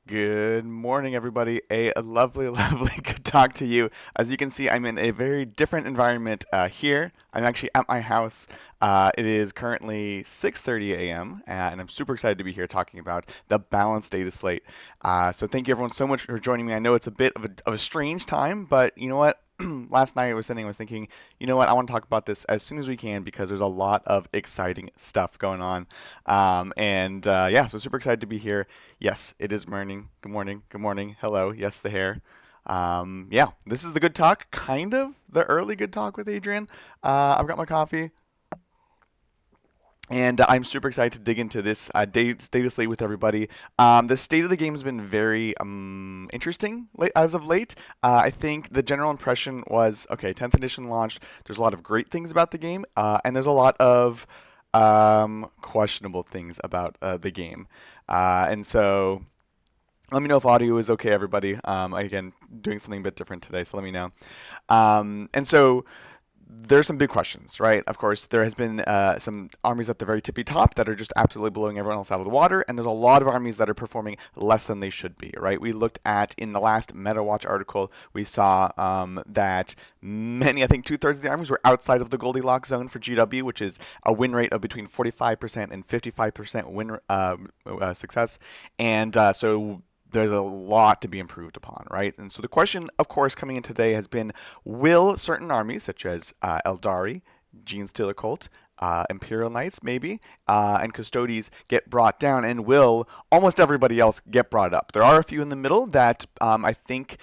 Good morning, everybody. A lovely, lovely good talk to you. As you can see, I'm in a very different environment here. I'm actually at my house. It is currently 6:30 a.m. And I'm super excited to be here talking about the balanced data slate. So thank you everyone so much for joining me. I know it's a bit of a strange time, but you know what? Last night I was thinking, you know what? I want to talk about this as soon as we can because there's a lot of exciting stuff going on. Yeah, so super excited to be here. Yes, it is morning. Good morning. Good morning. Hello. Yes, the hair. Yeah, this is the good talk, kind of the early good talk with Adrian. I've got my coffee, and I'm super excited to dig into this data slate with everybody. The state of the game has been very interesting as of late. I think the general impression was, okay, 10th edition launched. There's a lot of great things about the game, and there's a lot of questionable things about the game. And so let me know if audio is okay, everybody. Again, doing something a bit different today, so let me know. And so there's some big questions, right? Of course, there has been some armies at the very tippy top that are just absolutely blowing everyone else out of the water, and there's a lot of armies that are performing less than they should be, right? We looked at in the last MetaWatch article, we saw that many, I think two-thirds of the armies were outside of the Goldilocks zone for GW, which is a win rate of between 45% and 55% win success, and so there's a lot to be improved upon, right? And so the question, of course, coming in today has been, will certain armies, such as Eldari, Genestealer Cult, Imperial Knights, maybe, and Custodes get brought down, and will almost everybody else get brought up? There are a few in the middle that I think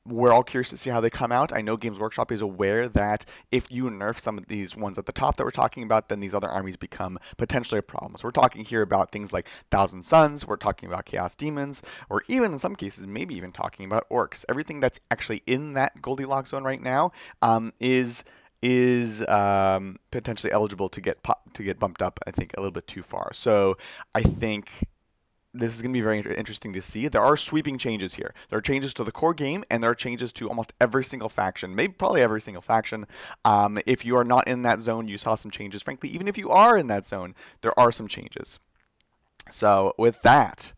we're all curious to see how they come out. I know Games Workshop is aware that if you nerf some of these ones at the top that we're talking about, then these other armies become potentially a problem. So we're talking here about things like Thousand Suns, we're talking about Chaos Demons, or even in some cases, maybe even talking about Orcs. Everything that's actually in that Goldilocks zone right now is potentially eligible to get bumped up. I think a little bit too far. So I think this is going to be very interesting to see. There are sweeping changes here. There are changes to the core game, and there are changes to almost every single faction, maybe probably every single faction. If you are not in that zone, you saw some changes. Frankly, even if you are in that zone, there are some changes. So with that,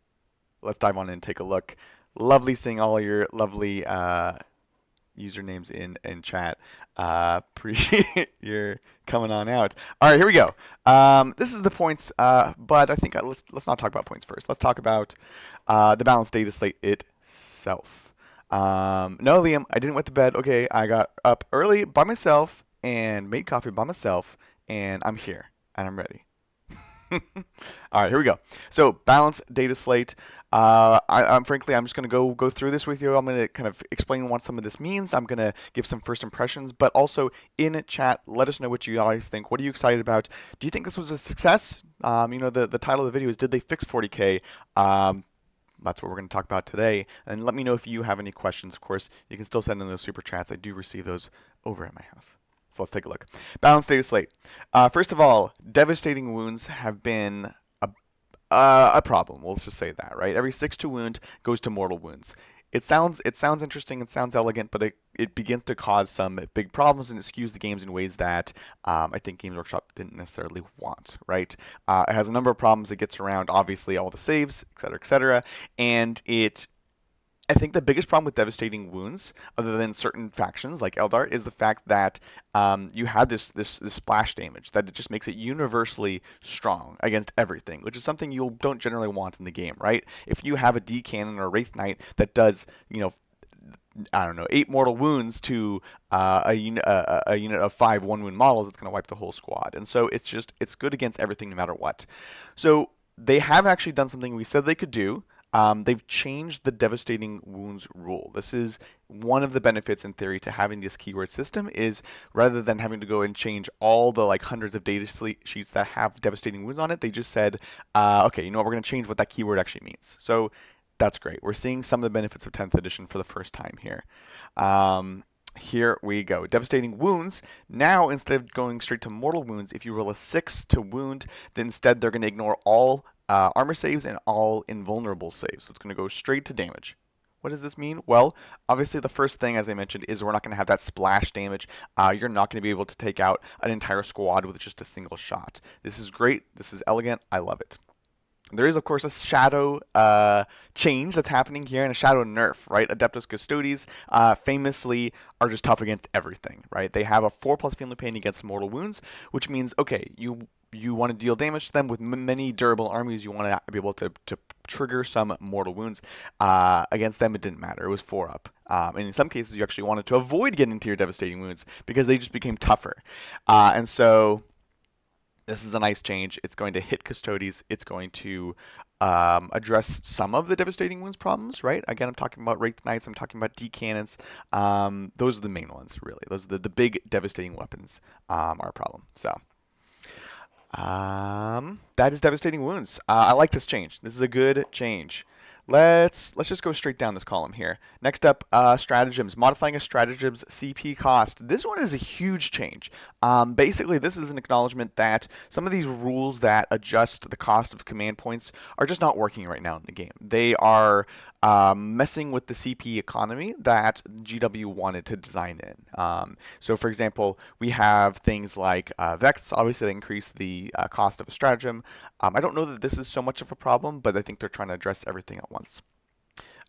let's dive on in and take a look. Lovely seeing all your lovely usernames in chat. Appreciate your coming on out. All right, here we go. This is the points, but I think let's not talk about points first. Let's talk about the balanced data slate itself. No, Liam, I didn't wet the bed. Okay, I got up early by myself and made coffee by myself, and I'm here and I'm ready. All right, here we go. So balanced data slate. I'm frankly, I'm just going to go through this with you. I'm going to kind of explain what some of this means. I'm going to give some first impressions, but also in chat, let us know what you guys think. What are you excited about? Do you think this was a success? The title of the video is "Did they fix 40k?" That's what we're going to talk about today. And let me know if you have any questions. Of course, you can still send in those super chats. I do receive those over at my house. So let's take a look. Balanced data slate. First of all, devastating wounds have been a problem. Well, let's just say that, right? Every 6 to wound goes to mortal wounds. It sounds interesting, it sounds elegant, but it begins to cause some big problems and it skews the games in ways that I think Games Workshop didn't necessarily want, right? It has a number of problems. It gets around obviously all the saves, et cetera, and I think the biggest problem with devastating wounds, other than certain factions like Eldar, is the fact that you have this splash damage that it just makes it universally strong against everything, which is something you don't generally want in the game, right? If you have a D cannon or a Wraith Knight that does, I don't know, 8 mortal wounds to a unit of 5 1 wound models, it's going to wipe the whole squad. And so it's good against everything no matter what. So they have actually done something we said they could do. They've changed the devastating wounds rule. This is one of the benefits in theory to having this keyword system is rather than having to go and change all the like hundreds of data sheets that have devastating wounds on it, they just said, okay, you know what, we're going to change what that keyword actually means. So that's great. We're seeing some of the benefits of 10th edition for the first time here. Here we go. Devastating wounds. Now, instead of going straight to mortal wounds, if you roll a 6 to wound, then instead they're going to ignore all armor saves and all invulnerable saves. So it's going to go straight to damage. What does this mean? Well, obviously the first thing, as I mentioned, is we're not going to have that splash damage. You're not going to be able to take out an entire squad with just a single shot. This is great. This is elegant. I love it. There is, of course, a shadow change that's happening here and a shadow nerf, right? Adeptus Custodes famously are just tough against everything, right? They have a 4+ family pain against mortal wounds, which means, okay, you want to deal damage to them with many durable armies. You want to be able to trigger some mortal wounds. Against them, it didn't matter. It was 4 up. And in some cases, you actually wanted to avoid getting into your devastating wounds because they just became tougher. And so this is a nice change. It's going to hit Custodes. It's going to address some of the devastating wounds problems, right? Again, I'm talking about Wraith Knights. I'm talking about D-Cannons. Those are the main ones, really. Those are the big devastating weapons are a problem. So that is devastating wounds. I like this change. This is a good change. Let's just go straight down this column here. Next up, stratagems. Modifying a stratagem's CP cost. This one is a huge change. Basically, this is an acknowledgement that some of these rules that adjust the cost of command points are just not working right now in the game. They are messing with the CP economy that GW wanted to design in. So, for example, we have things like Vex. Obviously, they increase the cost of a stratagem. I don't know that this is so much of a problem, but I think they're trying to address everything at once.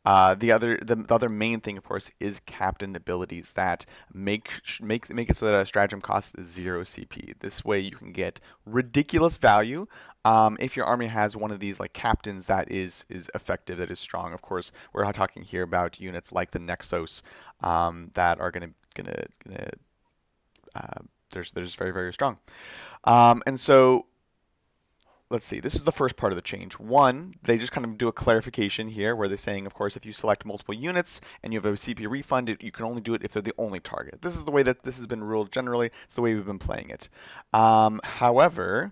The other main thing, of course, is captain abilities that make it so that a stratagem costs 0 CP. This way, you can get ridiculous value if your army has one of these like captains that is effective, that is strong. Of course, we're not talking here about units like the Nexos that are gonna they're just very very strong. And so let's see, this is the first part of the change. One, they just kind of do a clarification here where they're saying, of course, if you select multiple units and you have a CP refund, you can only do it if they're the only target. This is the way that this has been ruled generally. It's the way we've been playing it. However,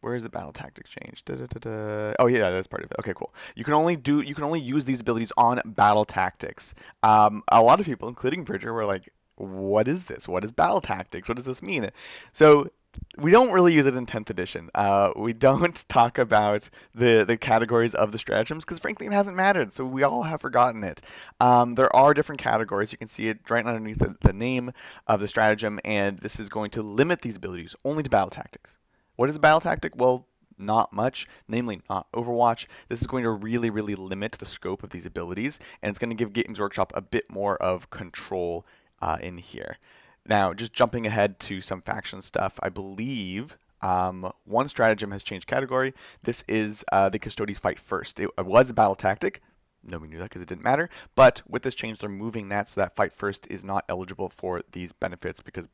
where is the battle tactics change? Da, da, da, da. Oh yeah, that's part of it. Okay, cool. You can only use these abilities on battle tactics. A lot of people, including Bridger, were like, "What is this? What is battle tactics? What does this mean?" So we don't really use it in 10th edition. We don't talk about the categories of the stratagems because frankly it hasn't mattered. So we all have forgotten it. There are different categories. You can see it right underneath the name of the stratagem, and this is going to limit these abilities only to battle tactics. What is a battle tactic? Well, not much, namely not Overwatch. This is going to really, really limit the scope of these abilities, and it's going to give Games Workshop a bit more of control in here. Now, just jumping ahead to some faction stuff, I believe one stratagem has changed category. This is the Custodes fight first. It was a battle tactic. Nobody knew that because it didn't matter. But with this change, they're moving that so that fight first is not eligible for these benefits because,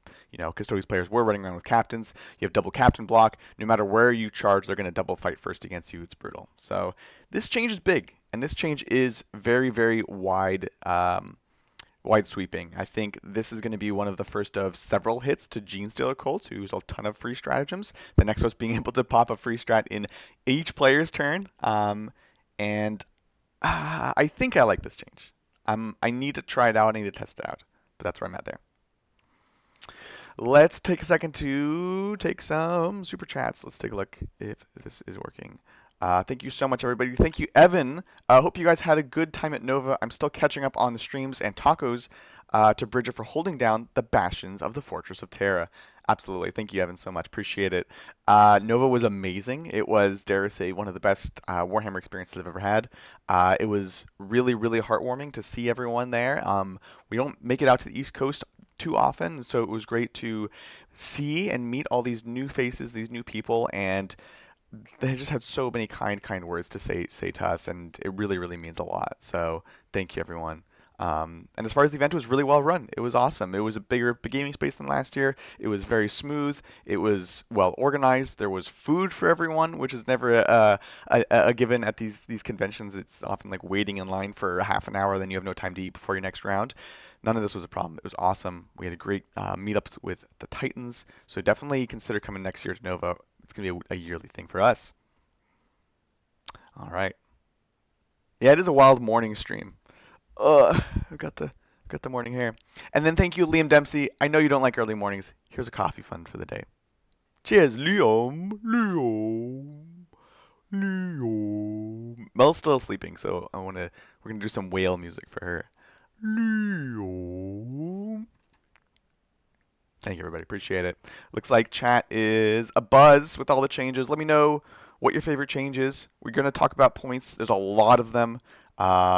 Custodes players were running around with captains. You have double captain block. No matter where you charge, they're going to double fight first against you. It's brutal. So this change is big, and this change is very, very wide sweeping. I think this is going to be one of the first of several hits to Genestealer Colts, who use a ton of free stratagems. The next was being able to pop a free strat in each player's turn. And I think I like this change. I need to try it out. I need to test it out. But that's where I'm at there. Let's take a second to take some super chats. Let's take a look if this is working. Thank you so much, everybody. Thank you, Evan. I hope you guys had a good time at Nova. I'm still catching up on the streams and tacos to Bridget for holding down the bastions of the Fortress of Terra. Absolutely. Thank you, Evan, so much. Appreciate it. Nova was amazing. It was, dare I say, one of the best Warhammer experiences I've ever had. It was really, really heartwarming to see everyone there. We don't make it out to the East Coast too often, so it was great to see and meet all these new faces, these new people, and they just had so many kind words to say to us, and it really, really means a lot. So thank you, everyone. And as far as the event, it was really well run. It was awesome. It was a bigger gaming space than last year. It was very smooth. It was well organized. There was food for everyone, which is never a given at these conventions. It's often like waiting in line for a half an hour, then you have no time to eat before your next round. None of this was a problem. It was awesome. We had a great meetup with the Titans. So definitely consider coming next year to Nova. It's going to be a yearly thing for us. All right. Yeah, it is a wild morning stream. I've got the morning hair. And then thank you, Liam Dempsey. I know you don't like early mornings. Here's a coffee fund for the day. Cheers, Liam. Liam. Mel's still sleeping, so we're gonna do some whale music for her. Liam. Thank you, everybody. Appreciate it. Looks like chat is a buzz with all the changes. Let me know what your favorite change is. We're going to talk about points. There's a lot of them.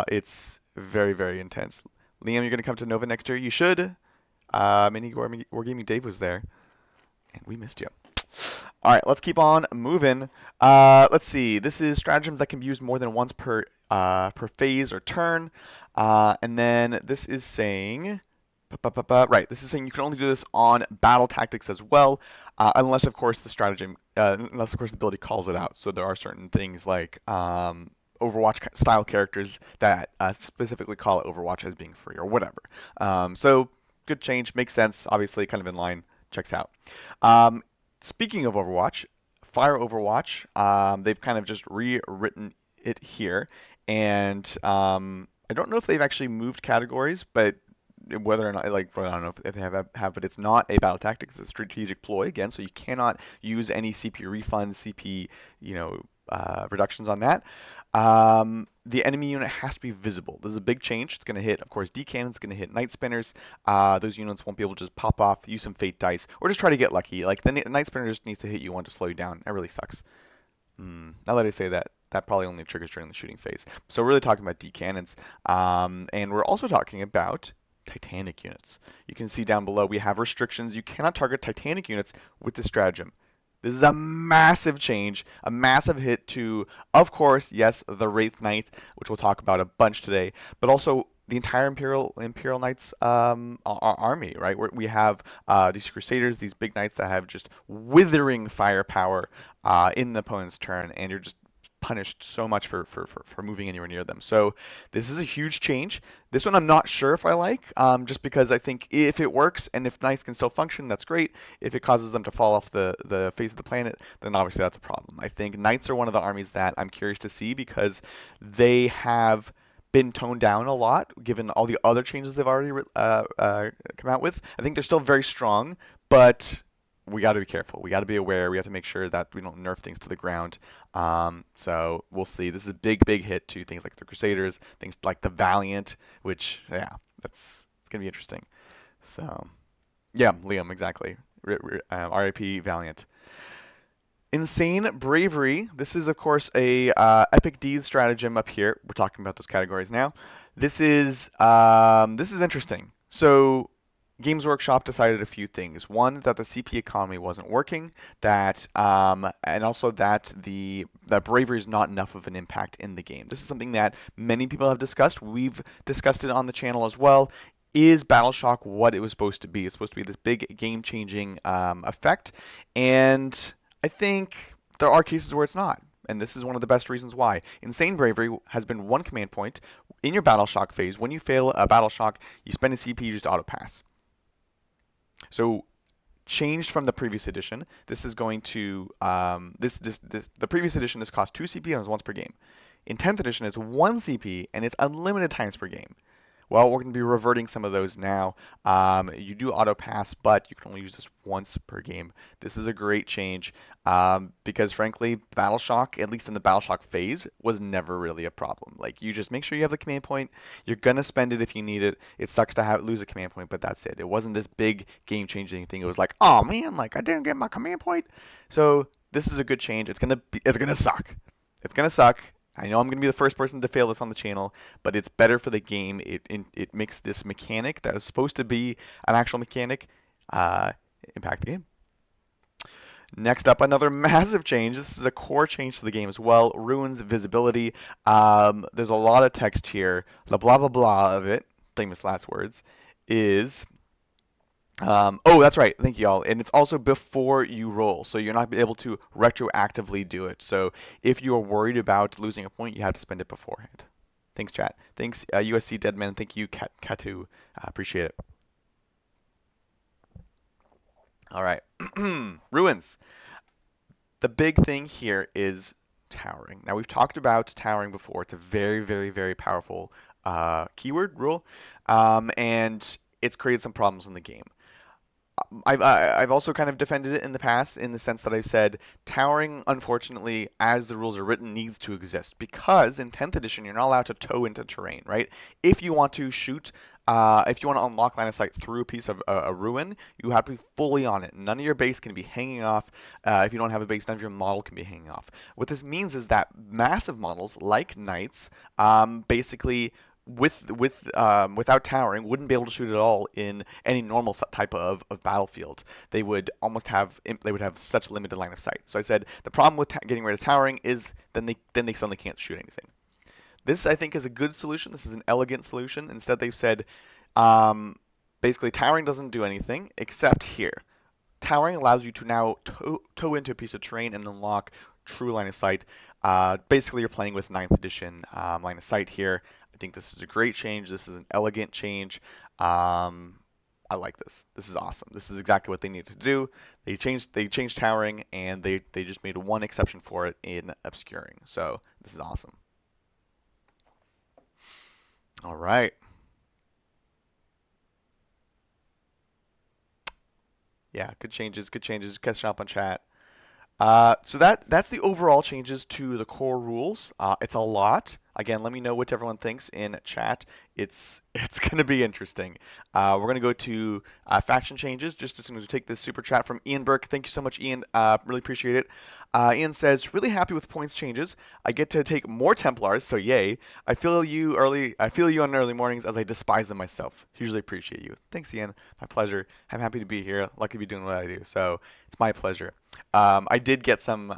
It's very, very intense. Liam, you're going to come to Nova next year. You should. Mini Wargaming Dave was there, and we missed you. All right, let's keep on moving. Let's see. This is stratagems that can be used more than once per phase or turn. And then this is saying, right, this is saying you can only do this on battle tactics as well, unless of course the stratagem, unless of course the ability calls it out. So there are certain things like Overwatch style characters that specifically call it Overwatch as being free or whatever. So good change, makes sense. Obviously, kind of in line, checks out. Um, Speaking of Overwatch, Fire Overwatch, they've kind of just rewritten it here, and I don't know if they've actually moved categories, but whether or not, like, I don't know if they have, but it's not a battle tactic; it's a strategic ploy again. So you cannot use any CP refund, CP, reductions on that. The enemy unit has to be visible. This is a big change. It's going to hit, of course, D-cannons. It's going to hit Night Spinners. Those units won't be able to just pop off, use some Fate dice, or just try to get lucky. Like the Night Spinner just needs to hit you one to slow you down. That really sucks. Now that I say that, that probably only triggers during the shooting phase. So we're really talking about D-cannons. And we're also talking about Titanic units. You can see down below we have restrictions. You cannot target Titanic units with this stratagem. This is a massive change, a massive hit to, of course, yes, the Wraith Knight, which we'll talk about a bunch today, but also the entire Imperial Knights army, right? Where we have these Crusaders, these big knights that have just withering firepower in the opponent's turn, and you're just punished so much for moving anywhere near them. So this is a huge change. This one I'm not sure if I like, just because I think if it works and if knights can still function, that's great. If it causes them to fall off the face of the planet, then obviously that's a problem. I think knights are one of the armies that I'm curious to see because they have been toned down a lot given all the other changes they've already come out with. I think they're still very strong, but we got to be careful. We got to be aware. We have to make sure that we don't nerf things to the ground. So we'll see. This is a big, big hit to things like the Crusaders, things like the Valiant, which, yeah, it's gonna be interesting. So yeah, Liam, exactly. RIP Valiant. Insane Bravery. This is, of course, a epic deed stratagem up here. We're talking about those categories now. This is interesting. So Games Workshop decided a few things. One, that the CP economy wasn't working. And also that bravery is not enough of an impact in the game. This is something that many people have discussed. We've discussed it on the channel as well. Is Battle Shock what it was supposed to be? It's supposed to be this big game-changing effect, and I think there are cases where it's not. And this is one of the best reasons why. Insane Bravery has been one command point in your Battle Shock phase. When you fail a Battle Shock, you spend a CP, you just auto pass. So changed from the previous edition. This is going to the previous edition. This cost 2 CP and is once per game. In 10th edition, it's 1 CP and it's unlimited times per game. Well, we're going to be reverting some of those now. You do auto pass, but you can only use this once per game. This is a great change because, frankly, Battle Shock, at least in the Battle Shock phase, was never really a problem. Like, you just make sure you have the command point. You're going to spend it if you need it. It sucks to lose a command point, but that's it. It wasn't this big game-changing thing. It was like, oh man, like I didn't get my command point. So this is a good change. It's gonna suck. It's gonna suck. I know I'm going to be the first person to fail this on the channel, but it's better for the game. It makes this mechanic that is supposed to be an actual mechanic impact the game. Next up, another massive change. This is a core change to the game as well. Ruins visibility. There's a lot of text here. The blah blah blah of it, famous last words, is oh, that's right. Thank you all. And it's also before you roll, so you're not able to retroactively do it. So if you are worried about losing a point, you have to spend it beforehand. Thanks, chat. Thanks, USC Deadman. Thank you, Katu. Appreciate it. All right. Ruins. The big thing here is towering. Now, we've talked about towering before. It's a very, very, very powerful keyword rule, and it's created some problems in the game. I've also kind of defended it in the past in the sense that I said towering, unfortunately, as the rules are written, needs to exist because in 10th edition you're not allowed to tow into terrain, right? If you want to shoot, if you want to unlock line of sight through a piece of a ruin, you have to be fully on it. None of your base can be hanging off. If you don't have a base, none of your model can be hanging off. What this means is that massive models like knights, basically without towering wouldn't be able to shoot at all in any normal type of battlefield. They would have such limited line of sight. So I said the problem with getting rid of towering is then they suddenly can't shoot anything. This I think is a good solution. This is an elegant solution. Instead they've said um, basically towering doesn't do anything except here. Towering allows you to now tow into a piece of terrain and unlock true line of sight. Basically, you're playing with 9th edition line of sight here. I think this is a great change. This is an elegant change. I like this. This is awesome. This is exactly what they needed to do. They changed towering and they just made one exception for it in obscuring. So this is awesome. All right. Yeah, good changes. Good changes. Catching up on chat. So that's the overall changes to the core rules. It's a lot. Again, let me know what everyone thinks in chat. It's going to be interesting. We're going to go to faction changes just as soon as we take this super chat from Ian Burke. Thank you so much, Ian. Really appreciate it. Ian says, really happy with points changes. I get to take more Templars, so yay. I feel you on early mornings as I despise them myself. Hugely appreciate you. Thanks, Ian. My pleasure. I'm happy to be here. Lucky to be doing what I do. So it's my pleasure. I did get some.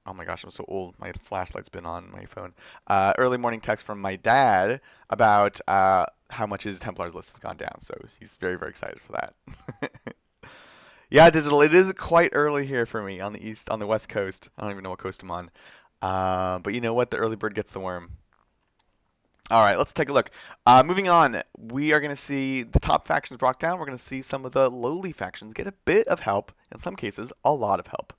Oh my gosh, I'm so old. My flashlight's been on my phone. Early morning text from my dad about how much his Templars list has gone down. So he's very, very excited for that. Yeah, digital. It is quite early here for me on the West Coast. I don't even know what coast I'm on. But you know what? The early bird gets the worm. All right, let's take a look. Moving on, we are going to see the top factions brought down. We're going to see some of the lowly factions get a bit of help, in some cases, a lot of help.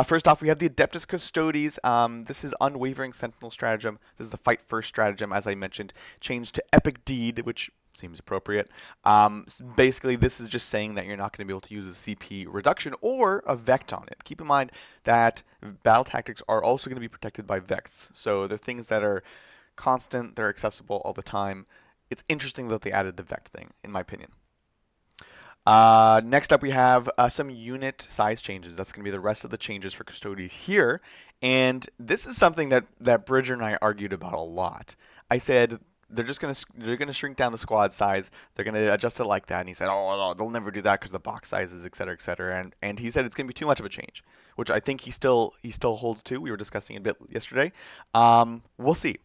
First off, we have the Adeptus Custodes. This is Unwavering Sentinel Stratagem. This is the Fight First Stratagem, as I mentioned, changed to Epic Deed, which seems appropriate. Basically, this is just saying that you're not going to be able to use a CP reduction or a Vect on it. Keep in mind that battle tactics are also going to be protected by Vects. So they're things that are constant, they're accessible all the time. It's interesting that they added the Vect thing, in my opinion. Next up, we have some unit size changes. That's going to be the rest of the changes for Custodes here. And this is something that Bridger and I argued about a lot. I said they're gonna shrink down the squad size. They're gonna adjust it like that. And he said, oh, they'll never do that because the box sizes, et cetera, et cetera. And he said it's gonna be too much of a change, which I think he still holds to. We were discussing it a bit yesterday. We'll see.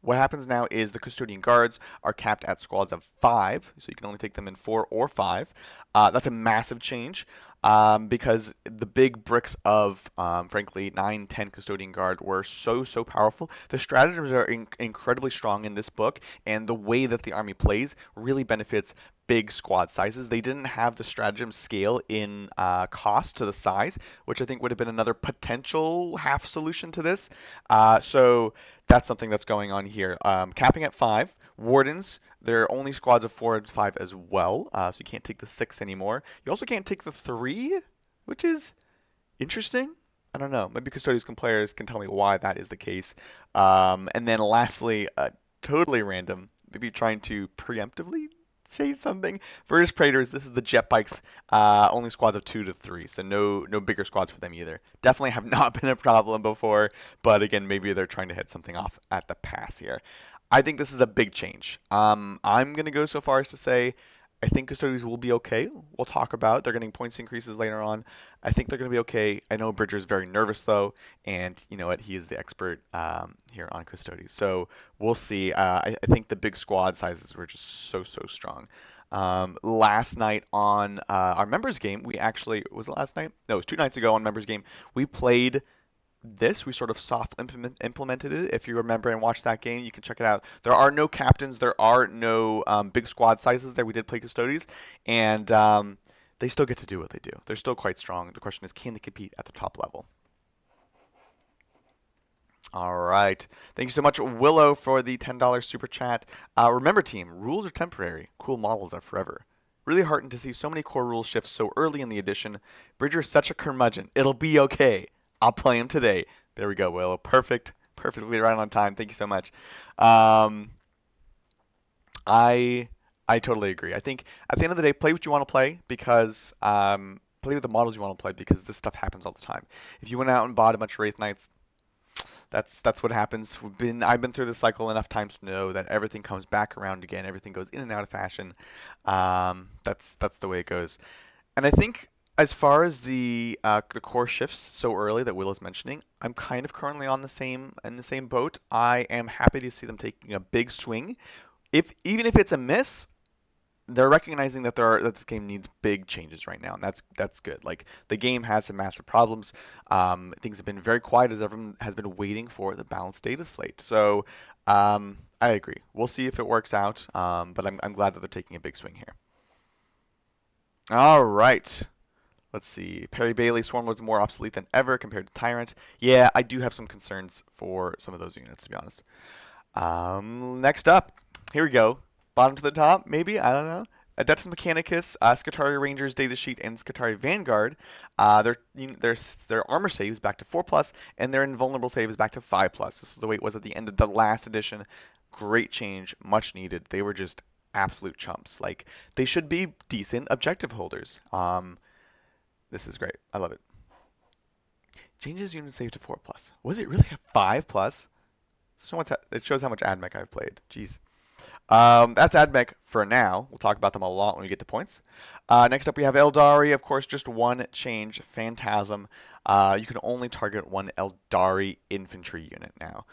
What happens now is the custodian guards are capped at squads of 5, so you can only take them in 4 or 5. That's a massive change because the big bricks of, frankly, 9, 10 custodian guard were so powerful. The stratagems are incredibly strong in this book, and the way that the army plays really benefits big squad sizes. They didn't have the stratagem scale in cost to the size, which I think would have been another potential half solution to this. So that's something that's going on here. Capping at 5. Wardens, they're only squads of 4 and 5 as well, so you can't take the 6 anymore. You also can't take the 3, which is interesting. I don't know. Maybe Custodians players can tell me why that is the case. And then lastly, totally random, maybe trying to preemptively change something. Versus Praetors, this is the jet bikes, only squads of 2 to 3, so no bigger squads for them either. Definitely have not been a problem before, but again, maybe they're trying to hit something off at the pass here. I think this is a big change. I'm going to go so far as to say I think Custodians will be okay. We'll talk about it. They're getting points increases later on. I think they're going to be okay. I know Bridger's very nervous though, and you know what? He is the expert here on Custodians. So we'll see. I think the big squad sizes were just so strong. Last night on our members game, we actually was it last night? No, it was 2 nights ago on members game. We played this. We sort of soft implemented it. If you remember and watched that game, you can check it out. There are no captains. There are no big squad sizes there. We did play Custodians, and they still get to do what they do. They're still quite strong. The question is, can they compete at the top level? All right. Thank you so much, Willow, for the $10 super chat. Remember, team, rules are temporary. Cool models are forever. Really heartened to see so many core rules shifts so early in the edition. Bridger's such a curmudgeon. It'll be okay. I'll play him today. There we go, Willow. Perfect. Perfectly right on time. Thank you so much. Um, I I totally agree. I think at the end of the day, play what you want to play because play with the models you want to play because this stuff happens all the time. If you went out and bought a bunch of Wraith Knights, that's what happens. I've been through this cycle enough times to know that everything comes back around again. Everything goes in and out of fashion. That's the way it goes. And I think as far as the core shifts so early that Will is mentioning, I'm kind of currently on the same boat. I am happy to see them taking a big swing. If even if it's a miss, they're recognizing that this game needs big changes right now, and that's good. Like the game has some massive problems. Things have been very quiet as everyone has been waiting for the balanced data slate. So I agree. We'll see if it works out. But I'm glad that they're taking a big swing here. All right. Let's see. Perry Bailey, Swarmlord's more obsolete than ever compared to Tyrant. Yeah, I do have some concerns for some of those units, to be honest. Next up, here we go. Bottom to the top, maybe? I don't know. Adeptus Mechanicus, Scutari Rangers Datasheet, and Scutari Vanguard. Their armor saves back to 4+, and their invulnerable save is back to 5+. This is the way it was at the end of the last edition. Great change, much needed. They were just absolute chumps. Like, they should be decent objective holders. This is great. I love it. Changes unit save to 4+. Was it really a 5+? So much, it shows how much AdMech I've played. Jeez. That's AdMech for now. We'll talk about them a lot when we get to points. Next up, we have Eldari. Of course, just one change, Phantasm. You can only target one Eldari infantry unit now.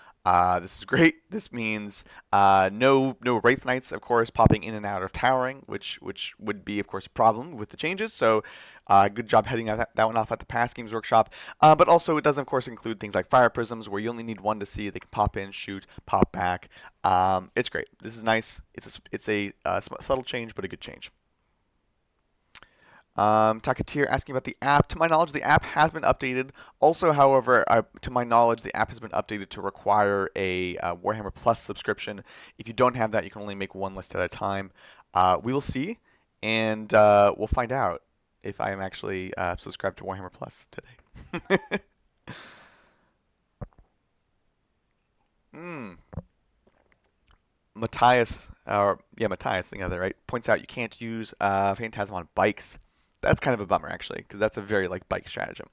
This is great. This means no Wraith Knights, of course, popping in and out of towering, which would be, of course, a problem with the changes. So good job heading that one off at the Past Games Workshop. But also, it does, of course, include things like Fire Prisms, where you only need one to see. They can pop in, shoot, pop back. It's great. This is nice. It's a subtle change, but a good change. Takatir asking about the app. To my knowledge, the app has been updated. Also, however, to my knowledge, the app has been updated to require a Warhammer Plus subscription. If you don't have that, you can only make one list at a time. We will see, and we'll find out if I am actually subscribed to Warhammer Plus today. Hmm. Matthias, Matthias, think of that right, points out you can't use Phantasm on bikes. That's kind of a bummer, actually, because that's a very bike stratagem.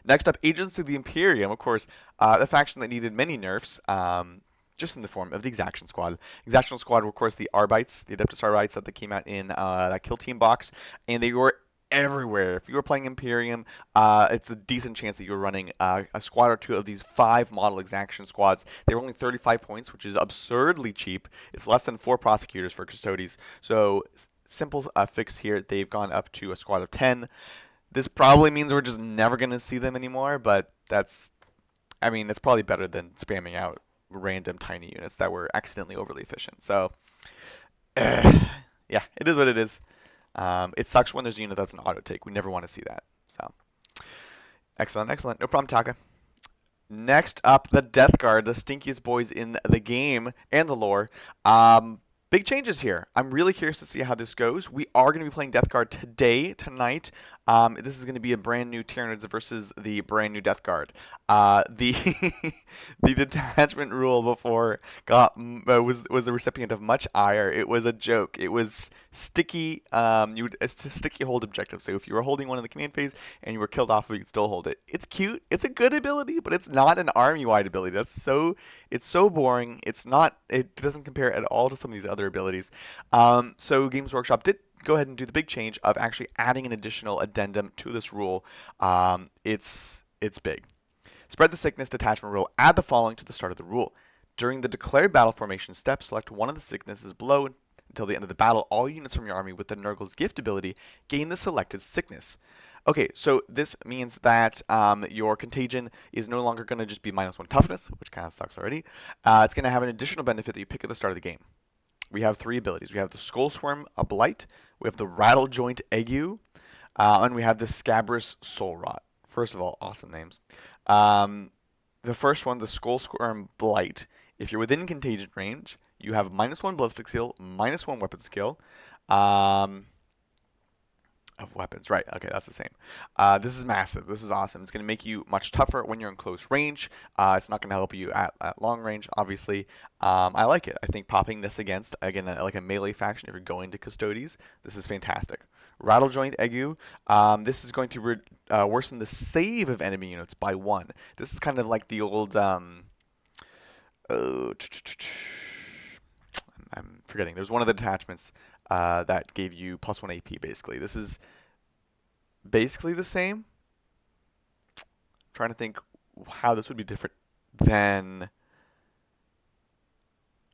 Next up, Agents of the Imperium, of course, the faction that needed many nerfs, just in the form of the Exaction Squad. Exaction Squad were, of course, the Arbites, the Adeptus Arbites that came out in that Kill Team box, and they were everywhere. If you were playing Imperium, it's a decent chance that you were running a squad or two of these 5 model Exaction Squads. They were only 35 points, which is absurdly cheap. It's less than 4 prosecutors for Custodes. So simple fix here. They've gone up to a squad of 10. This probably means we're just never going to see them anymore, but that's probably better than spamming out random tiny units that were accidentally overly efficient. So, yeah, it is what it is. It sucks when there's a unit that's an auto take. We never want to see that. So, excellent, excellent. No problem, Taka. Next up, the Death Guard, the stinkiest boys in the game and the lore. Big changes here. I'm really curious to see how this goes. We are going to be playing Death Guard tonight. This is going to be a brand new Tyranids versus the brand new Death Guard. The the detachment rule before was the recipient of much ire. It was a joke. It was sticky. It's a sticky hold objective. So if you were holding one in the command phase and you were killed off, you could still hold it. It's cute. It's a good ability, but it's not an army-wide ability. It's so boring. It doesn't compare at all to some of these other abilities. So Games Workshop did go ahead and do the big change of actually adding an additional addendum to this rule. It's big. Spread the sickness detachment rule. Add the following to the start of the rule. During the declared battle formation step, select one of the sicknesses below until the end of the battle. All units from your army with the Nurgle's gift ability gain the selected sickness. Okay, so this means that your contagion is no longer going to just be -1 toughness, which kind of sucks already. It's going to have an additional benefit that you pick at the start of the game. We have 3 abilities. We have the Skull Swarm, a Blight. We have the Rattle Joint Ague. And we have the Scabrous Soul Rot. First of all, awesome names. The first one, the Skull Swarm Blight, If you're within contagion range, you have -1 ballistic skill, -1 weapon skill. Um, of weapons, right? Okay, that's the same. This is massive. This is awesome. It's going to make you much tougher when you're in close range. It's not going to help you at long range, obviously. I like it. I think popping this against, again, like a melee faction, if you're going to Custodes, this is fantastic. Rattle Joint Egu, this is going to worsen the save of enemy units by 1. This is kind of like the old, oh, I'm forgetting. There's one of the detachments that gave you +1 AP, basically. This is basically the same. I'm trying to think how this would be different than.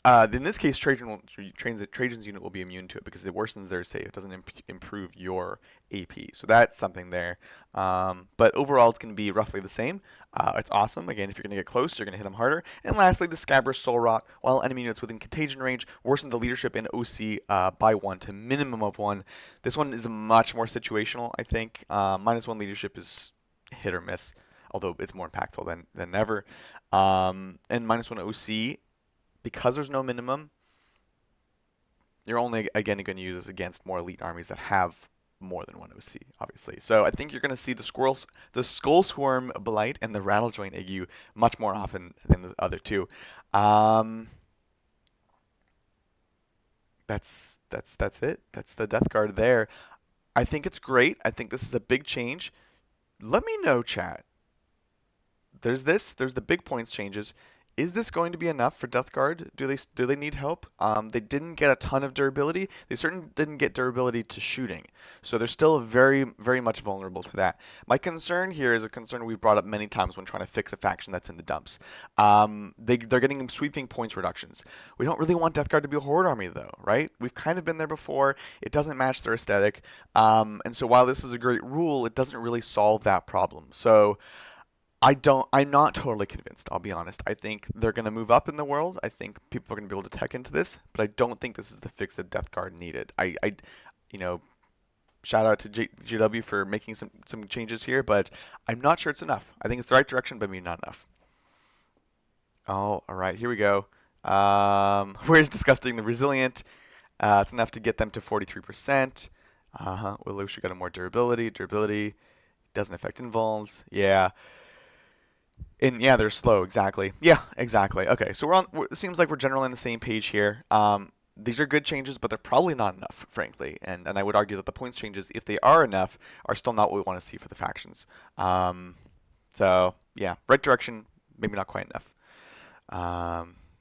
In this case, Trajan's unit will be immune to it because it worsens their save. It doesn't improve your AP. So that's something there. But overall, it's going to be roughly the same. It's awesome. Again, if you're going to get close, you're going to hit them harder. And lastly, the Scabrous Soul Rot. While enemy units within contagion range, worsen the leadership in OC by 1 to minimum of 1. This one is much more situational, I think. -1 leadership is hit or miss, although it's more impactful than ever. And -1 OC, because there's no minimum, you're only again going to use this against more elite armies that have more than 1 OC, obviously. So I think you're going to see the Skull Swarm Blight and the Rattle Joint Ague much more often than the other two. Um, that's it. That's the Death Guard there. I think it's great. I think this is a big change. Let me know, chat. There's the big points changes. Is this going to be enough for Death Guard? Do they need help? They didn't get a ton of durability. They certainly didn't get durability to shooting, so they're still very very much vulnerable to that. My concern here is a concern we've brought up many times when trying to fix a faction that's in the dumps. They're getting sweeping points reductions. We don't really want Death Guard to be a horde army though, right? We've kind of been there before. It doesn't match their aesthetic, and so while this is a great rule, it doesn't really solve that problem. So. I'm not totally convinced, I'll be honest. I think they're going to move up in the world. I think people are going to be able to tech into this, but I don't think this is the fix that Death Guard needed. You know, shout out to GW for making some changes here, but I'm not sure it's enough. I think it's the right direction, but maybe not enough. Oh, all right, here we go. Where's disgusting the resilient? It's enough to get them to 43%. Well, we should get a more durability. Durability doesn't affect invulns. Yeah. And yeah, they're slow. Exactly. Yeah, exactly. Okay, so it seems like we're generally on the same page here. These are good changes, but they're probably not enough, frankly. And I would argue that the points changes, if they are enough, are still not what we want to see for the factions. So yeah, right direction, maybe not quite enough.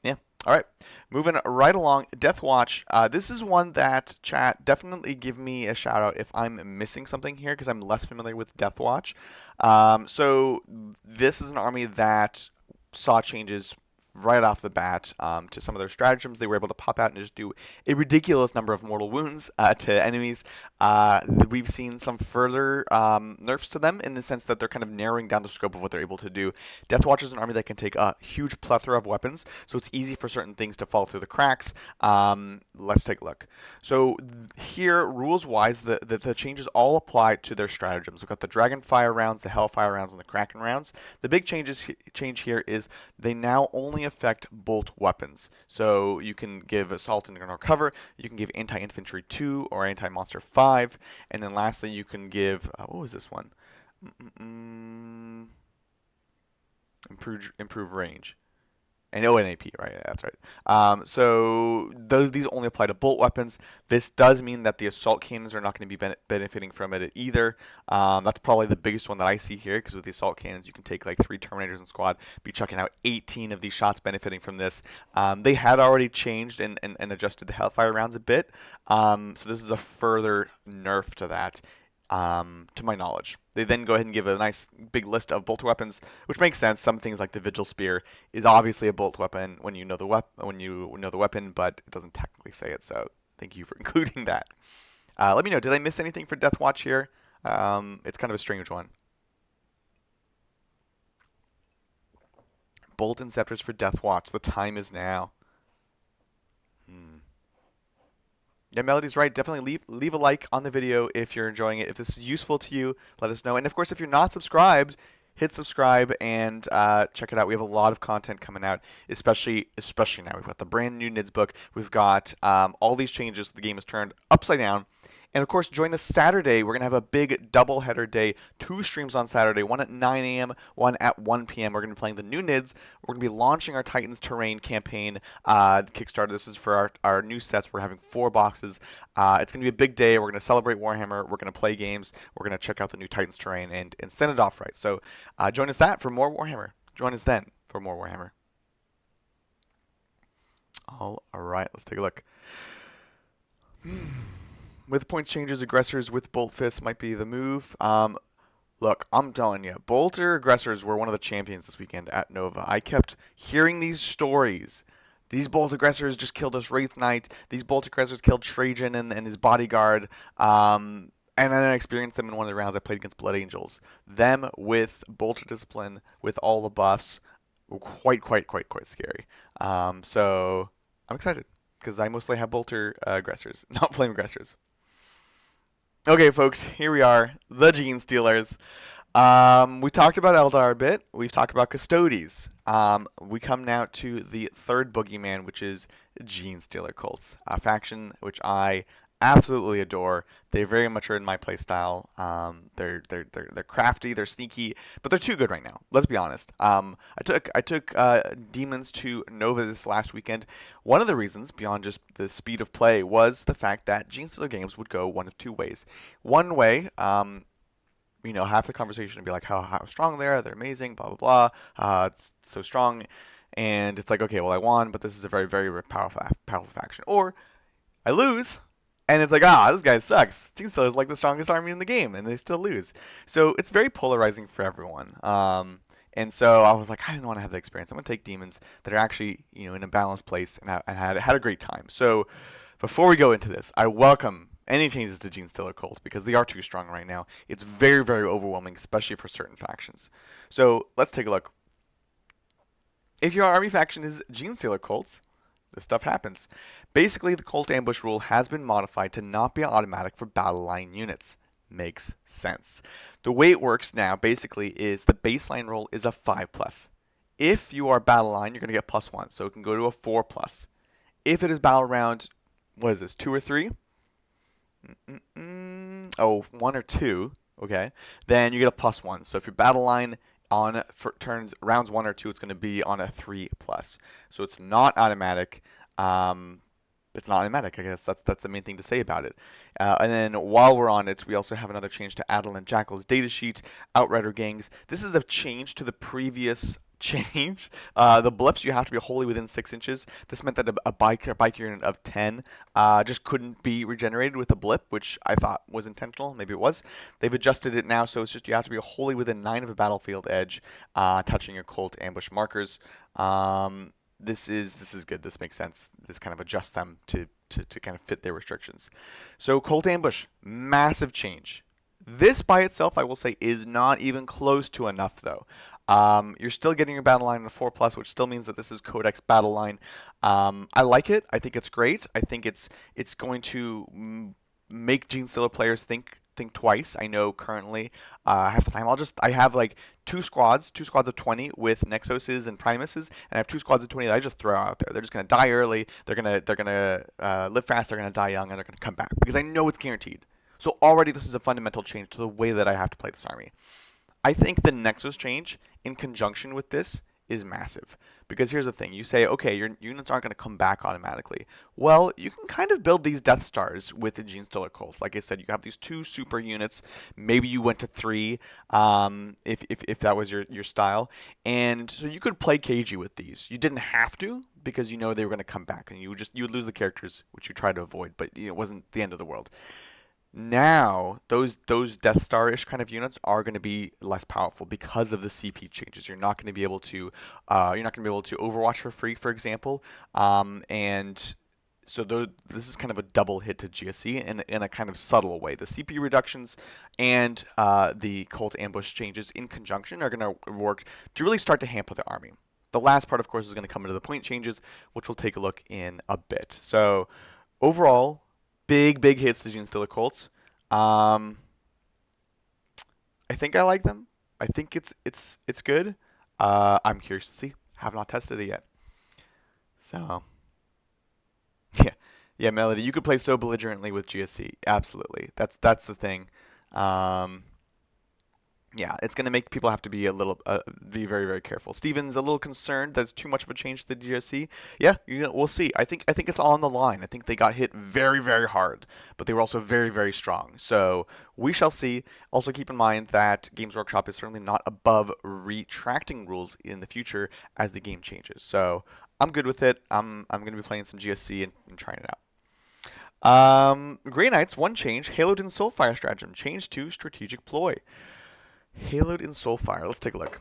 Yeah. All right. Moving right along, Death Watch. This is one that chat definitely give me a shout out if I'm missing something here because I'm less familiar with Death Watch. So this is an army that saw changes right off the bat to some of their stratagems. They were able to pop out and just do a ridiculous number of mortal wounds to enemies. We've seen some further nerfs to them in the sense that they're kind of narrowing down the scope of what they're able to do. Death Watch is an army that can take a huge plethora of weapons, so it's easy for certain things to fall through the cracks. Let's take a look. So here, rules-wise, the changes all apply to their stratagems. We've got the Dragonfire rounds, the Hellfire rounds, and the Kraken rounds. The big change here is they now only affect bolt weapons. So you can give Assault and Ignore Cover, you can give Anti-Infantry 2 or Anti-Monster 5, and then lastly you can give, what was this one? Improve range. And ONAP, right? Yeah, that's right. So these only apply to bolt weapons. This does mean that the assault cannons are not going to be benefiting from it either. That's probably the biggest one that I see here, because with the assault cannons, you can take like 3 Terminators in squad, be chucking out 18 of these shots benefiting from this. They had already changed and adjusted the Hellfire rounds a bit, so this is a further nerf to that. To my knowledge. They then go ahead and give a nice big list of bolt weapons, which makes sense. Some things like the Vigil Spear is obviously a bolt weapon when you know the weapon, but it doesn't technically say it. So thank you for including that. Let me know. Did I miss anything for Death Watch here? It's kind of a strange one. Bolt Inceptors for Death Watch. The time is now. Yeah, Melody's right. Definitely leave a like on the video if you're enjoying it. If this is useful to you, let us know. And of course, if you're not subscribed, hit subscribe and check it out. We have a lot of content coming out, especially now. We've got the brand new NIDS book. We've got all these changes. The game is turned upside down. And of course, join us Saturday. We're going to have a big double-header day. 2 streams on Saturday, one at 9 a.m., one at 1 p.m. We're going to be playing the new NIDS. We're going to be launching our Titans Terrain campaign Kickstarter. This is for our new sets. We're having 4 boxes. It's going to be a big day. We're going to celebrate Warhammer. We're going to play games. We're going to check out the new Titans Terrain and send it off right. So join us that for more Warhammer. Join us then for more Warhammer. All right, let's take a look. With points changes, aggressors with bolt fists might be the move. Look, I'm telling you, bolter aggressors were one of the champions this weekend at Nova. I kept hearing these stories. These bolt aggressors just killed us Wraith Knight. These bolt aggressors killed Trajan and his bodyguard. And then I experienced them in one of the rounds I played against Blood Angels. Them with bolter discipline, with all the buffs, were quite scary. So I'm excited because I mostly have bolter aggressors, not flame aggressors. Okay, folks, here we are, the Gene Stealers. We talked about Eldar a bit. We've talked about Custodes. We come now to the third boogeyman, which is Gene Stealer Cults, a faction which I absolutely adore. They very much are in my playstyle. They're crafty, they're sneaky, but they're too good right now. Let's be honest. I took demons to Nova this last weekend. One of the reasons, beyond just the speed of play, was the fact that Gene Stealer games would go one of 2 ways. One way, half the conversation would be like how strong they are, they're amazing, blah blah blah. It's so strong, and it's like, okay, well I won, but this is a very very powerful faction. Or I lose, and it's like, this guy sucks. Gene Stealer is like the strongest army in the game, and they still lose. So it's very polarizing for everyone. And so I was like, I didn't want to have that experience. I'm gonna take demons that are actually, in a balanced place and had a great time. So before we go into this, I welcome any changes to Gene Stealer Cult because they are too strong right now. It's very very overwhelming, especially for certain factions. So let's take a look. If your army faction is Gene Stealer Cults, this stuff happens. Basically, the Cult Ambush rule has been modified to not be automatic for battle line units. Makes sense. The way it works now, basically, is the baseline roll is a 5+. If you are battle line, you're going to get +1, so it can go to a 4+. If it is battle round, what is this, 2 or 3? Oh, 1 or 2, okay. Then you get a +1. So if your battle line for rounds 1 or 2, it's going to be on a 3+. So it's not automatic. It's not automatic. I guess that's the main thing to say about it. And then while we're on it, we also have another change to Adel and Jackal's datasheet, Outrider gangs. This is a change to the previous change. The blips, you have to be wholly within 6 inches. This meant that a bike unit of 10 just couldn't be regenerated with a blip, which I thought was intentional. Maybe it was. They've adjusted it now, so it's just you have to be wholly within 9 of a battlefield edge, touching your cult ambush markers. This is good. This makes sense. This kind of adjusts them to kind of fit their restrictions. So Cult Ambush, massive change. This by itself, I will say, is not even close to enough though. You're still getting your battle line in a 4+, which still means that this is Codex battle line. I like it. I think it's great. I think it's going to make Gene Stealer players think twice. I know currently half the time I have like two squads of 20 with Nexuses and Primuses, and I have 2 squads of 20 that I just throw out there. They're just gonna die early. They're gonna live fast. They're gonna die young, and they're gonna come back because I know it's guaranteed. So already this is a fundamental change to the way that I have to play this army. I think the Nexus change in conjunction with this is massive. Because here's the thing, you say, okay, your units aren't going to come back automatically. Well, you can kind of build these Death Stars with the Gene Stealer Cult. Like I said, you have these 2 super units. Maybe you went to 3 if that was your style. And so you could play KG with these. You didn't have to because they were going to come back. And you would lose the characters, which you try to avoid, but it wasn't the end of the world. Now, those Death Star-ish kind of units are going to be less powerful because of the CP changes. You're not going to be able to Overwatch for free, for example, and so this is kind of a double hit to GSC in a kind of subtle way. The CP reductions and the Cult Ambush changes in conjunction are going to work to really start to hamper the army. The last part, of course, is going to come into the point changes, which we'll take a look in a bit. So overall, big hits to Gene Stealer Colts. I think I like them. I think it's good. I'm curious to see. Have not tested it yet. So yeah, yeah, Melody, you could play so belligerently with GSC. Absolutely. That's the thing. Um, Yeah, it's going to make people have to be be very, very careful. Steven's a little concerned that's too much of a change to the GSC. Yeah, we'll see. I think it's on the line. I think they got hit very, very hard, but they were also very, very strong. So we shall see. Also keep in mind that Games Workshop is certainly not above retracting rules in the future as the game changes. So I'm good with it. I'm going to be playing some GSC and trying it out. Grey Knights, one change. Haloed in Soulfire stratagem, change to Strategic Ploy. Haloed in Soulfire. Let's take a look.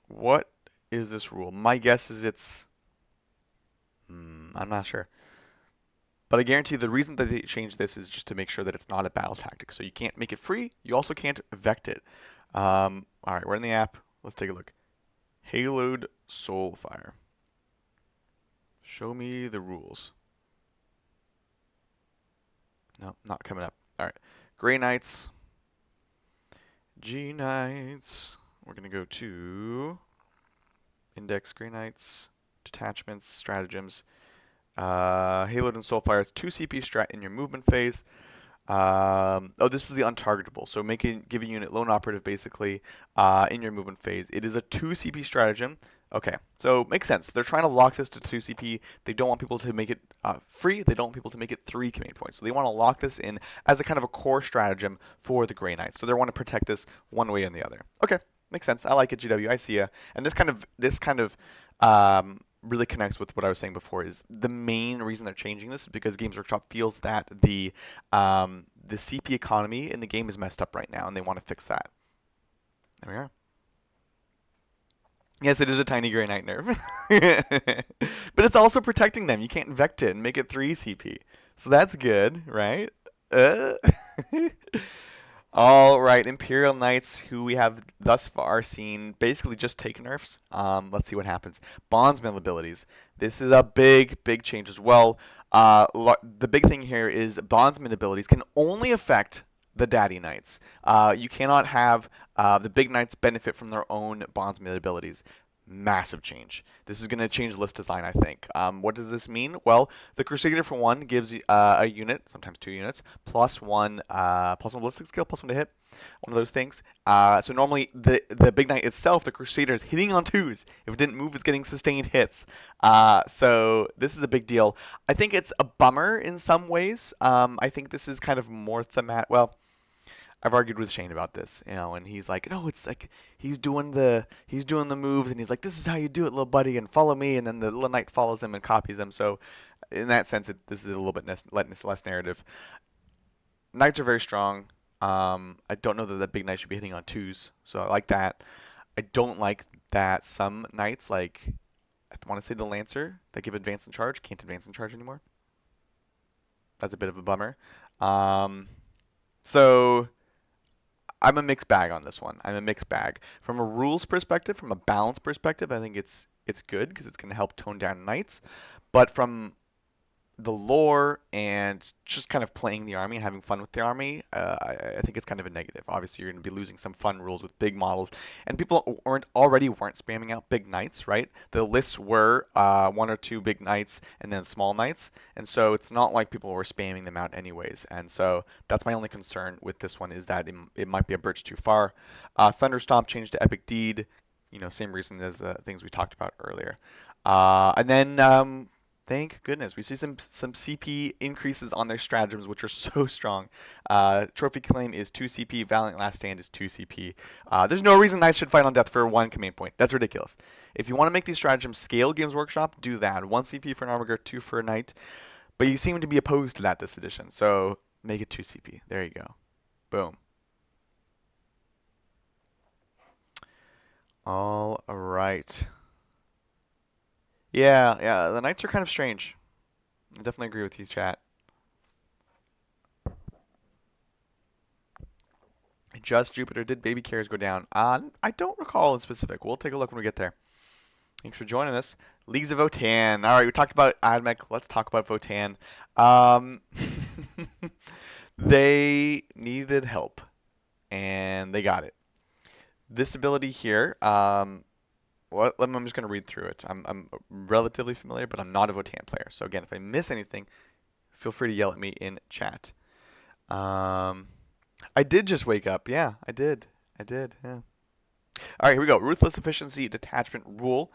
What is this rule? My guess is I'm not sure. But I guarantee the reason that they changed this is just to make sure that it's not a battle tactic. So you can't make it free. You also can't vect it. All right, we're in the app. Let's take a look. Haloed Soulfire. Show me the rules. No, not coming up. All right. Grey Knights. G Knights. We're going to go to Index Grey Knights, Detachments, Stratagems. Haloed and Soulfire, it's 2 CP strat in your movement phase. Oh, this is the untargetable. So give a unit lone operative basically in your movement phase. It is a 2 CP stratagem. Okay, so makes sense. They're trying to lock this to 2 CP. They don't want people to make it free. They don't want people to make it 3 command points. So they want to lock this in as a kind of a core stratagem for the Grey Knights. So they want to protect this one way or the other. Okay, makes sense. I like it, GW. I see ya. And this kind of really connects with what I was saying before. Is the main reason they're changing this is because Games Workshop feels that the CP economy in the game is messed up right now, and they want to fix that. There we are. Yes, it is a tiny Grey Knight nerf. But it's also protecting them. You can't vect it and make it 3 CP. So that's good, right? Uh. All right, Imperial Knights, who we have thus far seen basically just take nerfs. Let's see what happens. Bondsman abilities. This is a big, big change as well. The big thing here is Bondsman abilities can only affect the Daddy Knights. You cannot have the big Knights benefit from their own Bondsman abilities. Massive change. This is going to change list design, I think. What does this mean? Well, the Crusader for one gives a unit, sometimes 2 units, plus one ballistic skill, plus 1 to hit. One of those things. So normally the big knight itself, the Crusader, is hitting on 2s. If it didn't move, it's getting sustained hits. So this is a big deal. I think it's a bummer in some ways. I think this is kind of more thematic. Well, I've argued with Shane about this, and he's like, no, it's like he's doing the moves, and he's like, this is how you do it, little buddy, and follow me, and then the little knight follows him and copies him. So, in that sense, this is a little bit less narrative. Knights are very strong. I don't know that the big knight should be hitting on 2s, so I like that. I don't like that some knights, like I want to say the Lancer, that give advance and charge, can't advance and charge anymore. That's a bit of a bummer. Um, so I'm a mixed bag on this one. I'm a mixed bag. From a rules perspective, from a balance perspective, I think it's good because it's going to help tone down knights. But from the lore and just kind of playing the army and having fun with the army, I think it's kind of a negative. Obviously, you're going to be losing some fun rules with big models, and people weren't spamming out big knights, right? The lists were 1 or 2 big knights and then small knights, and so it's not like people were spamming them out anyways. And so that's my only concern with this one is that it might be a bridge too far. Thunderstomp changed to Epic Deed, same reason as the things we talked about earlier. And then thank goodness. We see some CP increases on their stratagems, which are so strong. Trophy Claim is 2 CP. Valiant Last Stand is 2 CP. There's no reason Knights should fight on death for 1 command point. That's ridiculous. If you want to make these stratagems scale, Games Workshop, do that. 1 CP for an Armor, 2 for a Knight. But you seem to be opposed to that this edition, so make it 2 CP. There you go. Boom. All right. Yeah, the Knights are kind of strange. I definitely agree with you, chat. Just Jupiter, did baby carriers go down? I don't recall in specific. We'll take a look when we get there. Thanks for joining us. Leagues of Votan. All right, we talked about Admech. Let's talk about Votan. Um, they needed help, and they got it. this ability here, I'm just going to read through it. I'm relatively familiar, but I'm not a Votann player. So again, if I miss anything, feel free to yell at me in chat. Um, I did just wake up. Yeah, I did. I did. Yeah. All right, here we go. Ruthless Efficiency Detachment Rule.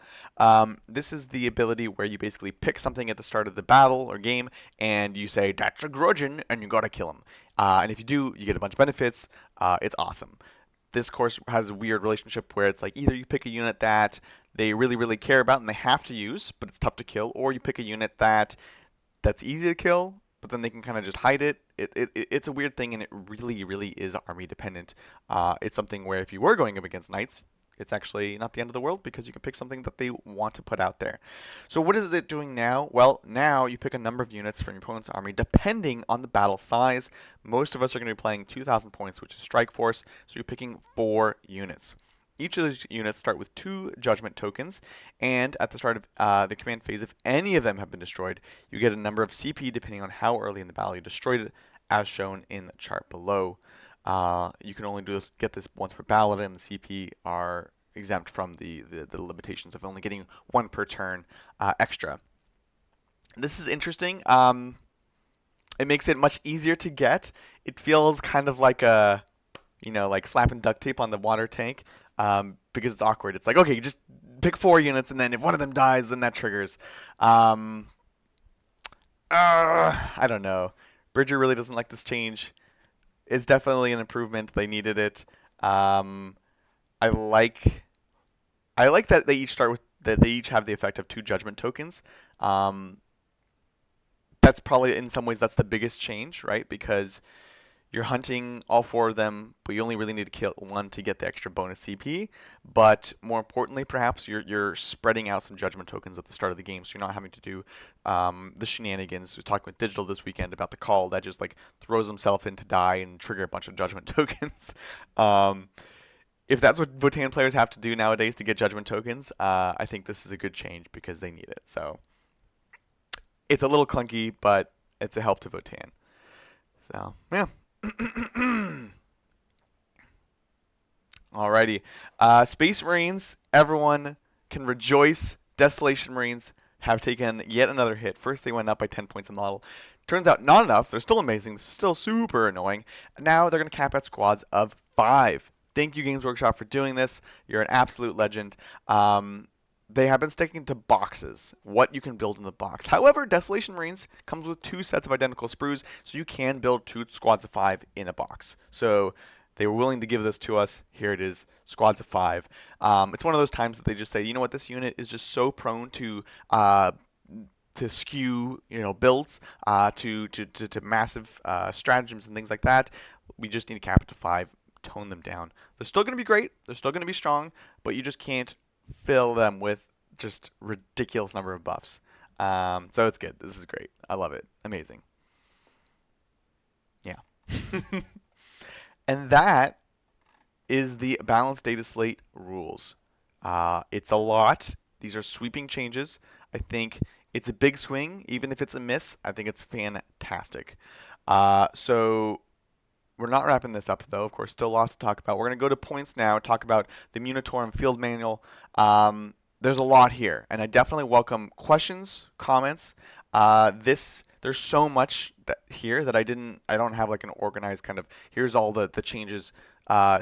This is the ability where you basically pick something at the start of the battle or game, and you say, that's a grudgeon, and you gotta kill him. And if you do, you get a bunch of benefits. It's awesome. This course has a weird relationship where it's like either you pick a unit that they really, really care about and they have to use, but it's tough to kill, or you pick a unit that's easy to kill, but then they can kind of just hide it. It's a weird thing, and it really, really is army dependent. It's something where if you were going up against knights, it's actually not the end of the world because you can pick something that they want to put out there. So what is it doing now? Well, now you pick a number of units from your opponent's army depending on the battle size. Most of us are going to be playing 2,000 points, which is Strike Force, so you're picking 4 units. Each of those units start with 2 judgment tokens, and at the start of the command phase, if any of them have been destroyed, you get a number of CP depending on how early in the battle you destroyed it, as shown in the chart below. You can only get this once per ballot, and the CP are exempt from the limitations of only getting 1 per turn extra. This is interesting. It makes it much easier to get. It feels kind of like like slapping duct tape on the water tank, because it's awkward. It's like, okay, just pick 4 units, and then if one of them dies, then that triggers. Um, I don't know. Bridger really doesn't like this change. It's definitely an improvement. They needed it. Um, I like I like that they each start with that they each have the effect of 2 judgment tokens. Um, that's probably in some ways that's the biggest change, right? Because you're hunting all 4 of them, but you only really need to kill 1 to get the extra bonus CP. But more importantly, perhaps you're spreading out some judgment tokens at the start of the game, so you're not having to do the shenanigans. We were talking with Digital this weekend about the call that just like throws himself in to die and trigger a bunch of judgment tokens. Um, if that's what Votann players have to do nowadays to get judgment tokens, I think this is a good change because they need it. So it's a little clunky, but it's a help to Votann. So yeah. Alrighty. Space Marines, everyone can rejoice. Desolation Marines have taken yet another hit. First, they went up by 10 points in the model. Turns out not enough. They're still amazing. Still super annoying. Now they're going to cap at squads of 5. Thank you, Games Workshop, for doing this. You're an absolute legend. They have been sticking to boxes, what you can build in the box. However, Desolation Marines comes with 2 sets of identical sprues, so you can build 2 squads of 5 in a box. So they were willing to give this to us. Here it is, squads of 5. It's one of those times that they just say, you know what, this unit is just so prone to skew, builds, to massive stratagems and things like that. We just need to cap it to 5, tone them down. They're still going to be great. They're still going to be strong, but you just can't fill them with just ridiculous number of buffs. So it's good. This is great. I love it. Amazing. Yeah. And that is the balanced data slate rules. It's a lot. These are sweeping changes. I think it's a big swing. Even if it's a miss, I think it's fantastic. So we're not wrapping this up, though. Of course, still lots to talk about. We're going to go to points now, talk about the Munitorum Field Manual. There's a lot here, and I definitely welcome questions, comments. There's so much here that I don't have like an organized kind of, here's all the changes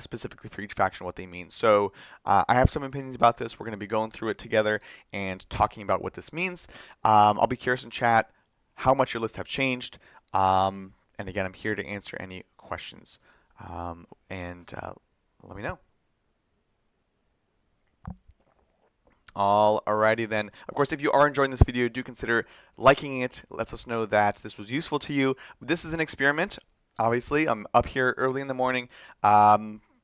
specifically for each faction, what they mean. So I have some opinions about this. We're going to be going through it together and talking about what this means. I'll be curious in chat how much your lists have changed. And again, I'm here to answer any questions. And let me know. Alrighty then. Of course, if you are enjoying this video, do consider liking it. It lets us know that this was useful to you. This is an experiment. Obviously, I'm up here early in the morning.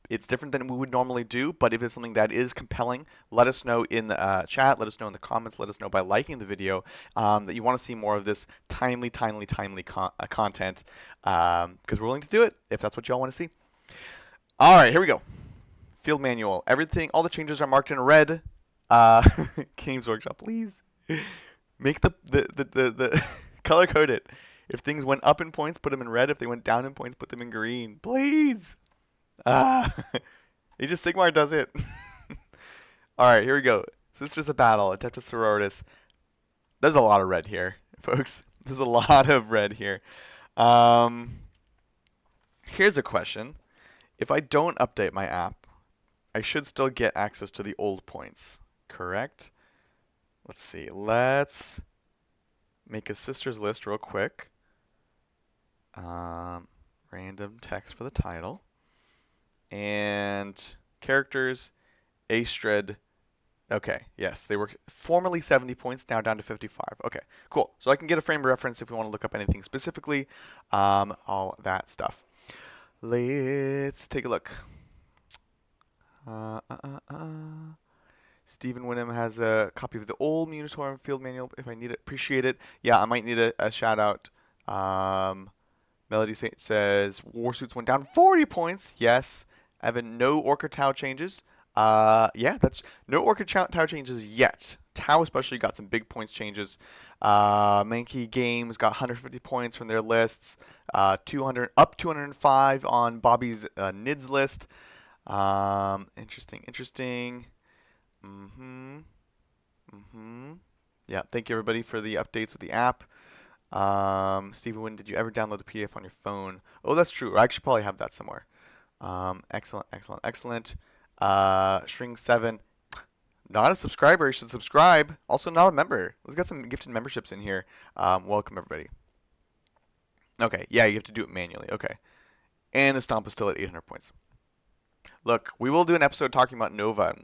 It's different than we would normally do, but if it's something that is compelling, let us know in the chat, let us know in the comments, let us know by liking the video that you want to see more of this timely content, because we're willing to do it if that's what y'all want to see. All right, here we go. Field manual. Everything, all the changes are marked in red. Games Workshop, please make the color code it. If things went up in points, put them in red. If they went down in points, put them in green. Please. Age of Sigmar does it. All right, here we go. Sisters of Battle, Adeptus Sororitas. There's a lot of red here, folks. There's a lot of red here. Um, Here's a question. If I don't update my app, I should still get access to the old points, correct? Let's see. Let's make a sisters list real quick. Random text for the title. And characters, Astrid. Okay, yes, they were formerly 70 points, now down to 55. Okay, cool. So I can get a frame of reference if we want to look up anything specifically, all that stuff. Let's take a look. Uh, uh, uh, uh. Stephen Winham has a copy of the old Munitor field manual if I need it. Appreciate it. Yeah, I might need a shout out. Melody says Warsuits went down 40 points. Yes. Evan, no Orca Tau changes. Yeah, that's no Orca Tau changes yet. Tau especially got some big points changes. Mankey Games got 150 points from their lists. 200 up 205 on Bobby's NIDS list. Interesting. Mm-hmm. Mm-hmm. Yeah, thank you everybody for the updates with the app. Stephen Wynn, did you ever download the PDF on your phone? Oh, that's true. I actually probably have that somewhere. Excellent. String7, not a subscriber. You should subscribe. Also not a member. Let's get some gifted memberships in here. Welcome everybody. Okay, yeah, you have to do it manually. Okay. And the stomp is still at 800 points. Look, we will do an episode talking about Nova.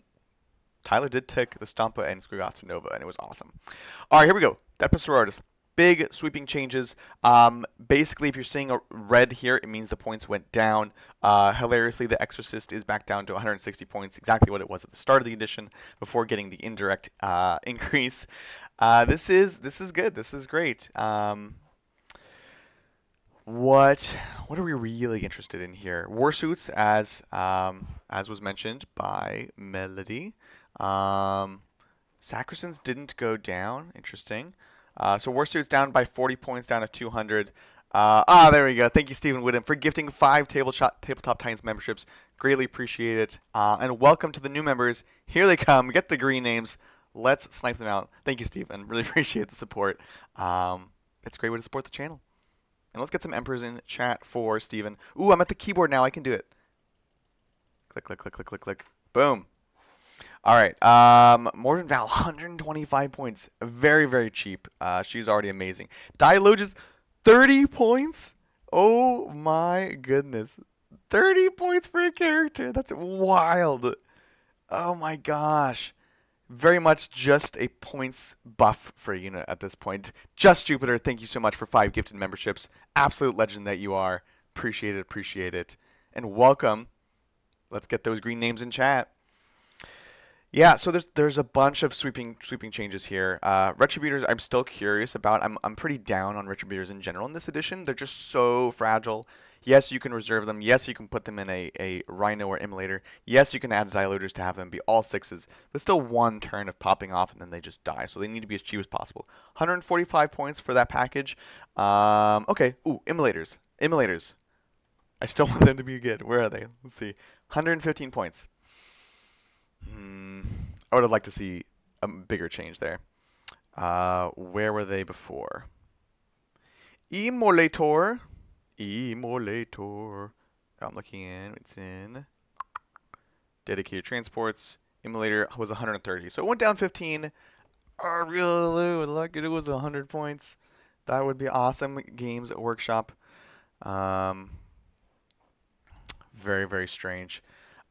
Tyler did take the Stompa and Squigata Nova, and it was awesome. All right, here we go. Adeptus Sororitas. Big sweeping changes. Basically, if you're seeing a red here, it means the points went down. Hilariously, the Exorcist is back down to 160 points, exactly what it was at the start of the edition, before getting the indirect increase. This is good. This is great. What are we really interested in here? Warsuits, as was mentioned by Melody. Sacristans didn't go down. Interesting. So Warsuits down by 40 points, down to 200. There we go. Thank you, Stephen Whittam, for gifting 5 Tabletop Titans memberships. Greatly appreciate it. And welcome to the new members. Here they come. Get the green names. Let's snipe them out. Thank you, Stephen. Really appreciate the support. It's a great way to support the channel. And let's get some emperors in chat for Stephen. Ooh, I'm at the keyboard now. I can do it. Click. Boom. All right. Morgan Val, 125 points. Very, very cheap. She's already amazing. Dialogus, 30 points? Oh my goodness. 30 points for a character. That's wild. Oh my gosh. Very much just a points buff for a unit at this point. Just Jupiter, thank you so much for 5 gifted memberships. Absolute legend that you are. Appreciate it. And welcome. Let's get those green names in chat. Yeah, so there's a bunch of sweeping changes here. Retributors, I'm still curious about. I'm pretty down on Retributors in general in this edition. They're just so fragile. Yes, you can reserve them. Yes, you can put them in a Rhino or Immolator. Yes, you can add Diluters to have them be all 6s, but still one turn of popping off and then they just die. So they need to be as cheap as possible. 145 points for that package. Okay. Ooh, Immolators. I still want them to be good. Where are they? Let's see. 115 points. I would have liked to see a bigger change there. Where were they before? Immolator. I'm looking in. It's in dedicated transports. Immolator was 130, so it went down 15. I really would like it was 100 points. That would be awesome. Games Workshop. Very, very strange.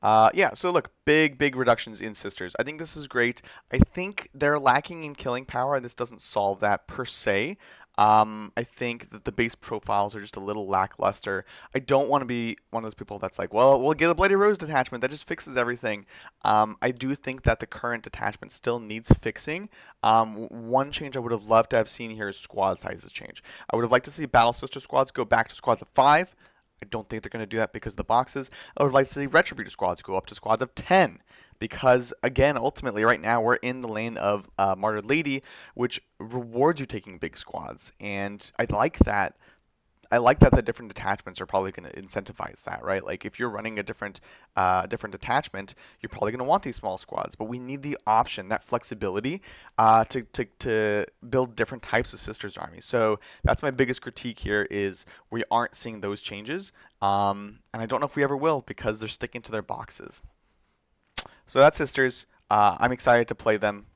Yeah, so look, big reductions in sisters. I think this is great. I think they're lacking in killing power, and this doesn't solve that per se. I think that the base profiles are just a little lackluster. I don't want to be one of those people that's like, well, we'll get a Bloody Rose detachment that just fixes everything. I do think that the current detachment still needs fixing. One change I would have loved to have seen here is squad sizes change. I would have liked to see Battle Sister squads go back to squads of 5. I don't think they're going to do that because of the boxes. I would like to see Retributor squads go up to squads of 10 because, again, ultimately, right now we're in the lane of Martyred Lady, which rewards you taking big squads, and I like that. I like that the different detachments are probably going to incentivize that, right? Like if you're running a different detachment, you're probably going to want these small squads, but we need the option, that flexibility, to build different types of sisters armies. So that's my biggest critique here is we aren't seeing those changes, and I don't know if we ever will because they're sticking to their boxes. So that's sisters. I'm excited to play them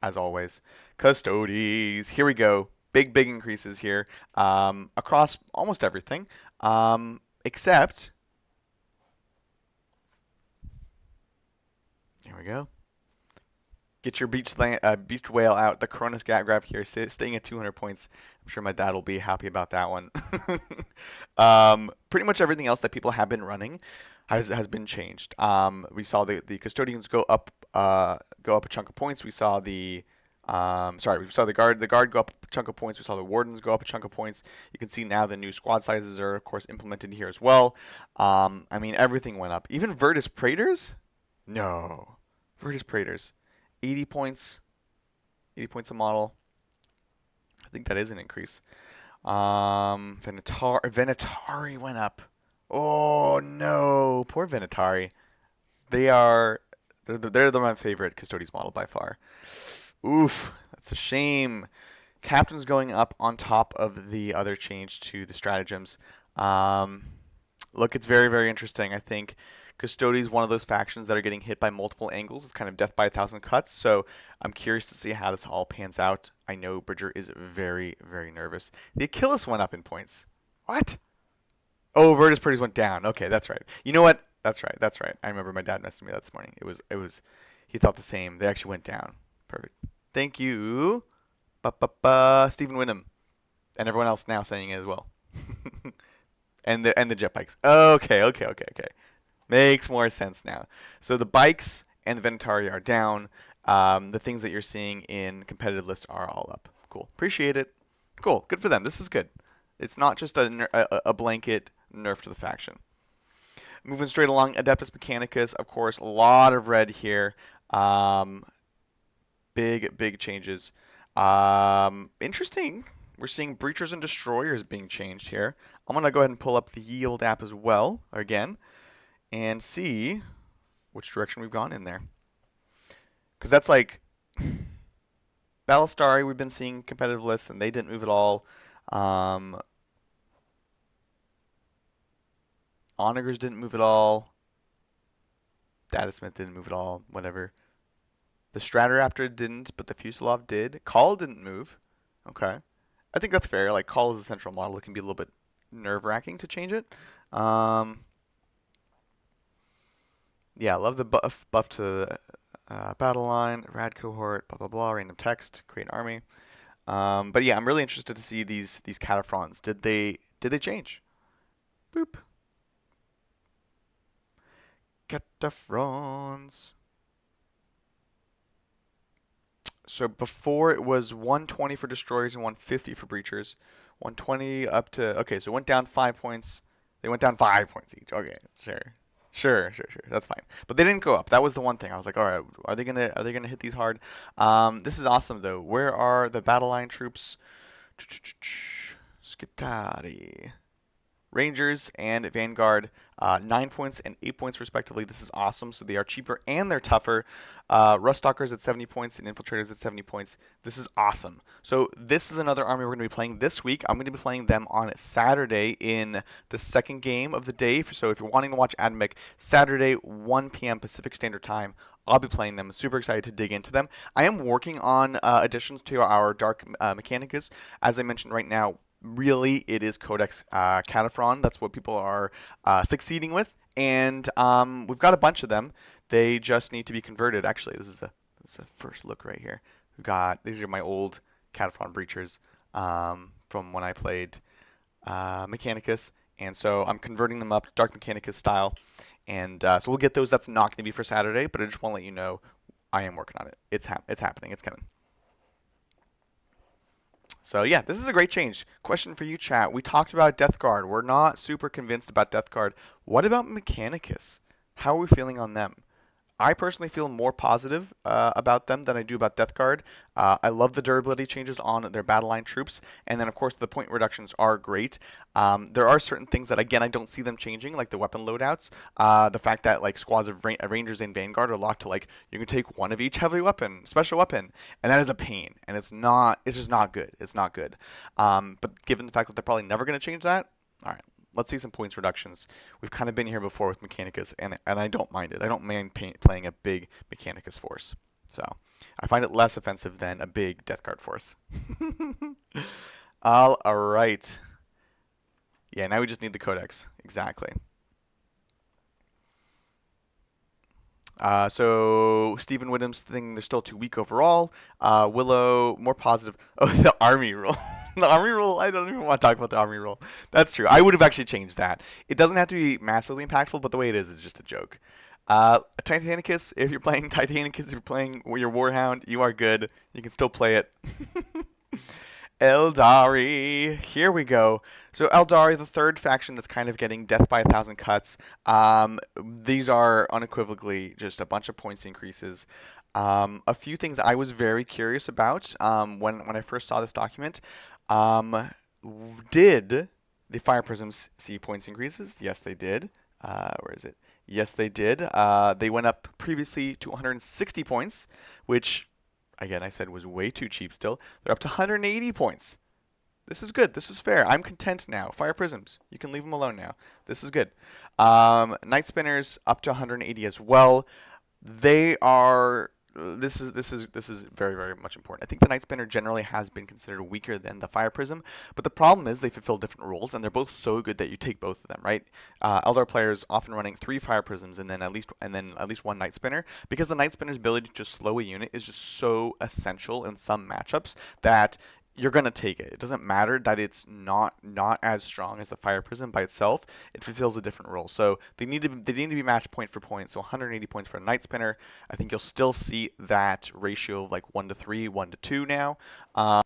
as always. Custodes, here we go. Big increases here across almost everything, except, here we go. Get your beach whale out. The Cronus grab here, staying at 200 points. I'm sure my dad will be happy about that one. Pretty much everything else that people have been running has been changed. We saw the custodians go up a chunk of points. We saw we saw the guard go up a chunk of points. We saw the wardens go up a chunk of points. You can see now the new squad sizes are of course implemented here as well. I mean everything went up. Even Virtus Praetors? No. Virtus Praetors. 80 points. 80 points a model. I think that is an increase. Venatari went up. Oh no, poor Venatari. They are they're my favorite Custodes model by far. Oof, that's a shame. Captain's going up on top of the other change to the stratagems. Um, Look, it's very interesting. I think Custodes is one of those factions that are getting hit by multiple angles. It's kind of death by a thousand cuts. So I'm curious to see how this all pans out. I know Bridger is very nervous. The Achilles went up in points. What? Oh, Virtus Priorities went down. Okay, that's right. You know what? That's right. I remember my dad messaged me that this morning. It was he thought the same. They actually went down. Perfect. Thank you. Stephen Wyndham. And everyone else now saying it as well. And the jet bikes. Okay. Makes more sense now. So the bikes and the Venatari are down. The things that you're seeing in competitive lists are all up. Cool. Appreciate it. Cool. Good for them. This is good. It's not just a blanket nerf to the faction. Moving straight along, Adeptus Mechanicus, of course, a lot of red here. Big changes. Interesting. We're seeing Breachers and Destroyers being changed here. I'm going to go ahead and pull up the Yield app as well, again, and see which direction we've gone in there. Because that's like Ballistari, we've been seeing competitive lists, and they didn't move at all. Onagers didn't move at all. Datasmith didn't move at all. Whatever. The Stratoraptor didn't, but the Fusilov did. Call didn't move. Okay. I think that's fair. Like, Call is a central model. It can be a little bit nerve-wracking to change it. Yeah, love the buff to the battle line, rad cohort, blah, random text, create an army. But yeah, I'm really interested to see these cataphrons. Did they change? Boop. Cataphrons. So before it was 120 for destroyers and 150 for breachers. 120 up to, okay, so it went down 5 points. They went down 5 points each. Okay, sure. That's fine. But they didn't go up. That was the one thing. I was like, all right, are they gonna hit these hard? This is awesome though. Where are the battle line troops? Skitari. Rangers and Vanguard, 9 points and 8 points respectively. This is awesome. So they are cheaper and they're tougher. Ruststalkers at 70 points and Infiltrators at 70 points. This is awesome. So this is another army we're going to be playing this week. I'm going to be playing them on Saturday in the second game of the day. So if you're wanting to watch Admech, Saturday, 1 p.m. Pacific Standard Time, I'll be playing them. I'm super excited to dig into them. I am working on additions to our Dark Mechanicus. As I mentioned right now, really it is Codex Cataphron. That's what people are succeeding with, and we've got a bunch of them. They just need to be converted. Actually, this is a first look right here. These are my old Cataphron breachers from when I played Mechanicus, and so I'm converting them up to Dark Mechanicus style, and so we'll get those. That's not going to be for Saturday, but I just want to let you know I am working on it. It's happening. It's coming. So yeah, this is a great change. Question for you, chat. We talked about Death Guard. We're not super convinced about Death Guard. What about Mechanicus? How are we feeling on them? I personally feel more positive about them than I do about Death Guard. I love the durability changes on their battle line troops, and then of course the point reductions are great. There are certain things that again I don't see them changing, like the weapon loadouts. The fact that like squads of Rangers and Vanguard are locked to like you can take one of each heavy weapon, special weapon, and that is a pain, and it's just not good. It's not good. But given the fact that they're probably never going to change that, all right, let's see some points reductions. We've kind of been here before with Mechanicus, and I don't mind it. I don't mind playing a big Mechanicus force. So I find it less offensive than a big Death Guard force. All right. Yeah, now we just need the Codex. Exactly. So Stephen Whittam's thing, they're still too weak overall. Willow, more positive. Oh, the army rule. The army rule, I don't even want to talk about the army rule. That's true. I would have actually changed that. It doesn't have to be massively impactful, but the way it is just a joke. Titanicus, if you're playing Titanicus, if you're playing your Warhound, you are good. You can still play it. Eldari, here we go. So Eldari, the third faction that's kind of getting death by 1,000 cuts. These are unequivocally just a bunch of points increases. A few things I was very curious about when I first saw this document. Um, did the Fire Prisms see points increases? Yes, they did. Where is it? Yes, they did. They went up previously to 160 points, which again, I said was way too cheap still. They're up to 180 points. This is good. This is fair. I'm content now. Fire Prisms, you can leave them alone now. This is good. Night Spinners up to 180 as well. They are. This is very very much important. I think the Night Spinner generally has been considered weaker than the Fire Prism, but the problem is they fulfill different roles, and they're both so good that you take both of them, right? Eldar players often running 3 Fire Prisms and then at least one Night Spinner, because the Night Spinner's ability to slow a unit is just so essential in some matchups that you're gonna take it. It doesn't matter that it's not as strong as the Fire Prism by itself. It fulfills a different role. So they need to be matched point for point. So 180 points for a Night Spinner. I think you'll still see that ratio of like 1 to 3, 1 to 2 now. All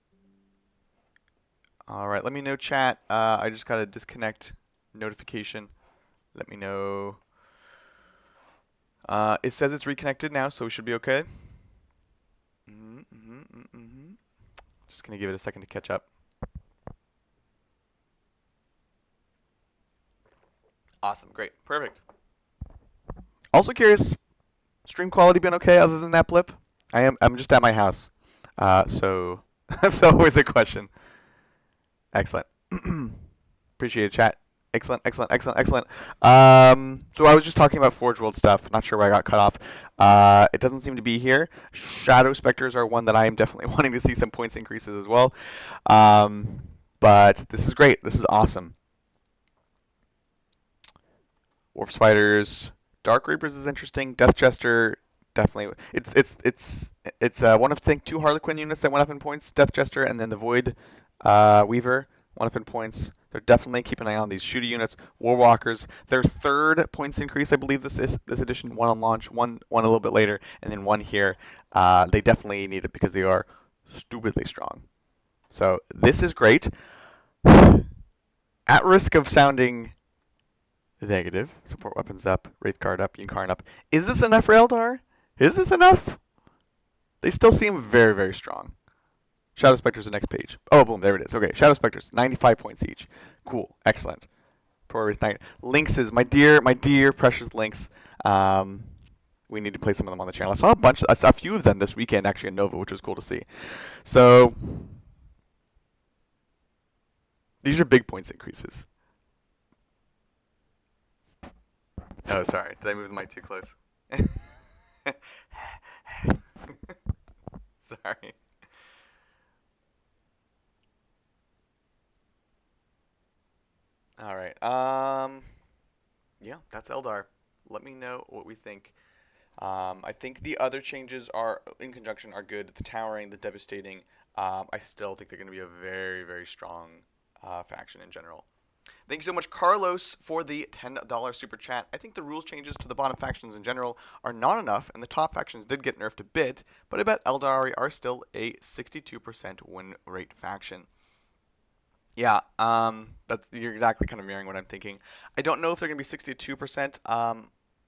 right, let me know, chat. I just got a disconnect notification. Let me know. It says it's reconnected now, so we should be okay. Just gonna give it a second to catch up. Awesome, great, perfect. Also curious, stream quality been okay other than that blip? I'm just at my house, so that's always a question. Excellent. Appreciate it, chat. Excellent, excellent, excellent, excellent. So I was just talking about Forge World stuff. Not sure where I got cut off. It doesn't seem to be here. Shadow Specters are one that I am definitely wanting to see some points increases as well. But this is great. This is awesome. Warp Spiders, Dark Reapers is interesting. Death Jester, definitely. It's one of I think 2 Harlequin units that went up in points. Death Jester and then the Void Weaver went up in points. They're definitely keep an eye on these shooter units. Warwalkers, their third points increase, I believe this edition. One on launch, one a little bit later, and then one here. They definitely need it because they are stupidly strong. So this is great. At risk of sounding negative. Support weapons up, Wraith Guard up, Yinkarn up. Is this enough for Eldar? Is this enough? They still seem very, very strong. Shadow Specters, the next page. Oh, boom, there it is. Okay, Shadow Specters, 95 points each. Cool, excellent. Poor Wraith Knight. Lynxes, my dear, precious Lynx. We need to play some of them on the channel. I saw a few of them this weekend actually in Nova, which was cool to see. So these are big points increases. Oh, sorry. Did I move the mic too close? Sorry. All right. Yeah, that's Eldar. Let me know what we think. I think the other changes are in conjunction are good. The towering, the devastating. I still think they're going to be a very, very strong faction in general. Thank you so much, Carlos, for the $10 super chat. I think the rules changes to the bottom factions in general are not enough, and the top factions did get nerfed a bit, but I bet Eldari are still a 62% win rate faction. Yeah, you're exactly kind of mirroring what I'm thinking. I don't know if they're going to be 62%.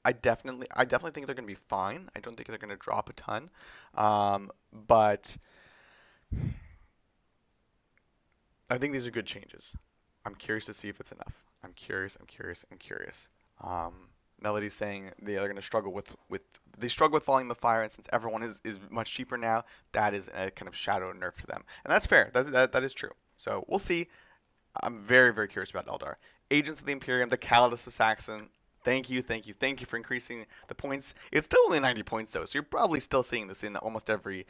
I definitely think they're going to be fine. I don't think they're going to drop a ton. But I think these are good changes. I'm curious to see if it's enough. I'm curious. I'm curious. I'm curious. Um, Melody's saying they are going to struggle with they struggle with volume of fire, and since everyone is much cheaper now, that is a kind of shadow nerf to them, and that's fair. That is true. So we'll see. I'm very, very curious about Eldar. Agents of the Imperium, the Calidus of Saxon. Thank you, thank you, thank you for increasing the points. It's still only 90 points though, so you're probably still seeing this in almost every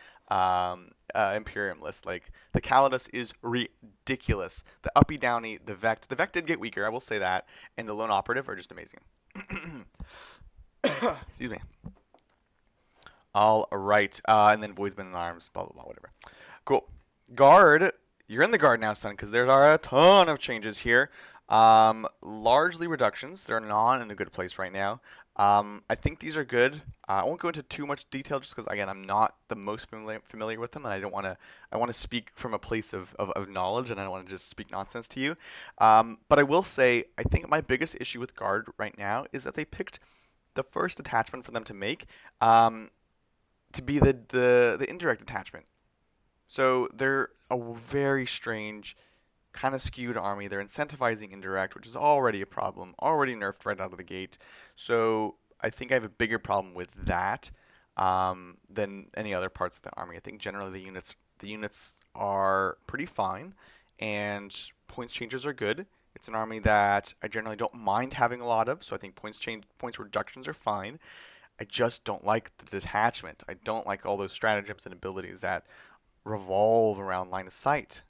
Imperium list. Like the Calidus is ridiculous. The Uppy Downy, the Vect. The Vect did get weaker, I will say that, and the Lone Operative are just amazing. Excuse me. All right, and then Voidsman and Arms, blah blah blah, whatever. Cool. Guard, you're in the guard now, son, because there are a ton of changes here. Largely reductions. They're not in a good place right now. I think these are good. I won't go into too much detail just because, again, I'm not the most familiar with them, and I don't want to. I want to speak from a place of knowledge, and I don't want to just speak nonsense to you. But I will say, I think my biggest issue with guard right now is that they picked the first attachment for them to make to be the indirect attachment. So they're a very strange, kind of skewed army. They're incentivizing indirect, which is already a problem, already nerfed right out of the gate. So I think I have a bigger problem with that than any other parts of the army. I think generally the units are pretty fine, and points changes are good. It's an army that I generally don't mind having a lot of, so I think points reductions are fine. I just don't like the detachment. I don't like all those stratagems and abilities that revolve around line of sight.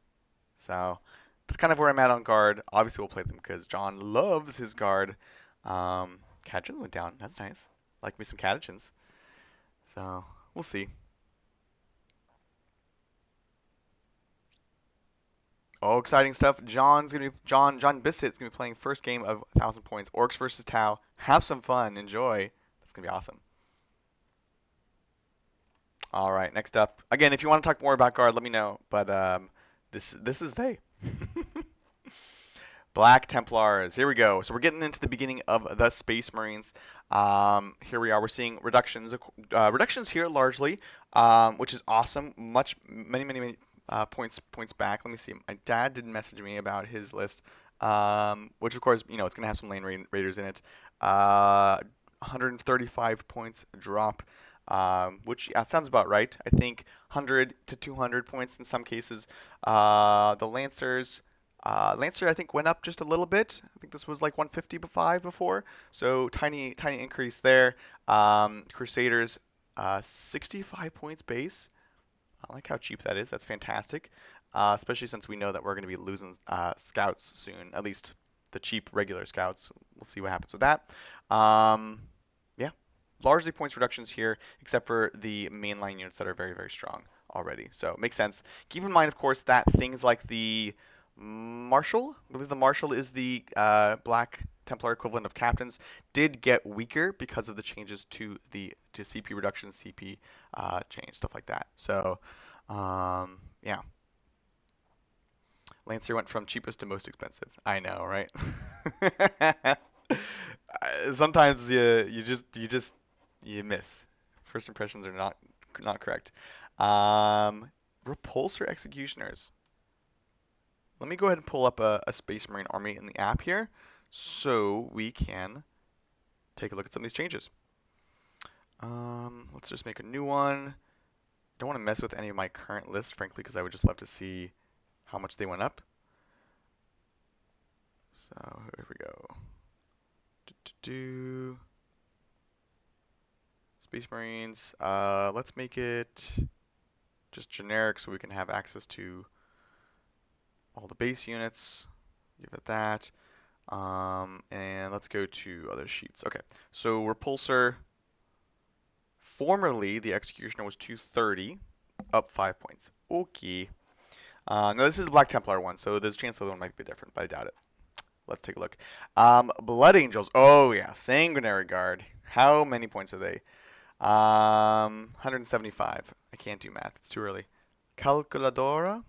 So that's kind of where I'm at on guard. Obviously, we'll play them because John loves his guard. Catachin went down. That's nice. Like me some Catachins. So we'll see. Oh, exciting stuff. John Bissett's gonna be playing first game of 1,000 points. Orcs versus Tau. Have some fun. Enjoy. That's gonna be awesome. All right, next up. Again, if you want to talk more about guard, let me know. But this is they. Black Templars. Here we go. So we're getting into the beginning of the Space Marines. Here we are. We're seeing reductions here largely, which is awesome. Many points back. Let me see. My dad did message me about his list, which of course it's gonna have some Raiders in it. 135 points drop. Which sounds about right. I think 100 to 200 points in some cases. The Lancers. Lancer, I think, went up just a little bit. I think this was like 155 before, so tiny increase there. Crusaders, 65 points base. I like how cheap that is. That's fantastic, especially since we know that we're going to be losing scouts soon. At least the cheap regular scouts. We'll see what happens with that. Yeah, largely points reductions here, except for the mainline units that are very, very strong already. So makes sense. Keep in mind, of course, that things like the Marshal, I believe the Marshal is the Black Templar equivalent of captains, did get weaker because of the changes to CP reduction, CP change, stuff like that. So yeah, Lancer went from cheapest to most expensive. I know, right? Sometimes you miss. First impressions are not correct. Repulsor Executioners. Let me go ahead and pull up a Space Marine army in the app here so we can take a look at some of these changes. Let's just make a new one. Don't want to mess with any of my current lists, frankly, because I would just love to see how much they went up. So here we go. Space Marines. Let's make it just generic so we can have access to all the base units. Give it that. And let's go to other sheets. Okay, so Repulsor, formerly the Executioner was 230, up 5 points. Okay. Now this is the Black Templar one, so there's a chance the other one might be different, but I doubt it. Let's take a look. Blood Angels. Oh yeah, Sanguinary Guard. How many points are they? 175. I can't do math. It's too early. Calculadora.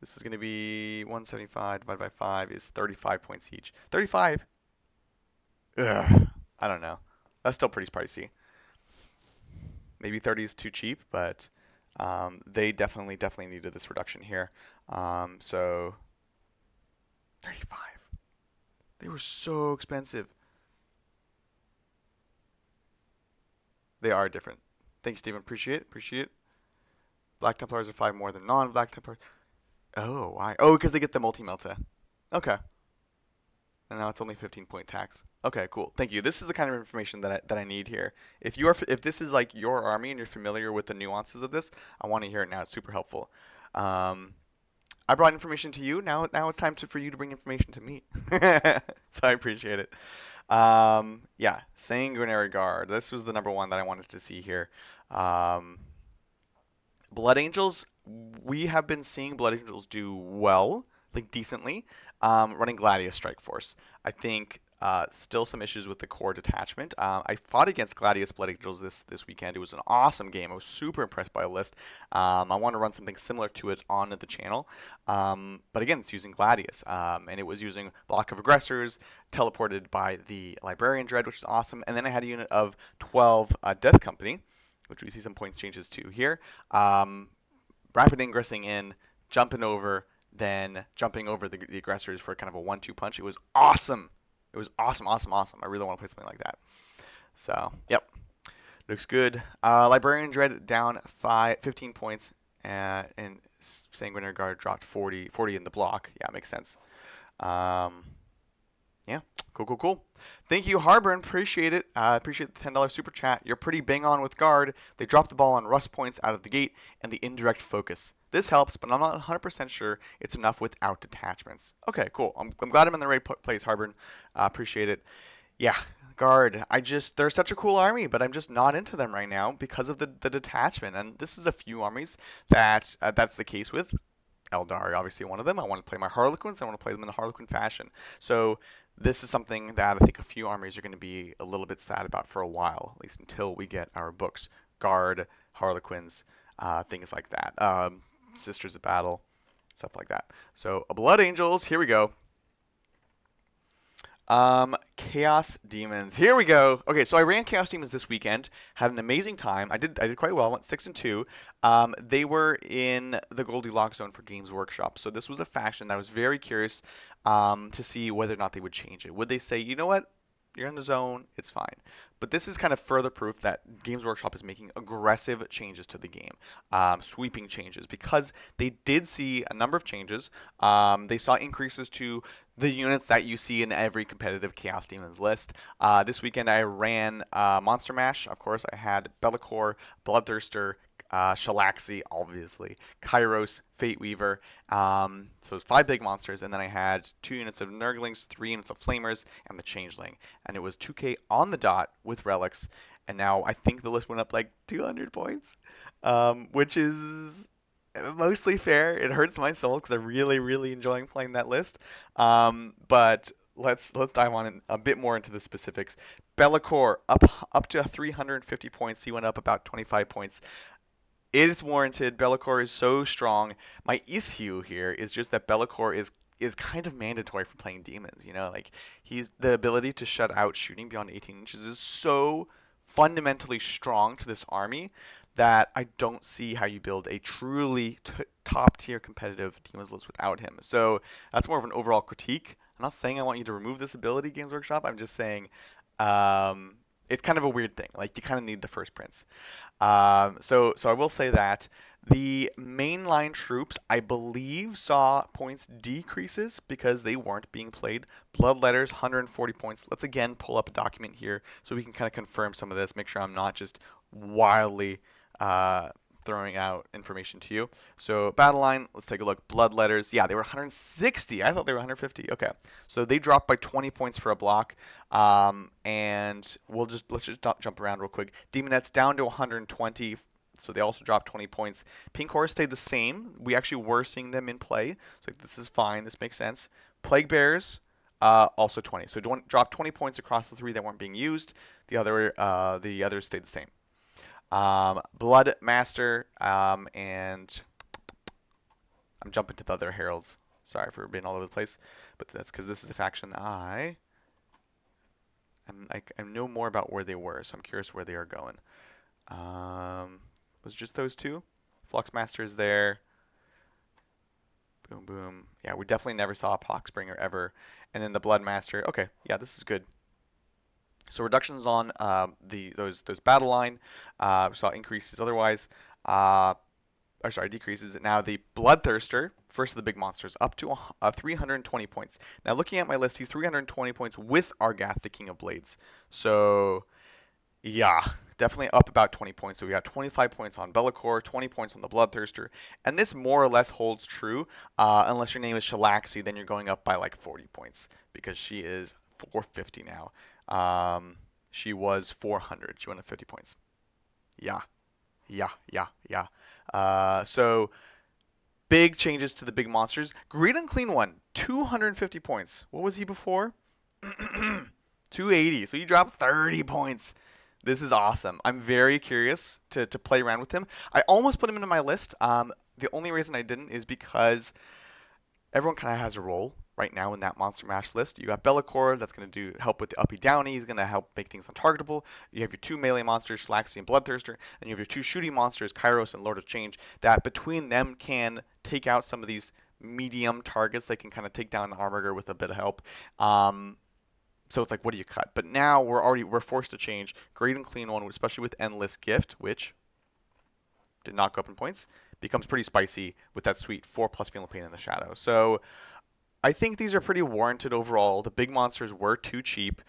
This is going to be 175 divided by 5 is 35 points each. 35? Ugh. I don't know. That's still pretty pricey. Maybe 30 is too cheap, but they definitely needed this reduction here. So 35. They were so expensive. They are different. Thanks, Steven. Appreciate it. Appreciate it. Black Templars are 5 more than non-Black Templars. Oh, why? Oh, because they get the multi-melta. Okay. And now it's only 15 point tax. Okay, cool. Thank you. This is the kind of information that I need here. If this is like your army and you're familiar with the nuances of this, I want to hear it now. It's super helpful. Um, I brought information to you. Now it's time for you to bring information to me. So I appreciate it. Yeah, Sanguinary Guard. This was the number one that I wanted to see here. Um, Blood Angels, we have been seeing Blood Angels do well, like decently, running Gladius Strike Force. I think still some issues with the core detachment. I fought against Gladius Blood Angels this weekend. It was an awesome game. I was super impressed by the list. I want to run something similar to it on the channel. But again, it's using Gladius, and it was using Block of Aggressors, teleported by the Librarian Dread, which is awesome. And then I had a unit of 12 Death Company, which we see some points changes to here. Um, Rapid ingressing in, jumping over, then jumping over the aggressors for kind of a 1-2 punch. It was awesome. It was awesome, awesome, awesome. I really want to play something like that. So, yep, looks good. Librarian Dread down 15 points, and Sanguinary Guard dropped 40 in the block. Yeah, makes sense. Um, yeah, cool, cool, cool. Thank you, Harburn. Appreciate it. Appreciate the $10 super chat. You're pretty bang on with guard. They dropped the ball on rust points out of the gate and the indirect focus. This helps, but I'm not 100% sure it's enough without detachments. Okay, cool. I'm glad I'm in the right place, Harburn. Appreciate it. Yeah, guard. They're such a cool army, but I'm just not into them right now because of the detachment. And this is a few armies that's the case with. Eldari, obviously one of them. I want to play my Harlequins. I want to play them in the Harlequin fashion. So this is something that I think a few armies are going to be a little bit sad about for a while, at least until we get our books. Guard, Harlequins, things like that. Sisters of Battle, stuff like that. So Blood Angels, here we go. Chaos Demons. Here we go. Okay, so I ran Chaos Demons this weekend. Had an amazing time. I did quite well. Went 6-2. They were in the Goldilocks zone for Games Workshop. So this was a faction that I was very curious to see whether or not they would change it. Would they say, you know what? You're in the zone. It's fine. But this is kind of further proof that Games Workshop is making aggressive changes to the game, sweeping changes, because they did see a number of changes. They saw increases to the units that you see in every competitive Chaos Demons list. This weekend I ran Monster Mash. Of course, I had Be'lakor, Bloodthirster, Shalaxi, obviously, Kairos, Fate Weaver. So it's 5 big monsters, and then I had 2 units of Nurglings, 3 units of Flamers, and the Changeling. And it was 2k on the dot with relics. And now I think the list went up like 200 points, which is mostly fair. It hurts my soul because I'm really enjoying playing that list. But let's dive on a bit more into the specifics. Be'lakor up to 350 points. He went up about 25 points. It is warranted. Be'lakor is so strong. My issue here is just that Be'lakor is kind of mandatory for playing demons. You know, like the ability to shut out shooting beyond 18 inches is so fundamentally strong to this army that I don't see how you build a truly top tier competitive demons list without him. So that's more of an overall critique. I'm not saying I want you to remove this ability, Games Workshop. I'm just saying it's kind of a weird thing. Like you kind of need the first prince. So I will say that the mainline troops, I believe, saw points decreases because they weren't being played. Bloodletters, 140 points. Let's again pull up a document here so we can kind of confirm some of this, make sure I'm not just wildly throwing out information to you. So battle line, let's take a look. Bloodletters, yeah, they were 160. I thought they were 150. Okay, so they dropped by 20 points for a block. And let's just jump around real quick. Demonettes down to 120. So they also dropped 20 points. Pink Horse stayed the same. We actually were seeing them in play. So this is fine. This makes sense. Plague Bears, also 20. So dropped 20 points across the 3 that weren't being used. The others stayed the same. Blood Master, and I'm jumping to the other heralds. Sorry for being all over the place, but that's because this is a faction I I know more about where they were, so I'm curious where they are going. Was it just those two? Fluxmaster's there. Boom, boom. Yeah, we definitely never saw a Poxbringer ever. And then the Bloodmaster. Okay, yeah, this is good. So reductions on those battle line. We saw increases otherwise. Uh, or sorry, decreases. Now the Bloodthirster, first of the big monsters, up to 320 points. Now looking at my list, he's 320 points with Argath, the King of Blades. So yeah, definitely up about 20 points. So we got 25 points on Be'lakor, 20 points on the Bloodthirster, and this more or less holds true. Unless your name is Shalaxi, then you're going up by like 40 points because she is 450 now. She was 400. She went up 50 points. Yeah, yeah. So big changes to the big monsters. Great Unclean One, 250 points. What was he before? 280. So you dropped 30 points. This is awesome. I'm very curious to play around with him. I almost put him into my list. The only reason I didn't is because everyone kind of has a role right now in that Monster Mash list. You got Be'lakor, that's going to help with the uppy downy. He's going to help make things untargetable. You have your two melee monsters, Slaxy and Bloodthirster, and you have your two shooting monsters, Kairos and Lord of Change, that between them can take out some of these medium targets. They can kind of take down Armiger with a bit of help. So it's like, what do you cut? But now we're forced to change. Great Unclean One, especially with Endless Gift, which did not go up in points, becomes pretty spicy with that sweet 4+ Feeling Pain in the Shadow. So I think these are pretty warranted overall. The big monsters were too cheap.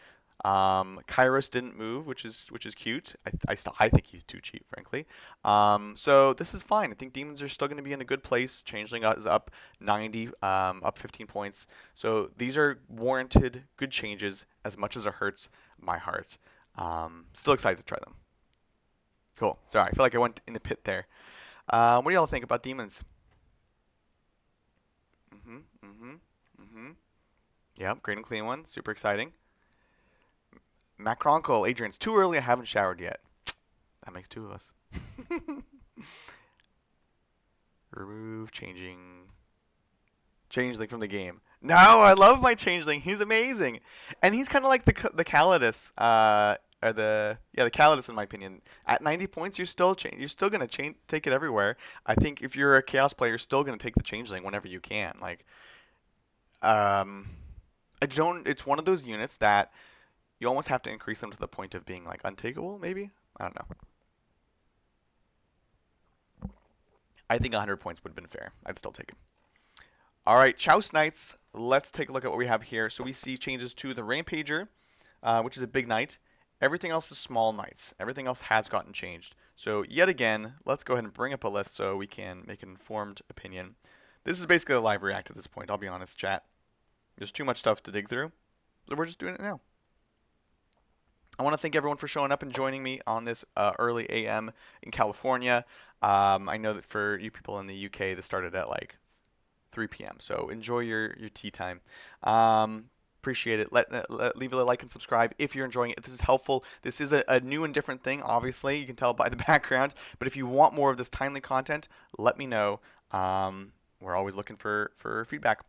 Kairos didn't move, which is cute. I think he's too cheap, frankly. So this is fine. I think demons are still going to be in a good place. Changeling is up 90, up 15 points. So these are warranted, good changes. As much as it hurts my heart, still excited to try them. Cool. Sorry, I feel like I went in the pit there. What do y'all think about demons? Mhm, mhm, mhm. Yep, Great and Clean One. Super exciting. Macronkle, Adrian, it's too early. I haven't showered yet. That makes two of us. Remove changeling from the game. No, I love my changeling. He's amazing, and he's kind of like the Calidus, or the Calidus in my opinion. At 90 points, you're still gonna take it everywhere. I think if you're a Chaos player, you're still gonna take the changeling whenever you can. Like, um, I don't. It's one of those units that you almost have to increase them to the point of being like untakeable, maybe. I don't know. I think 100 points would have been fair. I'd still take it. All right, Chouse Knights. Let's take a look at what we have here. So we see changes to the Rampager, which is a big knight. Everything else is small knights. Everything else has gotten changed. So yet again, let's go ahead and bring up a list so we can make an informed opinion. This is basically a live react at this point, I'll be honest, chat. There's too much stuff to dig through, so we're just doing it now. I want to thank everyone for showing up and joining me on this early AM in California. I know that for you people in the UK, this started at like 3 p.m. So enjoy your tea time. Appreciate it. Leave a like and subscribe if you're enjoying it. If this is helpful, this is a new and different thing. Obviously, you can tell by the background. But if you want more of this timely content, let me know. We're always looking for feedback.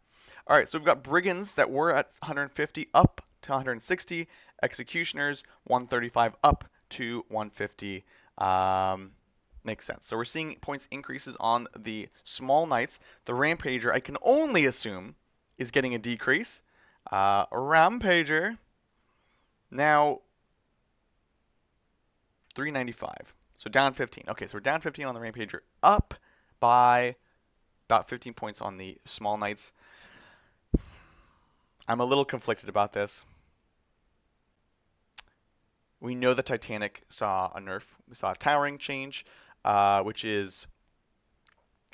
All right, so we've got brigands that were at 150 up to 160, executioners 135 up to 150. Makes sense. So we're seeing points increases on the small knights. The Rampager, I can only assume, is getting a decrease. Rampager, now 395. So down 15. Okay, so we're down 15 on the Rampager, up by about 15 points on the small knights. I'm a little conflicted about this. We know the Titanic saw a nerf. We saw a towering change, which is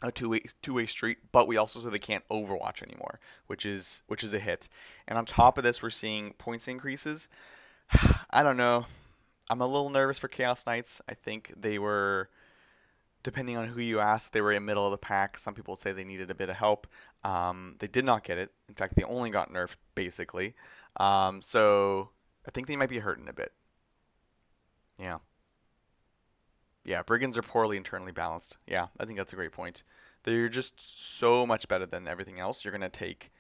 a two-way street, but we also saw they can't Overwatch anymore, which is a hit. And on top of this, we're seeing points increases. I don't know. I'm a little nervous for Chaos Knights. I think they were, depending on who you ask, they were in middle of the pack. Some people would say they needed a bit of help. They did not get it. In fact, they only got nerfed basically. So I think they might be hurting a bit. Yeah. Yeah, brigands are poorly internally balanced. Yeah, I think that's a great point. They're just so much better than everything else. You're gonna take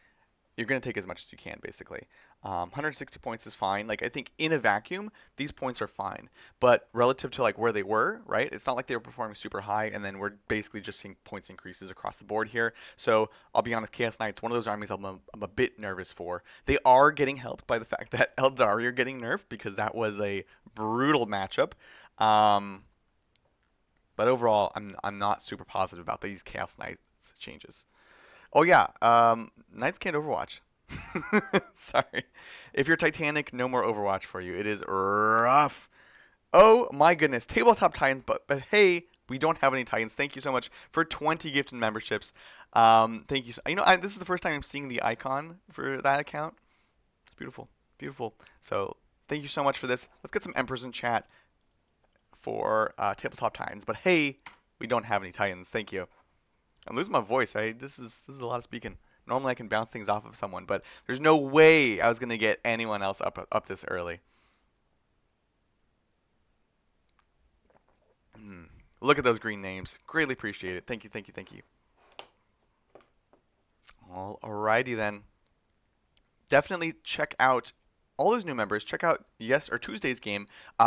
You're going to take as much as you can, basically. 160 points is fine. Like, I think in a vacuum, these points are fine. But relative to like where they were, right? It's not like they were performing super high, and then we're basically just seeing points increases across the board here. So I'll be honest, Chaos Knights, one of those armies I'm a bit nervous for. They are getting helped by the fact that Eldari are getting nerfed because that was a brutal matchup. Um, but overall, I'm not super positive about these Chaos Knights changes. Oh yeah, Knights can't Overwatch. Sorry. If you're Titanic, no more Overwatch for you. It is rough. Oh my goodness, Tabletop Titans, but hey, we don't have any Titans. Thank you so much for 20 gifted memberships. Thank you. This is the first time I'm seeing the icon for that account. It's beautiful, beautiful. So thank you so much for this. Let's get some Emperors in chat for Tabletop Titans. But hey, we don't have any Titans. Thank you. I'm losing my voice. This is a lot of speaking. Normally I can bounce things off of someone, but there's no way I was gonna get anyone else up this early. Look at those green names. Greatly appreciate it. Thank you, thank you, thank you. Alrighty then. Definitely check out all those new members. Check out Tuesday's game.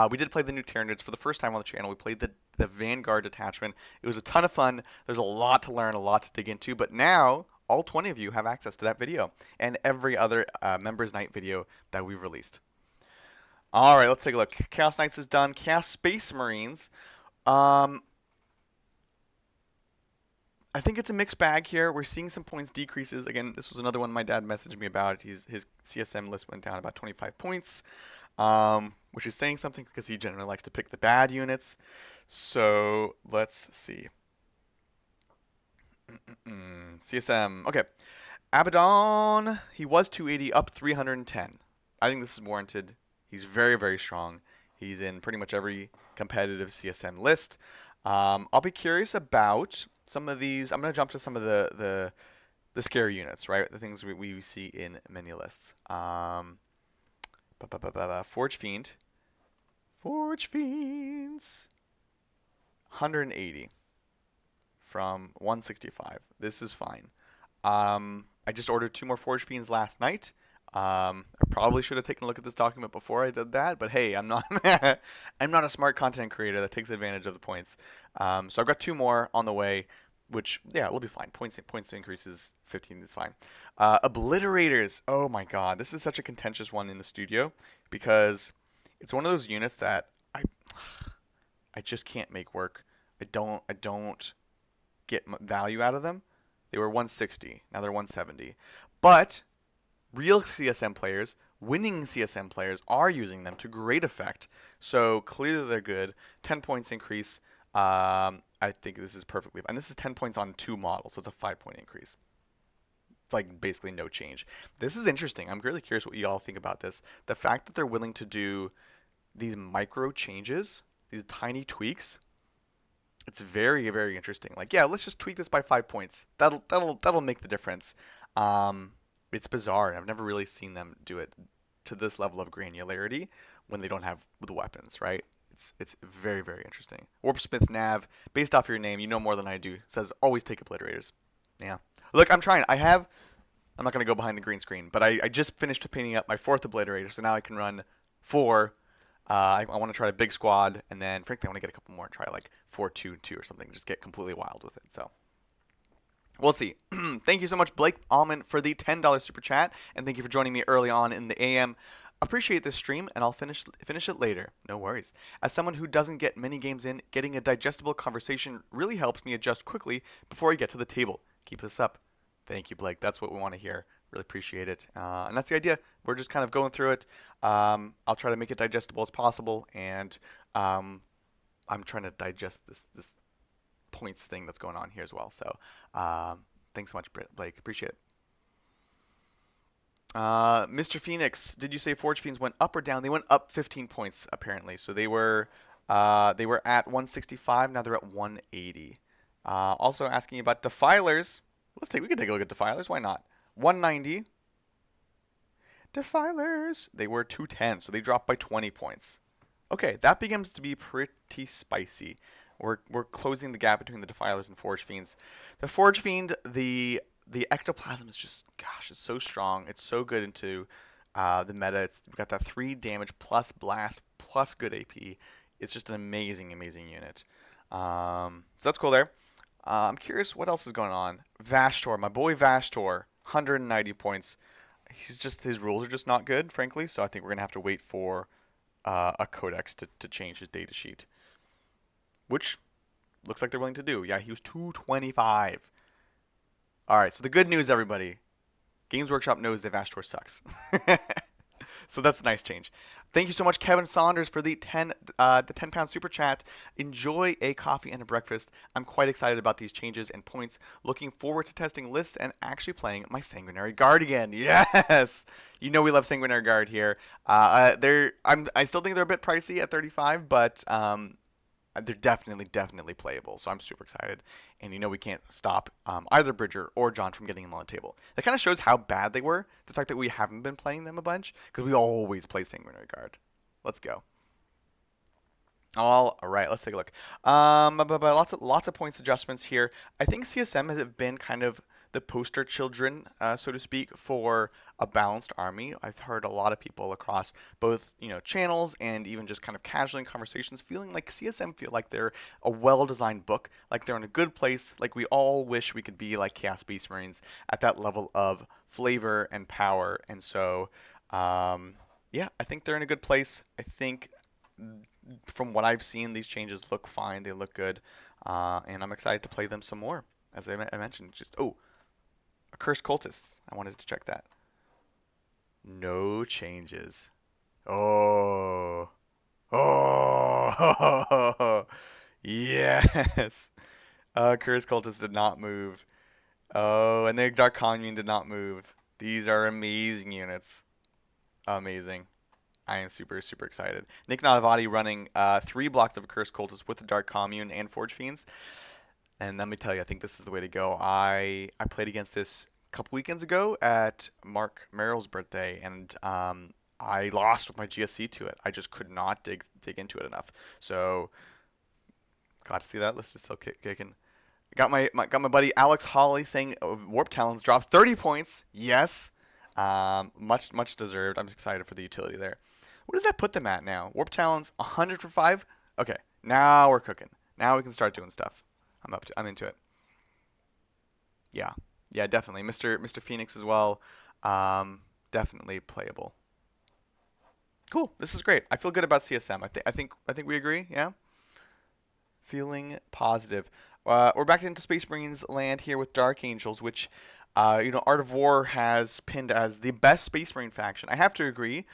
We did play the new Tyranids for the first time on the channel. We played the Vanguard detachment. It was a ton of fun. There's a lot to learn, a lot to dig into. But now all 20 of you have access to that video and every other members night video that we've released. All right, let's take a look. Chaos Knights is done. Chaos Space Marines. Um, I think it's a mixed bag here. We're seeing some points decreases. Again, this was another one my dad messaged me about. His CSM list went down about 25 points, which is saying something because he generally likes to pick the bad units. So let's see. CSM. Okay. Abaddon, he was 280, up 310. I think this is warranted. He's very, very strong. He's in pretty much every competitive CSM list. I'll be curious about some of these. I'm going to jump to some of the scary units, right? The things we see in many lists. Forge Fiend. Forge Fiends. 180 from 165. This is fine. I just ordered 2 more Forge Fiends last night. I probably should have taken a look at this document before I did that, but hey, I'm not I'm not a smart content creator that takes advantage of the points. So I've got 2 more on the way, which yeah, will be fine. Points increases 15 is fine. Obliterators. Oh my God, this is such a contentious one in the studio because it's one of those units that I just can't make work. I don't get value out of them. They were 160, now they're 170. But real CSM players, winning CSM players, are using them to great effect. So clearly they're good. 10 points increase. I think this is perfectly, and this is 10 points on 2 models, so it's a 5-point increase. It's like basically no change. This is interesting. I'm really curious what you all think about this. The fact that they're willing to do these micro changes, these tiny tweaks, it's very, very interesting. Like, yeah, let's just tweak this by 5 points. That'll make the difference. It's bizarre. I've never really seen them do it to this level of granularity when they don't have the weapons, right? It's very, very interesting. Warpsmith Nav, based off your name, you know more than I do, says always take obliterators. Yeah. Look, I'm trying. I'm not going to go behind the green screen, but I just finished painting up my 4th obliterator, so now I can run 4. I want to try a big squad, and then frankly, I want to get a couple more and try like 4-2-2 or something. Just get completely wild with it. So we'll see. Thank you so much, Blake Allman, for the $10 super chat, and thank you for joining me early on in the AM. Appreciate this stream, and I'll finish it later. No worries. As someone who doesn't get many games in, getting a digestible conversation really helps me adjust quickly before I get to the table. Keep this up. Thank you, Blake. That's what we want to hear. Really appreciate it. And that's the idea. We're just kind of going through it. I'll try to make it digestible as possible, and I'm trying to digest this points thing that's going on here as well. So thanks so much, Blake. Appreciate it. Mr. Phoenix, did you say Forge Fiends went up or down? They went up 15 points apparently. So they were at 165. Now they're at 180. Also asking about Defilers. We can take a look at Defilers. Why not? 190. Defilers. They were 210, so they dropped by 20 points. Okay, that begins to be pretty spicy. We're closing the gap between the Defilers and Forge Fiends. The Forge Fiend, the the ectoplasm is just, gosh, it's so strong. It's so good into the meta. We've got that 3 damage plus blast plus good AP. It's just an amazing, amazing unit. So that's cool there. I'm curious what else is going on. Vashtor, my boy Vashtor, 190 points. His rules are just not good, frankly. So I think we're gonna have to wait for a codex to change his data sheet, which looks like they're willing to do. Yeah, he was 225. All right, so the good news, everybody. Games Workshop knows that Vashtor sucks. So that's a nice change. Thank you so much, Kevin Saunders, for the 10 pound super chat. Enjoy a coffee and a breakfast. I'm quite excited about these changes and points. Looking forward to testing lists and actually playing my Sanguinary Guard again. Yes, you know we love Sanguinary Guard here. I still think they're a bit pricey at 35, but they're definitely playable. So I'm super excited. And you know we can't stop either Bridger or John from getting them on the table. That kind of shows how bad they were. The fact that we haven't been playing them a bunch because we always play Sanguinary Guard. Let's go. All right, let's take a look. But lots of points adjustments here. I think CSM has been kind of the poster children, so to speak, for a balanced army. I've heard a lot of people across both channels and even just kind of casually in conversations feeling like CSM feel like they're a well-designed book, like they're in a good place, like we all wish we could be like Chaos Space Marines at that level of flavor and power. And so, yeah, I think they're in a good place. I think from what I've seen, these changes look fine. They look good, and I'm excited to play them some more. As I mentioned, a cursed cultist. I wanted to check that. No changes. Oh, oh, yes. Cursed cultist did not move. Oh, and the Dark Commune did not move. These are amazing units. Amazing. I am super excited. Nick Nadavati running 3 blocks of a Cursed Cultist with the Dark Commune and Forge Fiends. And let me tell you, I think this is the way to go. I played against this a couple weekends ago at Mark Merrill's birthday, and I lost with my GSC to it. I just could not dig into it enough. So glad to see that list is still kicking. Got my buddy Alex Hawley saying Warp Talons dropped 30 points. Yes, much deserved. I'm excited for the utility there. What does that put them at now? Warp Talons 100 for 5? Okay, now we're cooking. Now we can start doing stuff. I'm into it. Yeah. Yeah, definitely. Mr. Phoenix as well. Definitely playable. Cool. This is great. I feel good about CSM. I think we agree. Yeah. Feeling positive. We're back into Space Marines land here with Dark Angels, which Art of War has pinned as the best Space Marine faction. I have to agree.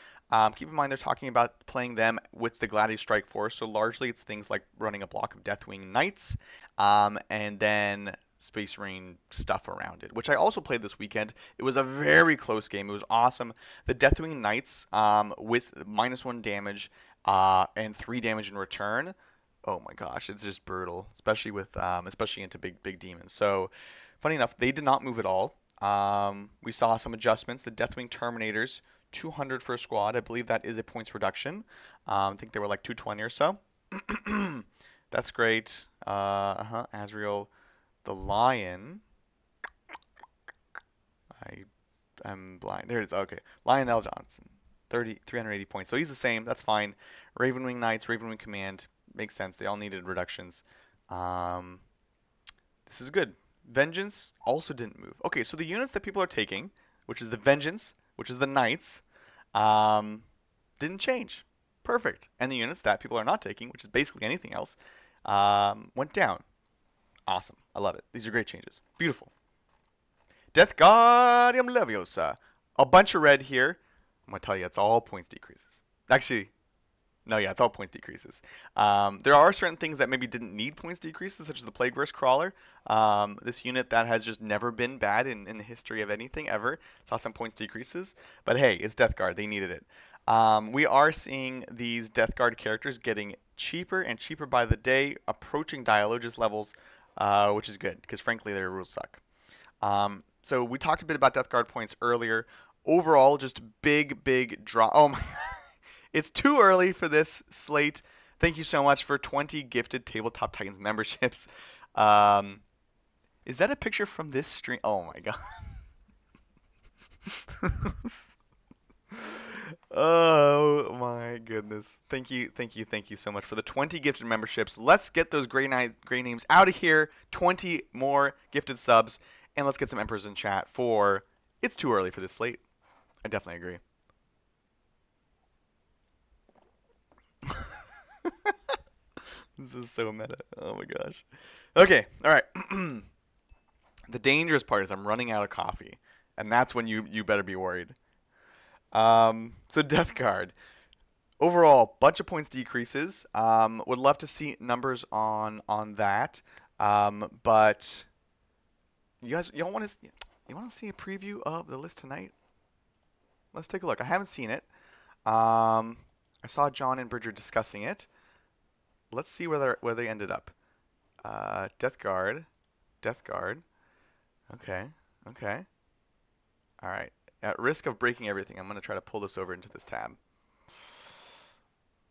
Keep in mind they're talking about playing them with the Gladius Strike Force, so largely it's things like running a block of Deathwing Knights, and then Space Marine stuff around it, which I also played this weekend. It was a very close game. It was awesome. The Deathwing Knights with -1 damage and 3 damage in return. Oh my gosh, it's just brutal, especially into big demons. So funny enough, they did not move at all. We saw some adjustments. The Deathwing Terminators, 200 for a squad. I believe that is a points reduction. I think they were like 220 or so. That's great. Azrael, the Lion. I'm blind. There it is. Okay. Lionel Johnson, 380 points. So he's the same. That's fine. Ravenwing Knights, Ravenwing Command. Makes sense. They all needed reductions. This is good. Vengeance also didn't move. Okay, so the units that people are taking, which is the Vengeance, which is the Knights, didn't change. Perfect. And the units that people are not taking, which is basically anything else, went down. Awesome. I love it. These are great changes. Beautiful. Death Guardium Leviosa. A bunch of red here. I'm going to tell you, it's all points decreases. Actually, no, yeah, it's all points decreases. There are certain things that maybe didn't need points decreases, such as the Plague Verse Crawler. This unit that has just never been bad in the history of anything ever saw some points decreases. But hey, it's Death Guard. They needed it. We are seeing these Death Guard characters getting cheaper and cheaper by the day, approaching Dialogist levels, which is good, because frankly, their rules suck. So we talked a bit about Death Guard points earlier. Overall, just big drop. Oh my. It's too early for this slate. Thank you so much for 20 gifted Tabletop Titans memberships. Is that a picture from this stream? Oh my god. Oh my goodness. Thank you so much for the 20 gifted memberships. Let's get those gray names out of here. 20 more gifted subs, and let's get some emperors in chat for it's too early for this slate. I definitely agree. This is so meta. Oh my gosh. Okay, all right. The dangerous part is I'm running out of coffee, and that's when you better be worried. So Death Guard. Overall, bunch of points decreases. Would love to see numbers on that. But y'all want to see a preview of the list tonight? Let's take a look. I haven't seen it. I saw John and Bridger discussing it. Let's see where they ended up. Death Guard, Death Guard. Okay, okay. All right. At risk of breaking everything, I'm gonna try to pull this over into this tab.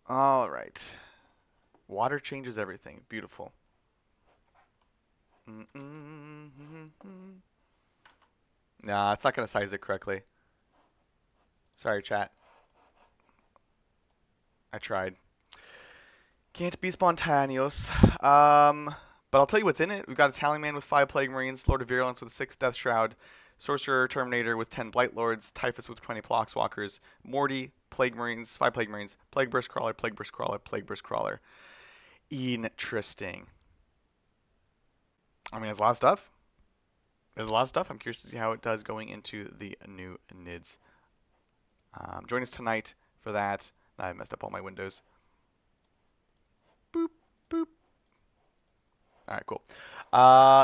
All right. Water changes everything. Beautiful. Nah, it's not gonna size it correctly. Sorry, chat. I tried. Can't be spontaneous. But I'll tell you what's in it. We've got a Tallyman with 5 Plague Marines, Lord of Virulence with 6 Death Shroud, Sorcerer Terminator with 10 Blight Lords, Typhus with 20 Poxwalkers, Morty, Plague Marines, 5 Plague Marines, Plague Burst Crawler, Plague Burst Crawler, Plague Burst Crawler. Interesting. I mean, there's a lot of stuff. There's a lot of stuff. I'm curious to see how it does going into the new NIDS. Join us tonight for that. I messed up all my windows. Boop, boop. All right, cool.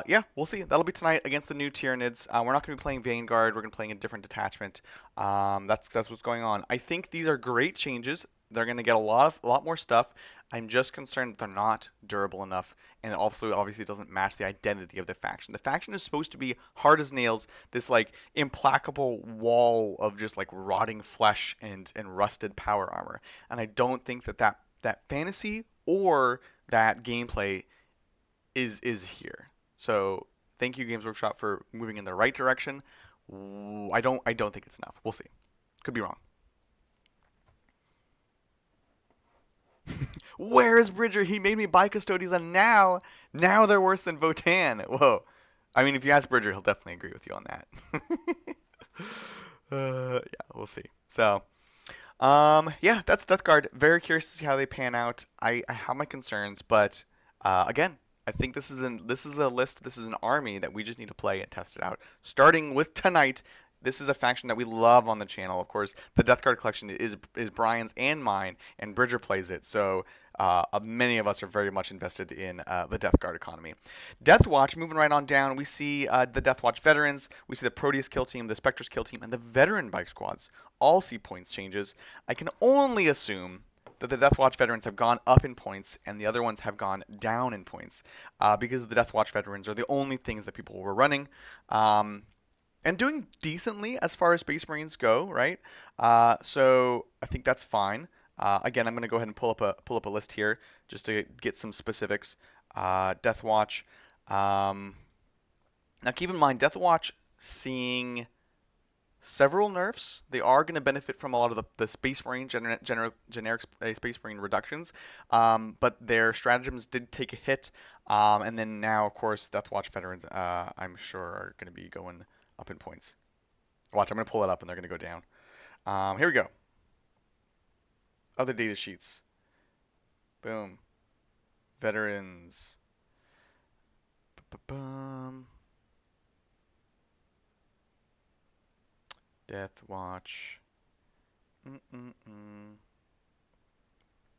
Yeah, we'll see. That'll be tonight against the new Tyranids. We're not going to be playing Vanguard. We're going to be playing a different detachment. That's what's going on. I think these are great changes. They're going to get a lot more stuff. I'm just concerned that they're not durable enough, and it also obviously doesn't match the identity of the faction. The faction is supposed to be hard as nails, this like implacable wall of just like rotting flesh and rusted power armor. And I don't think that fantasy or that gameplay is here. So thank you, Games Workshop, for moving in the right direction. I don't think it's enough. We'll see. Could be wrong. Where is Bridger? He made me buy Custodes, and now they're worse than Votan. Whoa. I mean, if you ask Bridger, he'll definitely agree with you on that. Yeah, we'll see. So, yeah, that's Death Guard. Very curious to see how they pan out. I have my concerns, but again, I think this is a list. This is an army that we just need to play and test it out. Starting with tonight, this is a faction that we love on the channel. Of course, the Death Guard collection is Brian's and mine, and Bridger plays it. So many of us are very much invested in the Death Guard economy. Death Watch, moving right on down, we see the Death Watch veterans, we see the Proteus kill team, the Spectres kill team, and the veteran bike squads all see points changes. I can only assume that the Death Watch veterans have gone up in points and the other ones have gone down in points because the Death Watch veterans are the only things that people were running. And doing decently as far as Space Marines go, right? So I think that's fine. Again, I'm going to go ahead and pull up a list here just to get some specifics. Death Watch. Now keep in mind, Death Watch seeing several nerfs. They are going to benefit from a lot of the Space Marine generic Space Marine reductions, but their stratagems did take a hit. And then now, of course, Death Watch veterans, I'm sure, are going to be going up in points. Watch, I'm going to pull it up and they're going to go down. Here we go. Other data sheets. Boom. Veterans. Ba-ba-bum. Death Watch. Mm-mm-mm.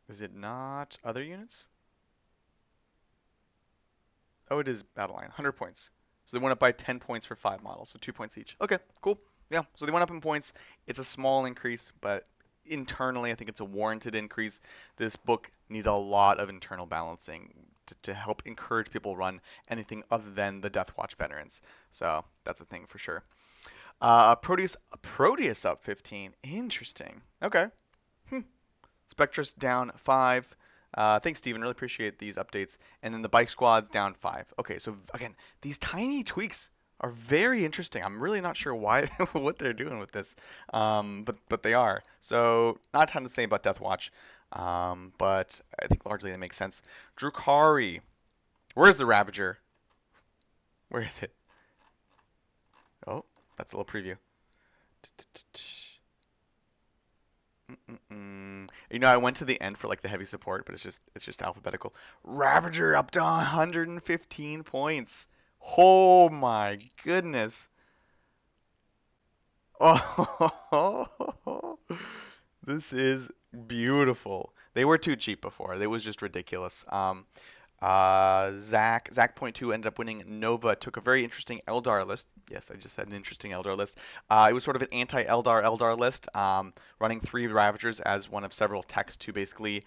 Is it not other units? Oh, it is Battle Line. 100 points. So they went up by 10 points for 5 models, so 2 points each. Okay, cool. Yeah, so they went up in points. It's a small increase, but internally, I think it's a warranted increase. This book needs a lot of internal balancing to help encourage people run anything other than the Death Watch veterans. So that's a thing for sure. Proteus up 15. Interesting. Okay. Spectrus down 5. Thanks, Steven. Really appreciate these updates. And then the bike squad's down 5. Okay, so again, these tiny tweaks are very interesting. I'm really not sure why what they're doing with this, but they are. So not a ton to say about Death Watch, but I think largely they make sense. Drukari, where's the Ravager? Where is it? Oh, that's a little preview. You know, I went to the end for like the heavy support, but it's just alphabetical. Ravager up to 115 points. Oh my goodness. Oh, this is beautiful. They were too cheap before. It was just ridiculous. Zach point two ended up winning Nova. Took a very interesting Eldar list. Yes, I just said an interesting Eldar list. It was sort of an anti-Eldar list, running 3 Ravagers as one of several techs to basically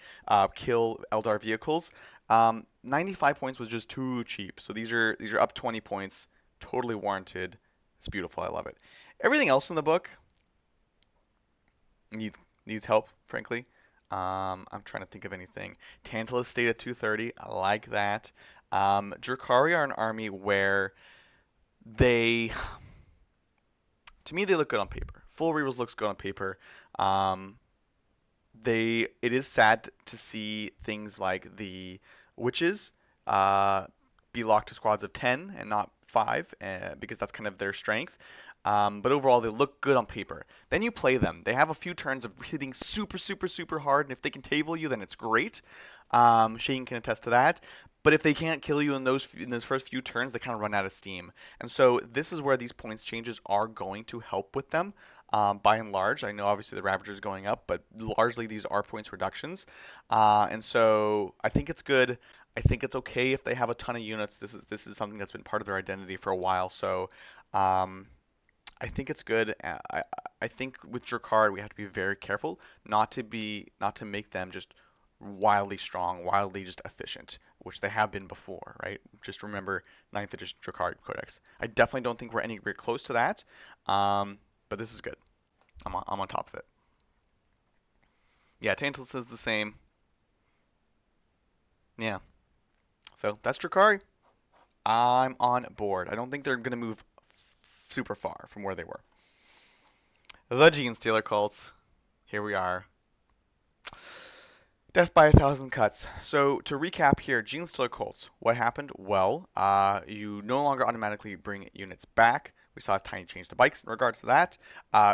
kill Eldar vehicles. 95 points was just too cheap. So these are up 20 points, totally warranted. It's beautiful. I love it. Everything else in the book needs needs help, frankly. I'm trying to think of anything. Tantalus stayed at 230. I like that. Drukhari are an army where they, to me, they look good on paper. Full rerolls looks good on paper. Um, it is sad to see things like the witches uh, be locked to squads of 10 and not 5 because that's kind of their strength. But overall, they look good on paper. Then you play them. They have a few turns of hitting super, super, super hard, and if they can table you, then it's great. Shane can attest to that. But if they can't kill you in those first few turns, they kind of run out of steam. And so this is where these points changes are going to help with them. By and large, I know obviously the Ravager is going up, but largely these are points reductions. And so I think it's good. I think it's okay if they have a ton of units. This is something that's been part of their identity for a while. So um, I think it's good. I think with Drakar we have to be very careful not to make them just wildly strong, wildly just efficient, which they have been before, right? Just remember ninth edition Drakar Codex. I definitely don't think we're anywhere close to that, but this is good. I'm on top of it. Yeah, Tantalus is the same. Yeah, so that's Drakari. I'm on board. I don't think they're gonna move super far from where they were. The Gene Stealer cults. Here we are. Death by 1,000 cuts. So to recap here, Gene Stealer cults. What happened? Well, you no longer automatically bring units back. We saw a tiny change to bikes in regards to that.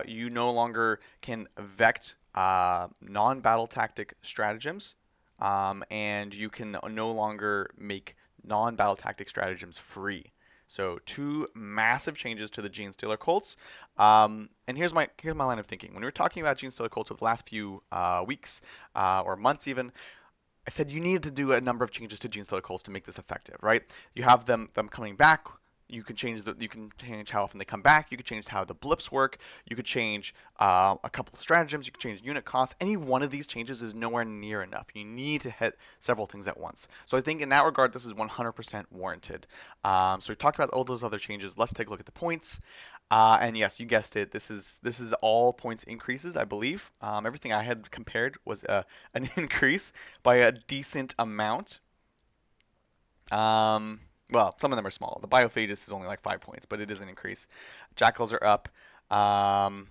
You no longer can vect non-battle tactic stratagems, and you can no longer make non-battle tactic stratagems free. So 2 massive changes to the Gene Stealer cults. And here's my line of thinking. When we were talking about Gene Stealer cults over the last few weeks or months even, I said you needed to do a number of changes to Gene Stealer cults to make this effective, right? You have them coming back. You can change how often they come back. You could change how the blips work. You could change a couple of stratagems. You could change unit costs. Any one of these changes is nowhere near enough. You need to hit several things at once. So I think in that regard, this is 100% warranted. So we talked about all those other changes. Let's take a look at the points. And yes, you guessed it. This is all points increases, I believe. Everything I had compared was an increase by a decent amount. Um, well, some of them are small. The Biophagus is only like 5 points, but it is an increase. Jackals are up. Um,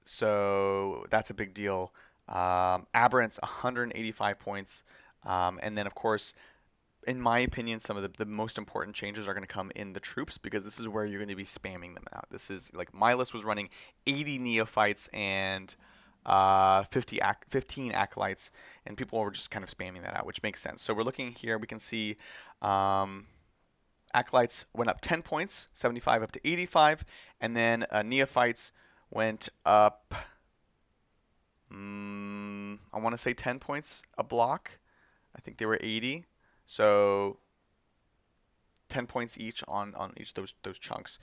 so that's a big deal. Aberrants 185 points. And then, of course, in my opinion, some of the most important changes are going to come in the troops because this is where you're going to be spamming them out. This is like my list was running 80 neophytes and 15 acolytes, and people were just kind of spamming that out, which makes sense. So we're looking here, we can see um, acolytes went up 10 points, 75 up to 85, and then neophytes went up, I want to say 10 points a block. I think they were 80. So 10 points each on each of those chunks.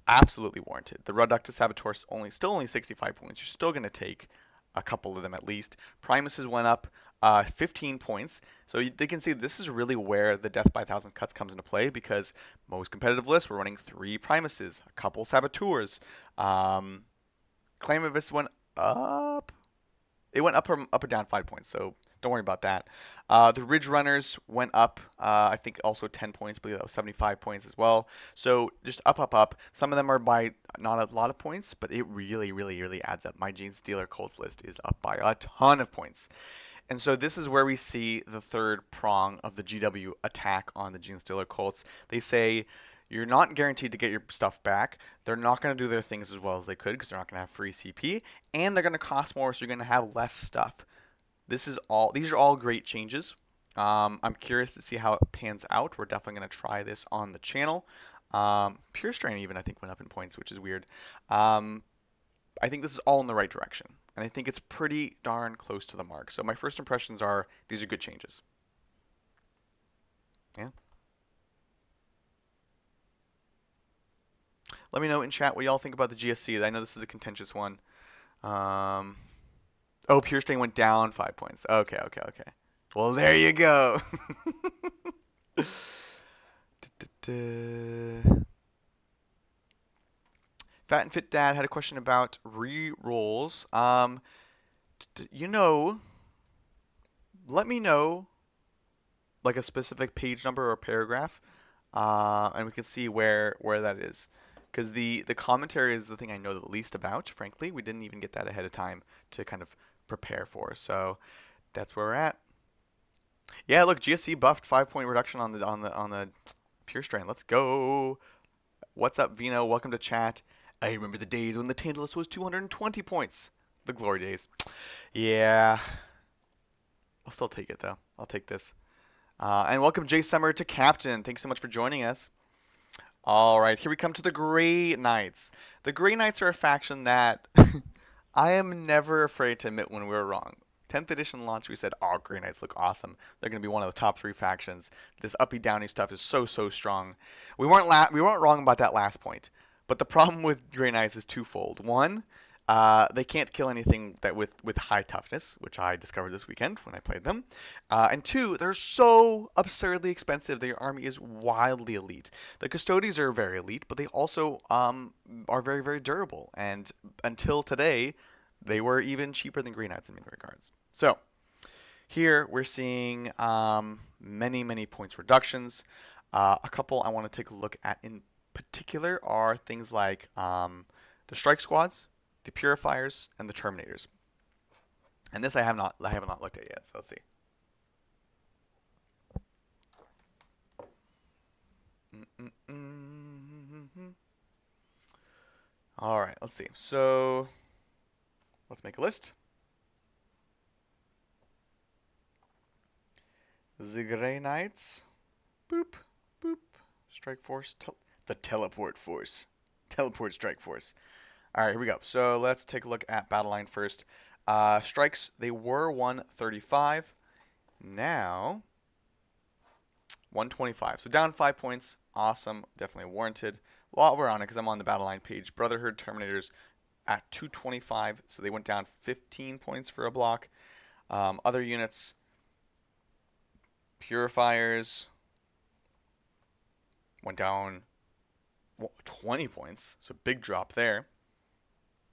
Absolutely warranted. The Reductus Saboteurs still only 65 points. You're still going to take a couple of them at least. Primuses went up 15 points. So they can see this is really where the Death by 1,000 cuts comes into play because most competitive lists were running 3 Primuses, a couple Saboteurs. Claim of this went up. It went up or down 5 points. So Don't worry about that. The Ridge Runners went up, I think also 10 points. I believe that was 75 points as well. So just up, up, up. Some of them are by not a lot of points, but it really, really, really adds up. My Gene Stealer Colts list is up by a ton of points. And so this is where we see the third prong of the GW attack on the Gene Stealer Colts. They say you're not guaranteed to get your stuff back. They're not going to do their things as well as they could because they're not going to have free CP, and they're going to cost more, so you're going to have less stuff. These are all great changes. I'm curious to see how it pans out. We're definitely going to try this on the channel. Pure Strain even I think went up in points, which is weird. I think this is all in the right direction, and I think it's pretty darn close to the mark. So my first impressions are these are good changes. Yeah. Let me know in chat what y'all think about the GSC. I know this is a contentious one. Um, oh, Pure Strain went down 5 points. Okay, okay, okay. Well, there you go. Fat and Fit Dad had a question about re-rolls. You know, let me know like a specific page number or paragraph, and we can see where that is. Because the commentary is the thing I know the least about. Frankly, we didn't even get that ahead of time to kind of prepare for. So that's where we're at. Yeah, look, GSC buffed 5 point reduction on the Pure Strain. Let's go. What's up, Vino? Welcome to chat. I remember the days when the Tantalus was 220 points. The glory days. Yeah, I'll still take it though. I'll take this. And welcome Jay Summer to Captain. Thanks so much for joining us. All right, here we come to the Grey Knights. The Grey Knights are a faction that I am never afraid to admit when we were wrong. 10th edition launch, we said, oh, Grey Knights look awesome. They're going to be one of the top 3 factions. This uppy downy stuff is so, so strong. We weren't wrong about that last point. But the problem with Grey Knights is twofold. One, they can't kill anything that with high toughness, which I discovered this weekend when I played them. And two, they're so absurdly expensive. Their army is wildly elite. The Custodies are very elite, but they also are very, very durable. And until today, they were even cheaper than Green Knights in many regards. So here we're seeing many, many points reductions. A couple I want to take a look at in particular are things like the strike squads, the purifiers, and the terminators. And this I have not looked at yet. So let's see. All right, let's see. So let's make a list. The Grey Knights. Boop, boop. Strike Force. The Teleport Force. Teleport Strike Force. All right, here we go. So let's take a look at battle line first. Strikes, they were 135. Now, 125. So down 5 points. Awesome. Definitely warranted. While we're on it, because I'm on the battle line page, Brotherhood Terminators at 225. So they went down 15 points for a block. Other units, Purifiers, went down 20 points. So big drop there.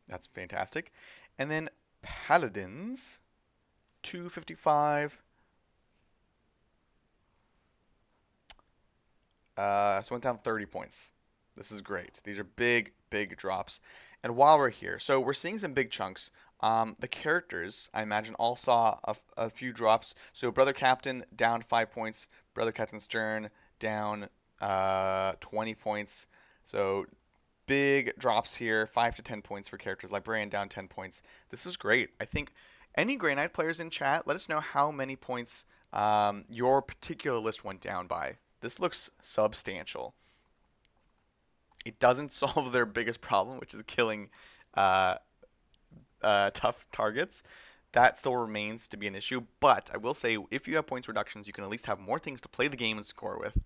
That's fantastic. And then Paladins, 255. So went down 30 points. This is great. These are big, big drops. And while we're here, so we're seeing some big chunks. The characters, I imagine, all saw a few drops. So Brother Captain down 5 points. Brother Captain Stern down 20 points. So big drops here, 5 to 10 points for characters. Librarian down 10 points. This is great. I think any Grey Knight players in chat, let us know how many points your particular list went down by. This looks substantial. It doesn't solve their biggest problem, which is killing tough targets. That still remains to be an issue, but I will say if you have points reductions, you can at least have more things to play the game and score with,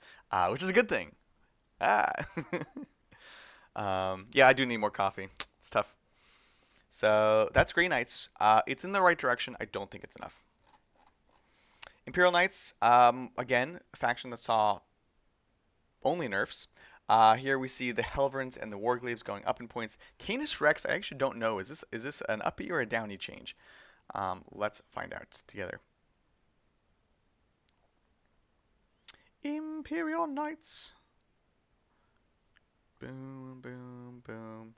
which is a good thing. Ah. Yeah, I do need more coffee. It's tough. So that's Grey Knights. It's in the right direction. I don't think it's enough. Imperial Knights, again, a faction that saw only nerfs. Here we see the Helverins and the Wargleaves going up in points. Canis Rex, I actually don't know. Is this an uppy or a downy change? Let's find out together. Imperial Knights. Boom, boom, boom.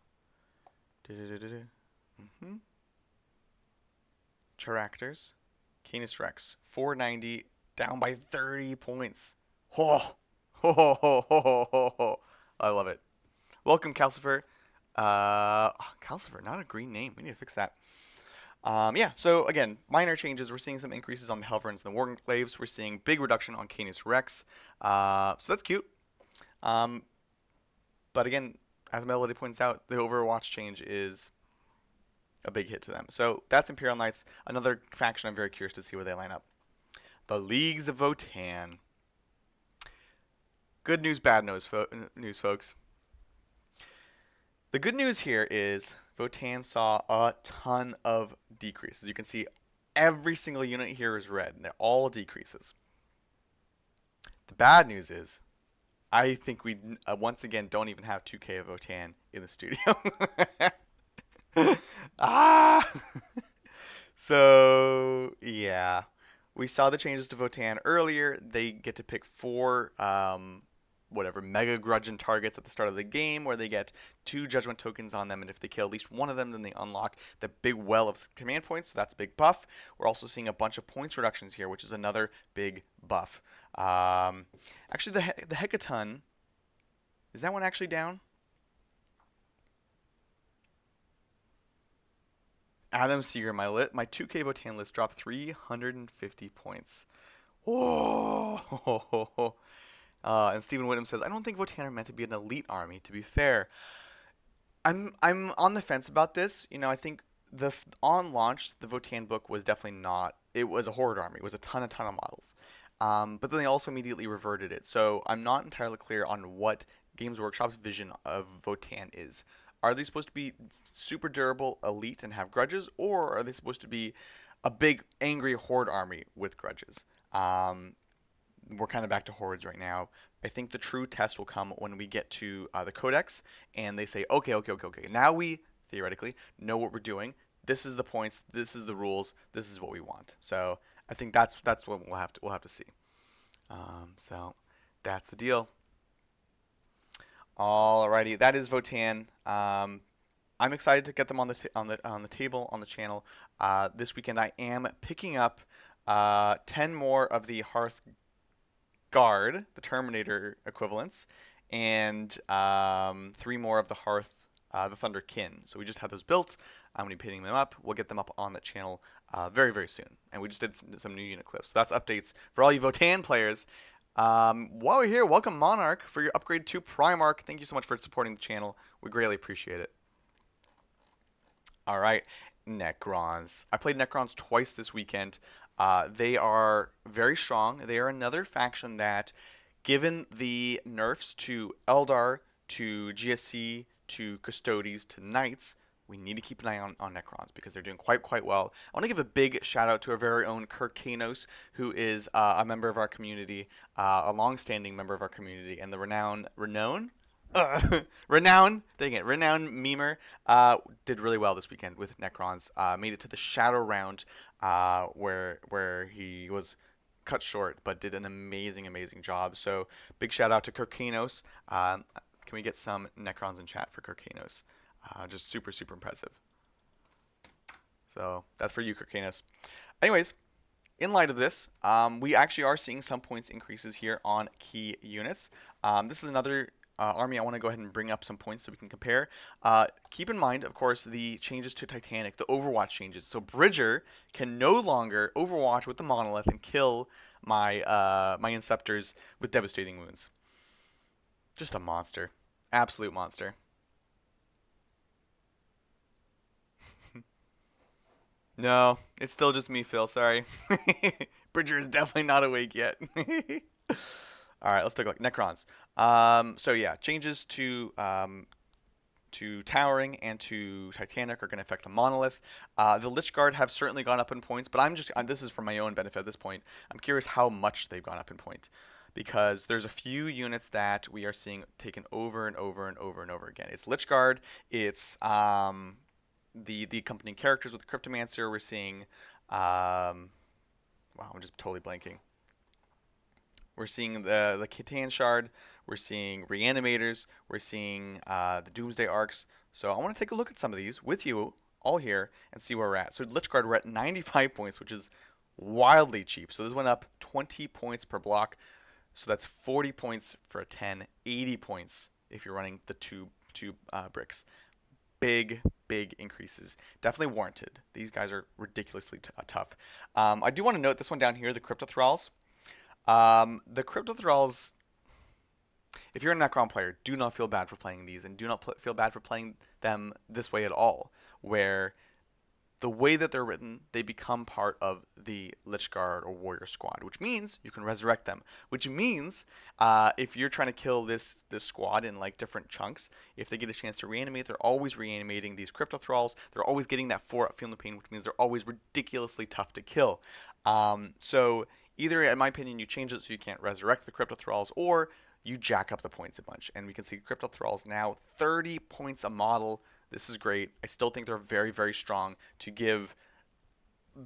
Mm-hmm. Characters. Canis Rex. 490, down by 30 points. Ho! Ho ho ho ho ho ho. I love it. Welcome, Calcifer. Calcifer, not a green name. We need to fix that. Yeah, so again, minor changes. We're seeing some increases on the Helverins and the Warglaves. We're seeing big reduction on Canis Rex. So that's cute. Um, but again, as Melody points out, the Overwatch change is a big hit to them. So that's Imperial Knights. Another faction I'm very curious to see where they line up. The Leagues of Votann. Good news, bad news, folks. The good news here is Votann saw a ton of decreases. You can see every single unit here is red, and they're all decreases. The bad news is I think we once again don't even have 2K of Votann in the studio. Ah! So, yeah. We saw the changes to Votann earlier. They get to pick four, whatever, Mega Grudgeon targets at the start of the game, where they get 2 Judgment tokens on them, and if they kill at least one of them, then they unlock the big well of command points, so that's a big buff. We're also seeing a bunch of points reductions here, which is another big buff. Actually, the Hecaton, is that one actually down? Adam Seeger, my 2K Votann list dropped 350 points. Whoa! And Stephen Whittam says, I don't think Votann are meant to be an elite army. To be fair, I'm on the fence about this. You know, I think on launch the Votann book was definitely not. It was a horde army. It was a ton of models. But then they also immediately reverted it. So I'm not entirely clear on what Games Workshop's vision of Votann is. Are they supposed to be super durable, elite, and have grudges, or are they supposed to be a big angry horde army with grudges? We're kind of back to hordes right now. I think the true test will come when we get to the codex and they say, okay. Now we theoretically know what we're doing. This is the points. This is the rules. This is what we want. So I think that's what we'll have to see. So that's the deal. Alrighty, that is Votann. I'm excited to get them on the table on the channel. This weekend I am picking up 10 more of the Hearth Guard, the Terminator equivalents, and 3 more of the Hearth, the Thunderkin. So we just had those built. I'm going to be pitting them up. We'll get them up on the channel very soon. And we just did some new unit clips. So that's updates for all you Votann players. While we're here, welcome Monarch for your upgrade to Primarch. Thank you so much for supporting the channel. We greatly appreciate it. All right, Necrons. I played Necrons twice this weekend. They are very strong. They are another faction that, given the nerfs to Eldar, to GSC, to Custodes, to Knights, we need to keep an eye on Necrons because they're doing quite well. I want to give a big shout out to our very own Kirkanos, who is a member of our community, a long-standing member of our community, and the renowned memer did really well this weekend with Necrons. Made it to the shadow round, where he was cut short, but did an amazing job. So big shout out to Kirkanos. Can we get some Necrons in chat for Kirkanos? Just super impressive. So that's for you, Kirkanos. Anyways, in light of this, we actually are seeing some points increases here on key units. This is another army I want to go ahead and bring up some points so we can compare. Keep in mind, of course, the changes to Titanic, the Overwatch changes. So Bridger can no longer Overwatch with the Monolith and kill my Inceptors with devastating wounds. Just a monster. Absolute monster. No, it's still just me, Phil. Sorry. Bridger is definitely not awake yet. All right, let's take a look. Necrons. So yeah, changes to Towering and to Titanic are going to affect the Monolith. The Lich Guard have certainly gone up in points, but this is for my own benefit at this point. I'm curious how much they've gone up in point, because there's a few units that we are seeing taken over and over again. It's Lich Guard. It's the accompanying characters with Cryptomancer. We're seeing wow, I'm just totally blanking. We're seeing the Catan Shard. We're seeing Reanimators. We're seeing the Doomsday Arcs. So I want to take a look at some of these with you all here and see where we're at. So Lich Guard, we're at 95 points, which is wildly cheap. So this went up 20 points per block. So that's 40 points for a 10, 80 points if you're running the two bricks. Big increases. Definitely warranted. These guys are ridiculously tough. I do want to note this one down here, the Crypto Thralls. The Crypto Thralls, if you're a Necron player, do not feel bad for playing these, and do not feel bad for playing them this way at all, where the way that they're written, they become part of the Lich Guard or Warrior Squad, which means you can resurrect them. Which means if you're trying to kill this squad in like different chunks, if they get a chance to reanimate, they're always reanimating these Crypto Thralls. They're always getting that 4-up Feeling the Pain, which means they're always ridiculously tough to kill. So either, in my opinion, you change it so you can't resurrect the Crypto Thralls, or you jack up the points a bunch. And we can see Crypto Thralls now 30 points a model. This is great. I still think they're very strong to give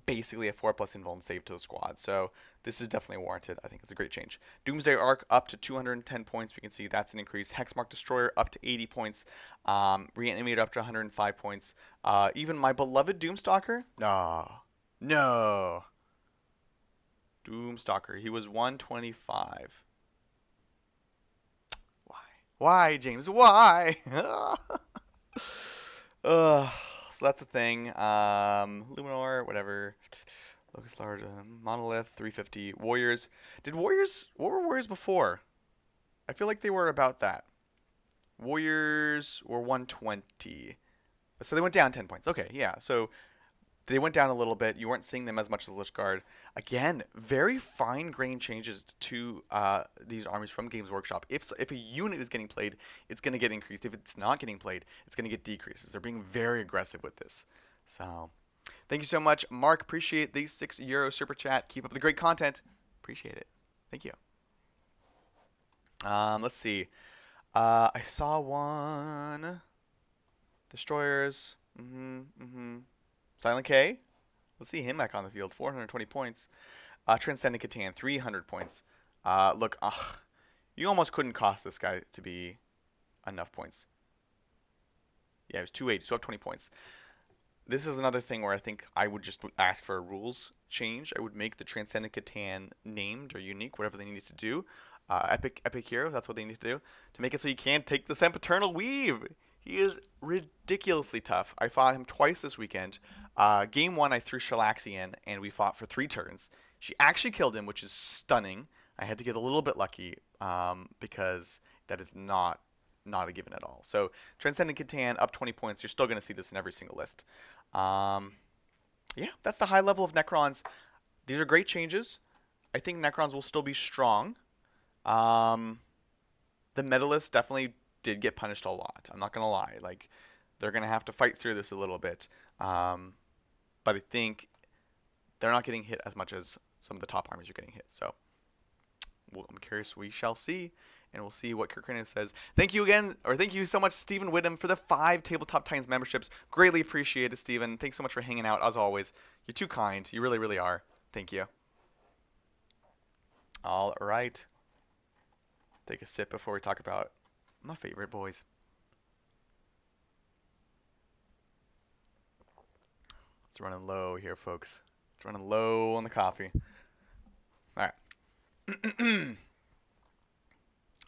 basically a 4+ invuln save to the squad. So this is definitely warranted. I think it's a great change. Doomsday Arc up to 210 points. We can see that's an increase. Hexmark Destroyer up to 80 points. Reanimator up to 105 points. Even my beloved Doomstalker? No. Doomstalker. He was 125. Why, James? Why? So that's the thing. Luminor, whatever. Locust Large, Monolith, 350. Warriors. What were Warriors before? I feel like they were about that. Warriors were 120. So they went down 10 points. Okay, yeah. So they went down a little bit. You weren't seeing them as much as Lich Guard. Again, very fine-grained changes to these armies from Games Workshop. If a unit is getting played, it's going to get increased. If it's not getting played, it's going to get decreases. They're being very aggressive with this. So, thank you so much, Mark. Appreciate the €6 super chat. Keep up the great content. Appreciate it. Thank you. Let's see. I saw one. Destroyers. Silent K. Let's see him back on the field. 420 points. Transcendent Catan, 300 points. Look, you almost couldn't cost this guy to be enough points. Yeah, it was 280, so up 20 points. This is another thing where I think I would just ask for a rules change. I would make the Transcendent Catan named or unique, whatever they need to do. Epic Hero, that's what they need to do. To make it so you can't take the Sempiternal Weave. He is ridiculously tough. I fought him twice this weekend. Game 1, I threw Shalaxi in, and we fought for 3 turns. She actually killed him, which is stunning. I had to get a little bit lucky because that is not a given at all. So Transcendent Catan, up 20 points. You're still going to see this in every single list. Yeah, that's the high level of Necrons. These are great changes. I think Necrons will still be strong. The Metalists definitely did get punished a lot. I'm not going to lie. Like, they're going to have to fight through this a little bit. But I think they're not getting hit as much as some of the top armies are getting hit. So I'm curious. We shall see. And we'll see what Kirkrinan says. Thank you again, or thank you so much, Stephen Whittam, for the 5 Tabletop Titans memberships. Greatly appreciate it, Stephen. Thanks so much for hanging out, as always. You're too kind. You really are. Thank you. All right. Take a sip before we talk about my favorite boys. It's running low here, folks. It's running low on the coffee. All right.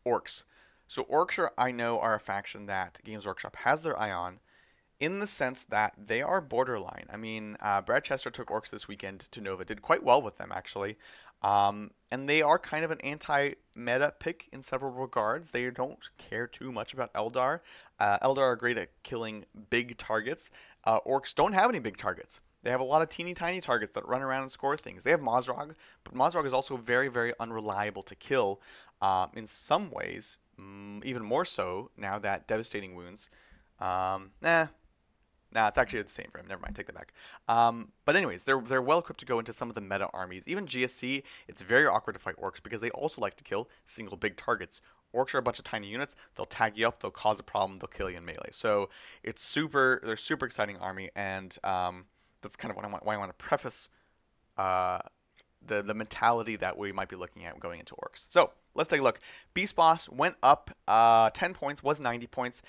Orcs. So orcs I know are a faction that Games Workshop has their eye on, in the sense that they are borderline. I mean, Brad Chester took orcs this weekend to Nova, did quite well with them actually, and they are kind of an anti-meta pick in several regards. They don't care too much about Eldar. Eldar are great at killing big targets. Orcs don't have any big targets. They have a lot of teeny tiny targets that run around and score things. They have Mazrog, but Mazrog is also very unreliable to kill. In some ways, even more so now that Devastating Wounds. It's actually the same for him. Never mind, take that back. But anyways, they're well equipped to go into some of the meta armies. Even GSC, it's very awkward to fight orcs because they also like to kill single big targets. Orcs are a bunch of tiny units. They'll tag you up. They'll cause a problem. They'll kill you in melee. So they're super exciting army, and that's kind of why I want to preface the mentality that we might be looking at going into orcs. So let's take a look. Beast Boss went up 10 points, was 90 points.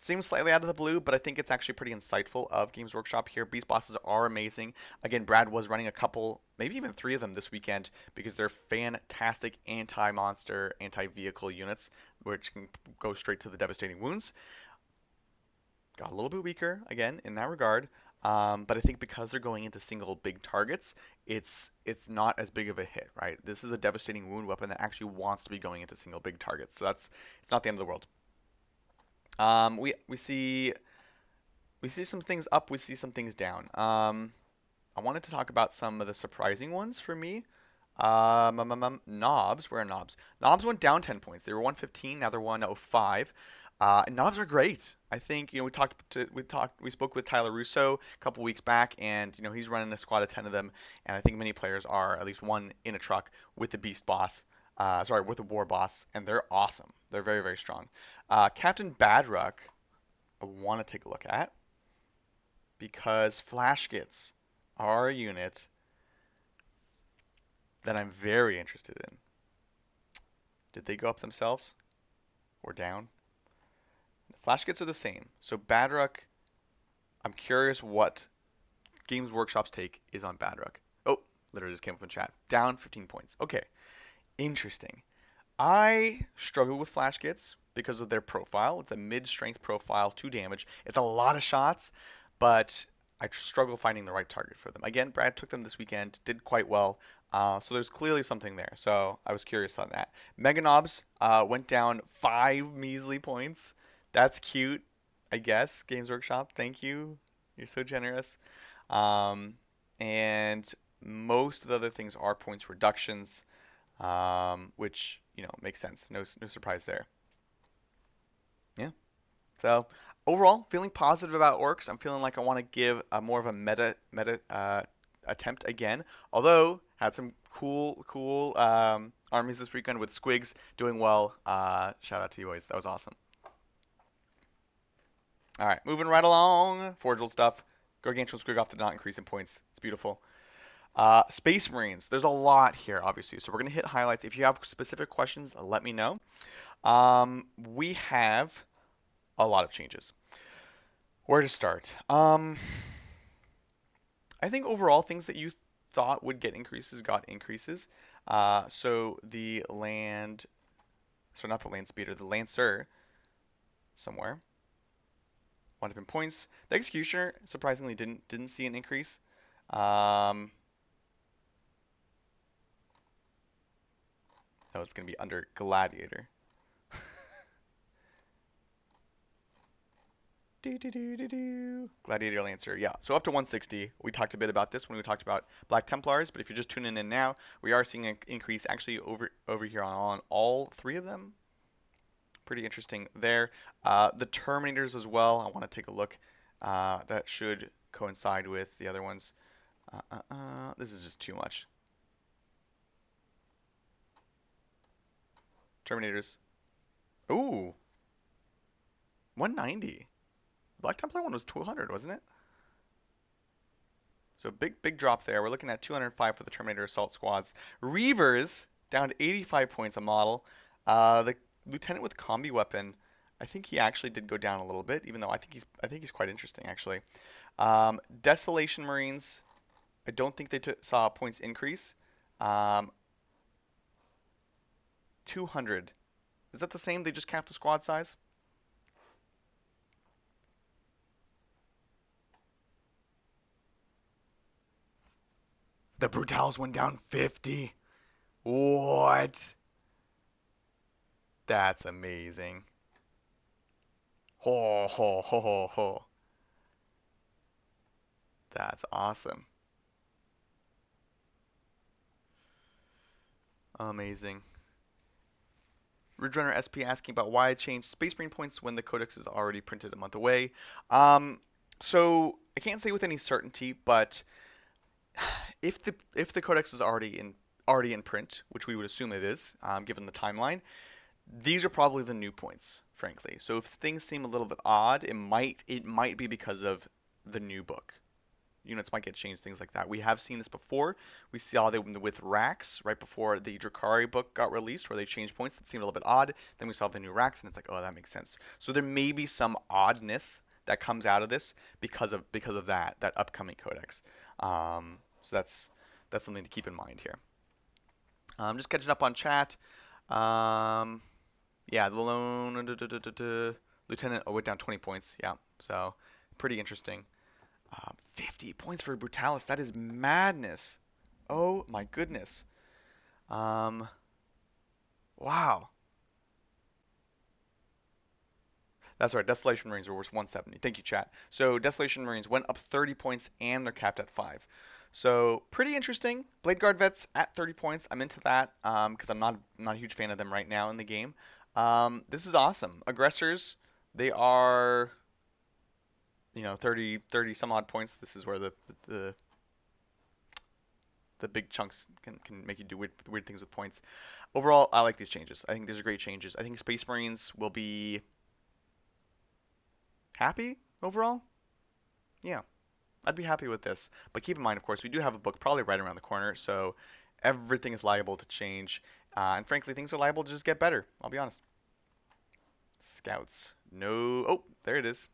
Seems slightly out of the blue, but I think it's actually pretty insightful of Games Workshop here. Beast Bosses are amazing. Again, Brad was running a couple, maybe even 3 of them this weekend because they're fantastic anti-monster, anti-vehicle units, which can go straight to the devastating wounds. Got a little bit weaker, again, in that regard. But I think because they're going into single big targets, it's not as big of a hit, right? This is a devastating wound weapon that actually wants to be going into single big targets. So it's not the end of the world. We see some things up, we see some things down. I wanted to talk about some of the surprising ones for me. Knobs, where are knobs? Knobs went down 10 points. They were 115, now they're 105. And knobs are great. I think we spoke with Tyler Russo a couple weeks back, and he's running a squad of 10 of them, and I think many players are at least one in a truck with the Beast Boss. With the War Boss, and they're awesome. They're very, very strong. Captain Badruck, I want to take a look at because Flashgits are a unit that I'm very interested in. Did they go up themselves or down? Flashgits are the same. So Badruck, I'm curious what Games Workshop's take is on Badruck. Oh, literally just came up in chat. Down 15 points. Okay, interesting. I struggle with Flashgits because of their profile. It's a mid-strength profile, 2 damage. It's a lot of shots, but I struggle finding the right target for them. Again, Brad took them this weekend, did quite well. So there's clearly something there. So I was curious on that. Mega Knobs went down 5 measly points. That's cute, I guess. Games Workshop, thank you. You're so generous. And most of the other things are points reductions, which makes sense. No surprise there. Yeah. So overall, feeling positive about orcs. I'm feeling like I want to give a more of a meta attempt again. Although had some cool armies this weekend with Squigs doing well. Shout out to you boys. That was awesome. All right, moving right along. Forgeable stuff. Gargantuan Squig off did not increase in points. It's beautiful. Space Marines. There's a lot here, obviously. So we're gonna hit highlights. If you have specific questions, let me know. We have a lot of changes. Where to start? I think overall things that you thought would get increases got increases. So not the land speeder, the Lancer somewhere. 1 up in points. The Executioner surprisingly didn't see an increase. No, it's gonna be under Gladiator. Gladiator Lancer, yeah. So up to 160. We talked a bit about this when we talked about Black Templars, but if you're just tuning in now, we are seeing an increase actually over here on all 3 of them. Pretty interesting there. The Terminators as well. I want to take a look. That should coincide with the other ones. This is just too much. Terminators. Ooh, 190. Black Templar one was 200, wasn't it? So big drop there. We're looking at 205 for the Terminator Assault Squads. Reavers down to 85 points a model. The Lieutenant with Combi Weapon, I think he actually did go down a little bit, even though I think he's quite interesting actually. Desolation Marines, I don't think they saw points increase. 200. Is that the same? They just capped the squad size? The Brutals went down 50. What? That's amazing. Ho ho ho ho ho. That's awesome. Amazing. Ridge Runner SP asking about why I changed Space Marine points when the Codex is already printed a month away. So I can't say with any certainty, but if the Codex is already in print, which we would assume it is, given the timeline, these are probably the new points, frankly. So if things seem a little bit odd, it might be because of the new book. units might get changed, things like that. We have seen this before. We saw that with Rax right before the Drakari book got released, where they changed points that seemed a little bit odd. Then we saw the new Rax, and it's like, oh, that makes sense. So there may be some oddness that comes out of this because of that upcoming codex. So that's something to keep in mind here. Just catching up on chat. Um, yeah, the lone lieutenant went down 20 points. Yeah, so pretty interesting. 50 points for Brutalis. That is madness. Oh my goodness. Um, wow. That's right. Desolation Marines were worth 170. Thank you, chat. So Desolation Marines went up 30 points and they're capped at 5. So pretty interesting. Blade Guard vets at 30 points. I'm into that because I'm not a huge fan of them right now in the game. This is awesome. Aggressors, they are 30 some odd points. This is where the the big chunks can make you do weird things with points. Overall, I like these changes. I think these are great changes. I think Space Marines will be happy overall. Yeah, I'd be happy with this. But keep in mind, of course, we do have a book probably right around the corner, so everything is liable to change. And frankly, things are liable to just get better. I'll be honest. Scouts. No. Oh, there it is.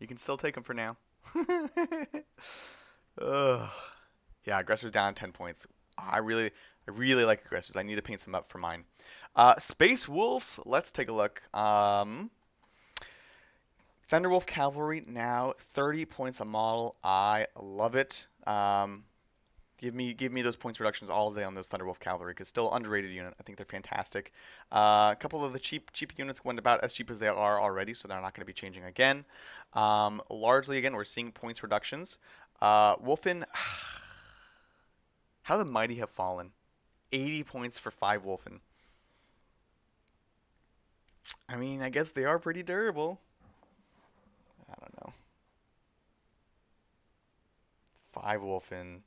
You can still take them for now. Ugh. Yeah, aggressors down 10 points. I really like aggressors. I need to paint some up for mine. Space Wolves. Let's take a look. Thunderwolf Cavalry now 30 points a model. I love it. Give me those points reductions all day on those Thunderwolf Cavalry because still underrated unit. I think they're fantastic. A couple of the cheap units went about as cheap as they are already, so they're not going to be changing again. Largely, again, we're seeing points reductions. Wolfen, how the mighty have fallen. 80 points for 5 Wolfen. I mean, I guess they are pretty durable. I don't know. 5 Wolfen.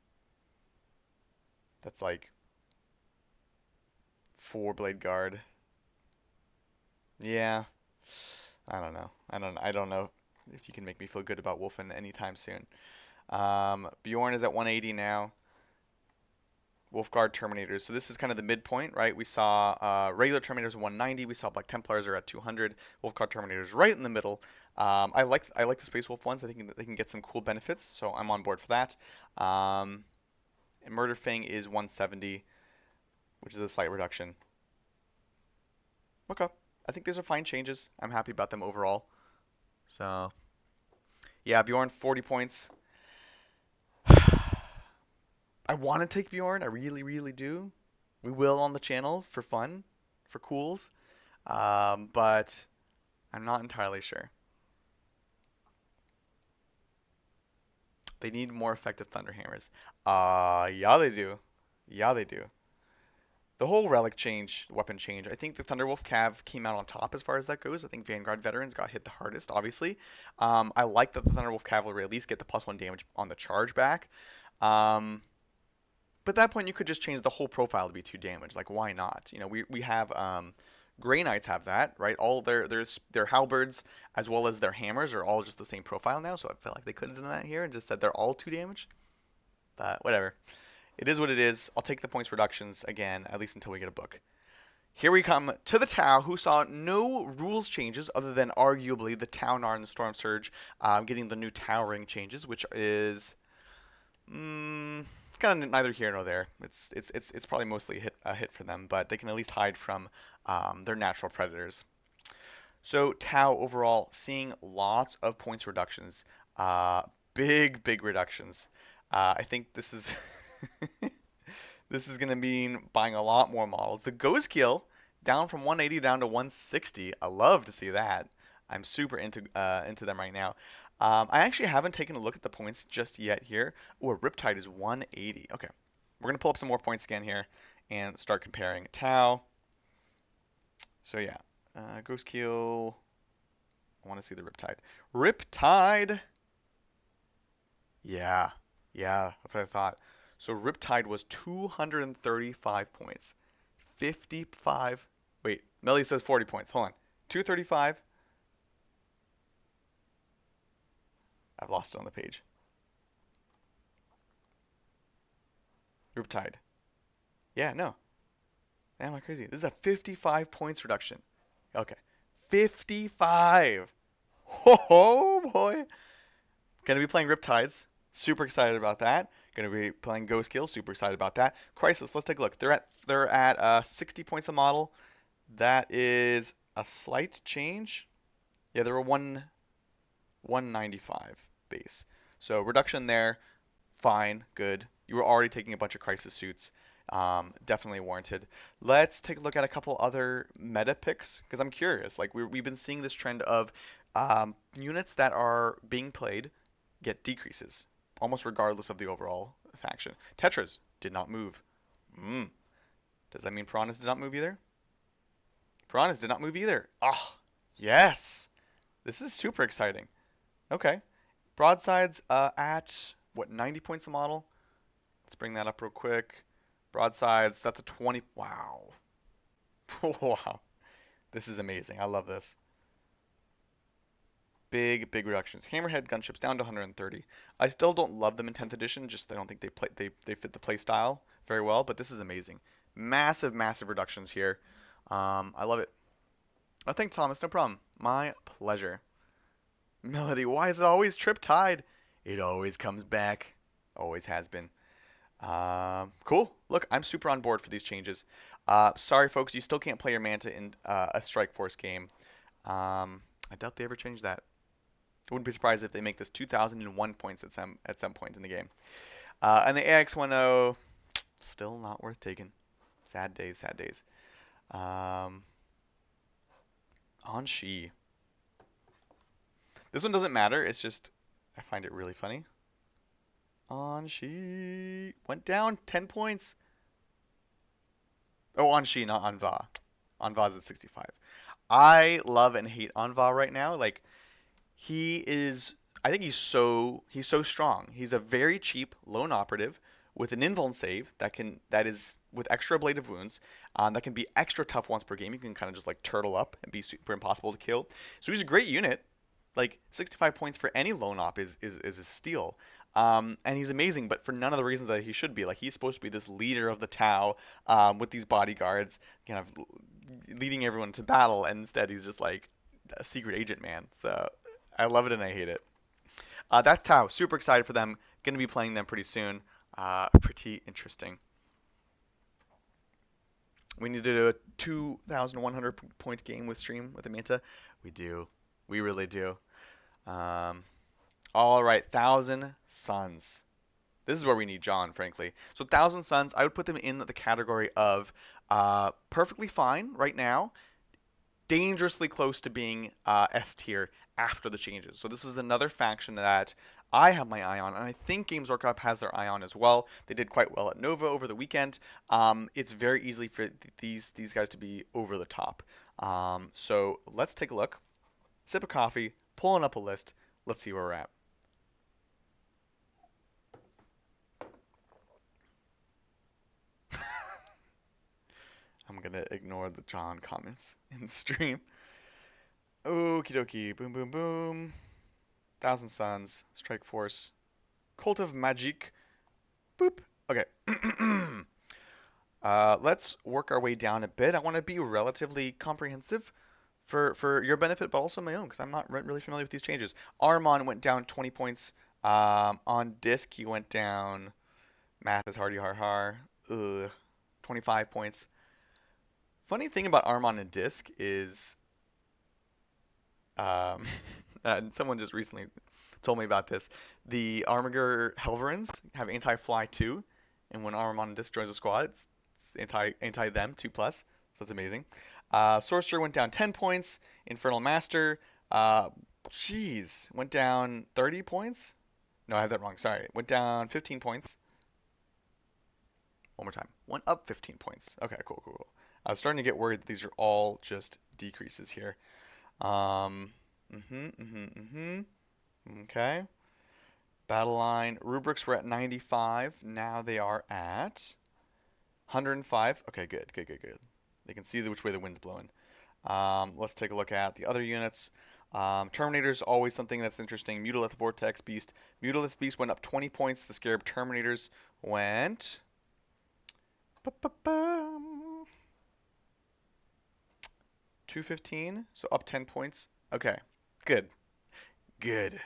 That's like 4 Blade Guard. Yeah. I don't know. I don't know if you can make me feel good about Wolfen anytime soon. Bjorn is at 180 now. Wolfguard Terminators. So this is kind of the midpoint, right? We saw regular Terminators at 190. We saw Black Templars are at 200. Wolfguard Terminators right in the middle. I like the Space Wolf ones. I think they can get some cool benefits, so I'm on board for that. And Murder Fang is 170, which is a slight reduction. Okay. I think these are fine changes. I'm happy about them overall. So, yeah, Bjorn, 40 points. I want to take Bjorn. I really, really do. We will on the channel for fun, for cools. But I'm not entirely sure. They need more effective Thunderhammers. Yeah, they do. Yeah, they do. The whole relic change, weapon change, I think the Thunderwolf Cav came out on top as far as that goes. I think Vanguard veterans got hit the hardest, obviously. I like that the Thunderwolf Cavalry at least get the +1 damage on the charge back. Um, but at that point, you could just change the whole profile to be 2 damage. Like, why not? We have Grey Knights have that, right? All their halberds as well as their hammers are all just the same profile now. So I felt like they could have done that here and just said they're all 2 damage. But whatever. It is what it is. I'll take the points reductions again, at least until we get a book. Here we come to the Tau, who saw no rules changes other than arguably the Taunar and the Storm Surge getting the new Tau ring changes, which is it's kind of neither here nor there. It's probably mostly a hit for them, but they can at least hide from their natural predators. So Tau overall seeing lots of points reductions, big reductions. I think this is this is gonna mean buying a lot more models. The Ghost Kill down from 180 down to 160. I love to see that. I'm super into them right now. I actually haven't taken a look at the points just yet here. Oh, Riptide is 180. Okay, we're gonna pull up some more point scan here and start comparing Tau. So yeah, Ghost Kill. I want to see the Riptide. Riptide. Yeah, yeah, that's what I thought. So Riptide was 235 points. 55. Wait, Melly says 40 points. Hold on. 235. I've lost it on the page. Riptide. Yeah, no. Am I crazy? This is a 55 points reduction. Okay. 55! Oh boy! Gonna be playing Riptides. Super excited about that. Gonna be playing Ghost Kill. Super excited about that. Crisis. Let's take a look. They're at 60 points a model. That is a slight change. Yeah, they're a 195 base. So reduction there. Fine. Good. You were already taking a bunch of Crisis suits. Definitely warranted. Let's take a look at a couple other meta picks because I'm curious. Like we've been seeing this trend of units that are being played get decreases, almost regardless of the overall faction. Tetras did not move. Mm. Does that mean Piranhas did not move either? Piranhas did not move either. Ah, yes. This is super exciting. Okay. Broadsides at what 90 points a model? Let's bring that up real quick. Broadsides, that's a 20. Wow. Wow. This is amazing. I love this. Big reductions. Hammerhead gunships down to 130. I still don't love them in 10th edition, just I don't think they fit the play style very well, but this is amazing. Massive reductions here. I love it. Oh, thanks, Thomas. No problem. My pleasure. Melody, why is it always Trip Tide? It always comes back. Always has been. Cool. Look, I'm super on board for these changes. Sorry, folks, you still can't play your Manta in a Strike Force game. I doubt they ever change that. I wouldn't be surprised if they make this 2,001 points at some point in the game. And the AX10, still not worth taking. Sad days, sad days. On Shi. This one doesn't matter. It's just I find it really funny. On Shi went down 10 points. Oh, on Shi, not on Va. On Va's at 65. I love and hate Anva right now. Like he is, I think he's so strong. He's a very cheap lone operative with an invuln save that is with extra ablative wounds. That can be extra tough once per game. You can kind of just like turtle up and be super impossible to kill. So he's a great unit. Like 65 points for any lone op is a steal. And he's amazing, but for none of the reasons that he should be. Like he's supposed to be this leader of the Tau with these bodyguards, kind of leading everyone to battle, and instead he's just like a secret agent man. So I love it and I hate it. That's Tau. Super excited for them. Going to be playing them pretty soon. Pretty interesting. We need to do a 2,100 point game with stream with the Manta. We do. We really do. Um, all right, Thousand Suns. This is where we need John, frankly. So Thousand Suns, I would put them in the category of perfectly fine right now, dangerously close to being S tier after the changes. So this is another faction that I have my eye on, and I think Games Workshop has their eye on as well. They did quite well at Nova over the weekend. It's very easily for these guys to be over the top. So let's take a look. Sip of coffee, pulling up a list. Let's see where we're at. I'm gonna ignore the John comments in stream. Okie dokie, boom boom boom. Thousand Suns, Strike Force, Cult of Magic, boop. Okay. Let's work our way down a bit. I want to be relatively comprehensive for your benefit, but also my own, because I'm not really familiar with these changes. Armon went down 20 points. On disc, he went down. Math is hardy har har. 25 points. Funny thing about Armon and disc is, um, and someone just recently told me about this. The Armiger Helverins have anti-fly 2, and when Armon and disc joins a squad, it's anti them 2 plus. So that's amazing. Sorcerer went down 10 points. Infernal Master, jeez, went down 30 points. No, I have that wrong. Sorry, went down 15 points. One more time. Went up 15 points. Okay, cool. I was starting to get worried that these are all just decreases here. Okay. Battle line. Rubrics were at 95. Now they are at 105. Okay, good. They can see which way the wind's blowing. Let's take a look at the other units. Terminator's always something that's interesting. Mutalith Vortex Beast. Mutalith Beast went up 20 points. The Scarab Terminators went Ba-ba-bum. 215, so up 10 points. Okay, good, good,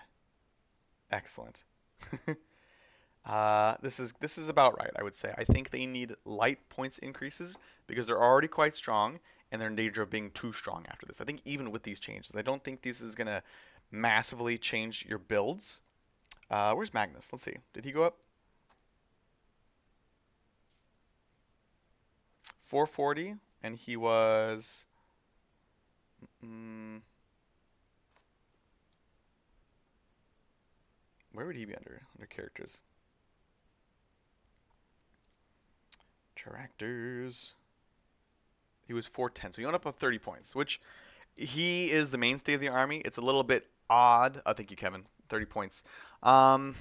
excellent. This is about right, I would say. I think they need light points increases because they're already quite strong and they're in danger of being too strong after this. I think even with these changes, I don't think this is gonna massively change your builds. Where's Magnus? Let's see. Did he go up? 440, and he was. Mm, where would he be under characters? Characters. He was 410, so he went up by 30 points, which he is the mainstay of the army. It's a little bit odd. Oh, thank you, Kevin. 30 points. Um,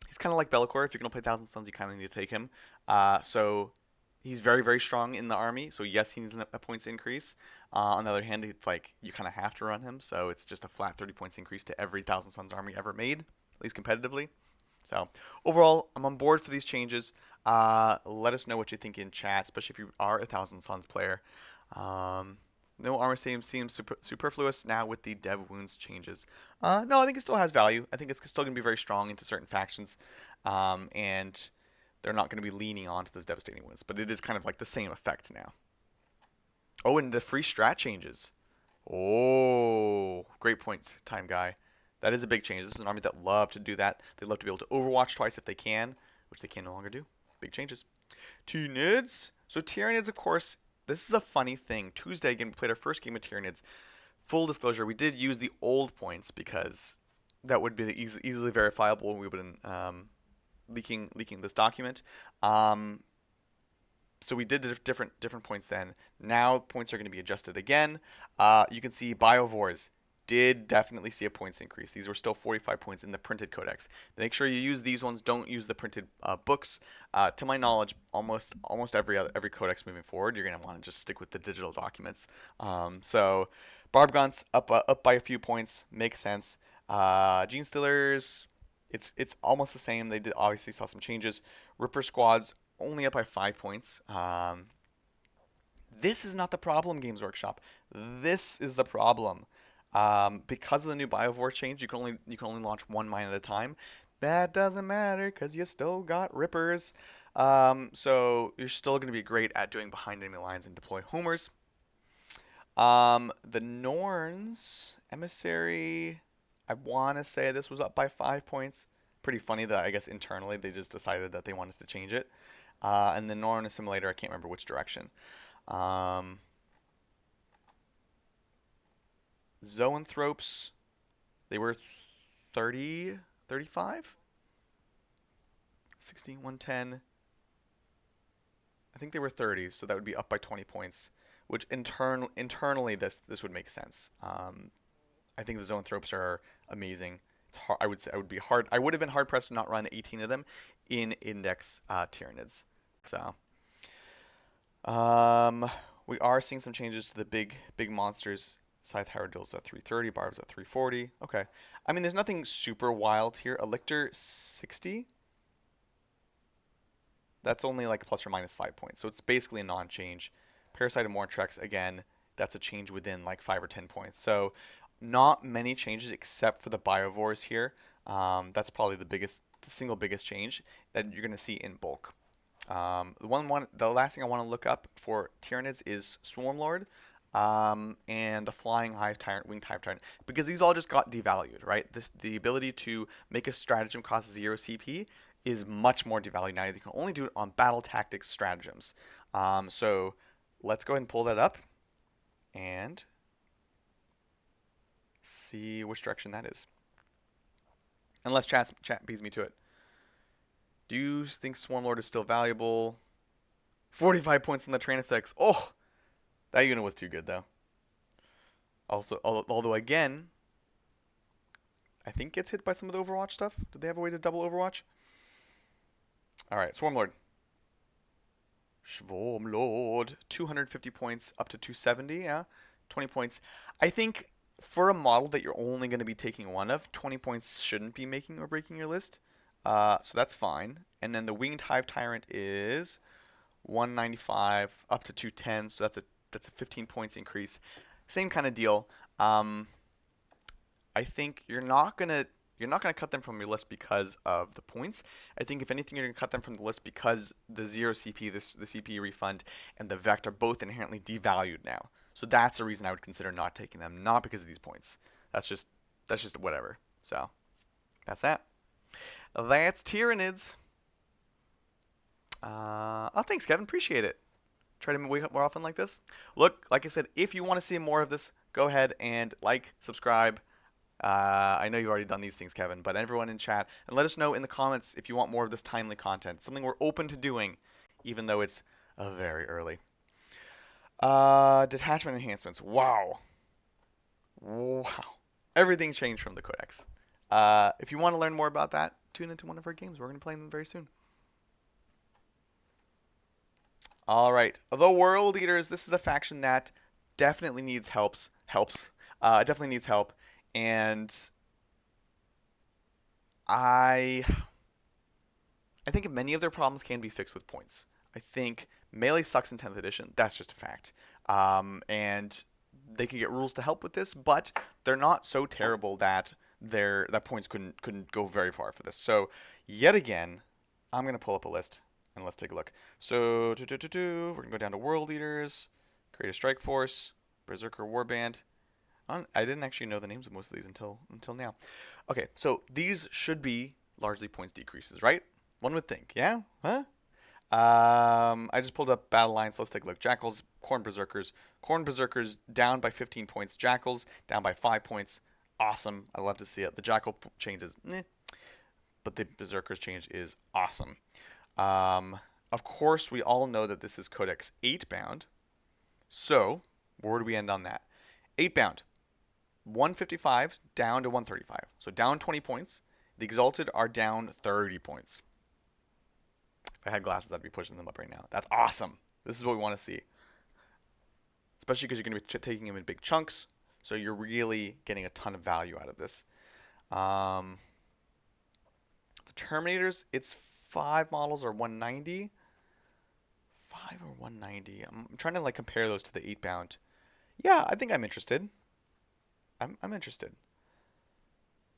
he's kind of like Be'lakor. If you're gonna play Thousand Sons, you kind of need to take him. So he's very, very strong in the army. So yes, he needs a points increase. On the other hand, it's like you kind of have to run him. So it's just a flat 30 points increase to every Thousand Sons army ever made, at least competitively. So overall, I'm on board for these changes. Let us know what you think in chat, especially if you are a Thousand Sons player. Um, no armor seems superfluous now with the dev wounds changes. No, I think it still has value. I think it's still going to be very strong into certain factions, and they're not going to be leaning onto those devastating wounds. But it is kind of like the same effect now. Oh, and the free strat changes. Oh, great point, time guy. That is a big change. This is an army that love to do that. They love to be able to overwatch twice if they can, which they can no longer do. Big changes. Tyranids. So Tyranids, of course, this is a funny thing. Tuesday, again, we played our first game of Tyranids. Full disclosure, we did use the old points because that would be easily verifiable when we would been leaking this document. Um, so we did different points then. Now points are going to be adjusted again. You can see Biovores did definitely see a points increase. These were still 45 points in the printed codex. Make sure you use these ones. Don't use the printed books. To my knowledge, almost every codex moving forward, you're going to want to just stick with the digital documents. So Barbguns up by a few points makes sense. Gene Stealers, it's almost the same. They did obviously saw some changes. Ripper Squads only up by 5 points. This is not the problem, Games Workshop. This is the problem. Because of the new Biovore change, you can only launch one mine at a time. That doesn't matter because you still got Rippers. So you're still going to be great at doing behind enemy lines and deploy homers. The Norns Emissary, I want to say this was up by 5 points. Pretty funny that I guess internally they just decided that they wanted to change it. And the Norn Assimilator, I can't remember which direction. Um, Zoanthropes, they were 30, 35, 60, 110. I think they were 30, so that would be up by 20 points, which internally this would make sense. I think the Zoanthropes are amazing. It's hard, I would say I would have been hard pressed to not run 18 of them in Index Tyranids. So Um, we are seeing some changes to the big monsters. Scythe Howardill's at 330, Barb's at 340. Okay. I mean, there's nothing super wild here. Elictor 60. That's only like plus or minus 5 points. So it's basically a non-change. Parasite and Mortrex, again, that's a change within like 5 or 10 points. So not many changes except for the Biovores here. That's probably the single biggest change that you're going to see in bulk. The last thing I want to look up for Tyranids is Swarmlord, and the Flying Hive Tyrant, Winged Hive Tyrant, because these all just got devalued, right? The ability to make a stratagem cost 0 CP is much more devalued now. You can only do it on battle tactics stratagems. So let's go ahead and pull that up and see which direction that is. Unless chat beats me to it. Do you think Swarmlord is still valuable? 45 points on the train effects. Oh, that unit was too good though. Also, although again, I think gets hit by some of the Overwatch stuff. Did they have a way to double Overwatch? All right, Swarmlord. Swarmlord, 250 points up to 270. Yeah, 20 points. I think for a model that you're only going to be taking one of, 20 points shouldn't be making or breaking your list. So that's fine. And then the Winged Hive Tyrant is 195 up to 210, so that's a 15 points increase. Same kind of deal. Um, I think you're not gonna cut them from your list because of the points. I think if anything, you're gonna cut them from the list because the zero CP, the CP refund, and the Vect are both inherently devalued now. So that's the reason I would consider not taking them, not because of these points. That's just that's just whatever. So that's that. That's Tyranids. Oh, thanks, Kevin. Appreciate it. Try to wake up more often like this. Look, like I said, if you want to see more of this, go ahead and like, subscribe. I know you've already done these things, Kevin, but everyone in chat, and let us know in the comments if you want more of this timely content. Something we're open to doing, even though it's very early. Detachment enhancements. Wow. Wow. Everything changed from the Codex. If you want to learn more about that, tune into one of our games. We're going to play them very soon. All right. The World Eaters, this is a faction that definitely needs helps. Definitely needs help. And I I think many of their problems can be fixed with points. I think melee sucks in 10th edition. That's just a fact. And they can get rules to help with this, but they're not so terrible that that points couldn't go very far for this. So yet again, I'm gonna pull up a list and let's take a look. So we're gonna go down to World Leaders, create a strike force, Berserker Warband. I didn't actually know the names of most of these until now. Okay, so these should be largely points decreases, right? One would think, yeah? Huh? I just pulled up battle lines. So let's take a look. Jackals, Corn Berserkers. Corn Berserkers down by 15 points. Jackals down by 5 points. Awesome. I love to see it. The Jackal change is but the Berserkers change is awesome. Um, of course, we all know that this is Codex 8 bound. So, where do we end on that? 8 bound. 155 down to 135. So down 20 points. The Exalted are down 30 points. If I had glasses, I'd be pushing them up right now. That's awesome. This is what we want to see. Especially because you're going to be taking them in big chunks. So you're really getting a ton of value out of this. The Terminators, it's 5 models or 190. 5 or 190. I'm trying to like compare those to the 8 bound. Yeah, I think I'm interested. I'm interested.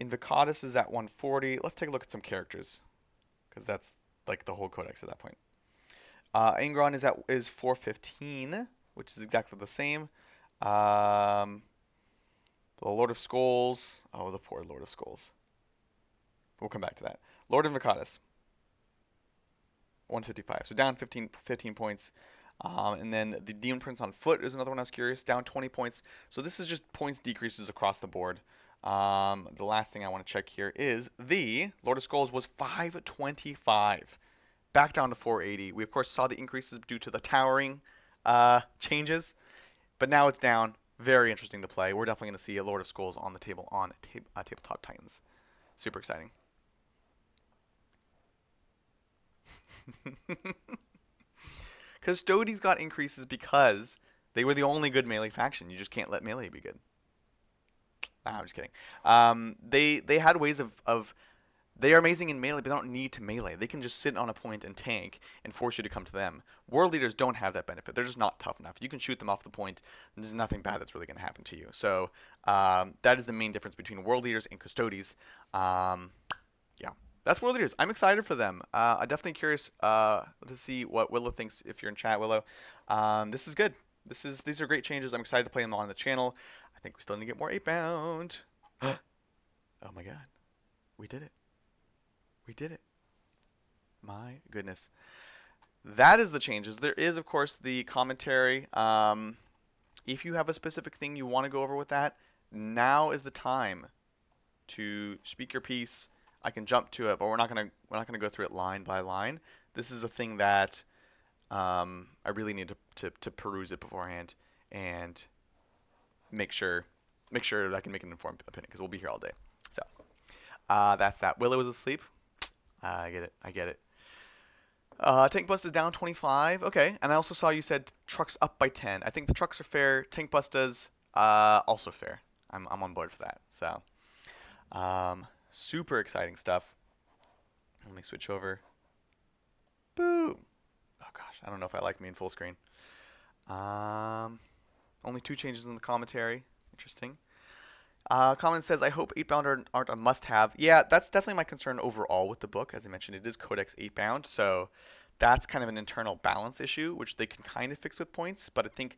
Invictus is at 140. Let's take a look at some characters. Because that's like the whole codex at that point. Ingron is 415, which is exactly the same. The Lord of Skulls. Oh, the poor Lord of Skulls. We'll come back to that. Lord Invictus, 155. So down 15 points. And then the Demon Prince on foot is another one I was curious. Down 20 points. So this is just points decreases across the board. The last thing I want to check here is the Lord of Skulls was 525. Back down to 480. We of course saw the increases due to the towering changes, but now it's down. Very interesting to play. We're definitely going to see a Lord of Skulls on the table on Tabletop Titans. Super exciting. Custodes got increases because they were the only good melee faction. You just can't let melee be good. Nah, I'm just kidding. They had ways of they are amazing in melee, but they don't need to melee. They can just sit on a point and tank and force you to come to them. World leaders don't have that benefit. They're just not tough enough. You can shoot them off the point, and there's nothing bad that's really going to happen to you. So that is the main difference between world leaders and custodes. Yeah, that's world leaders. I'm excited for them. I'm definitely curious to see what Willow thinks. If you're in chat, Willow, this is good. These are great changes. I'm excited to play them on the channel. I think we still need to get more 8-bound. Oh my god, we did it. We did it. My goodness. That is the changes. There is, of course, the commentary. If you have a specific thing you want to go over with that, now is the time to speak your piece. I can jump to it, but we're not gonna go through it line by line. This is a thing that I really need to peruse it beforehand and make sure that I can make an informed opinion because we'll be here all day. So that's that. Willow is asleep. I get it. I get it. Tank Bust is down 25. Okay, and I also saw you said trucks up by 10. I think the trucks are fair. Tank Busta's also fair. I'm on board for that. So, super exciting stuff. Let me switch over. Boom. Oh gosh, I don't know if I like me in full screen. Only 2 changes in the commentary. Interesting. Comment says, I hope 8-bound aren't a must-have. Yeah, that's definitely my concern overall with the book. As I mentioned, it is Codex 8-bound, so that's kind of an internal balance issue, which they can kind of fix with points. But I think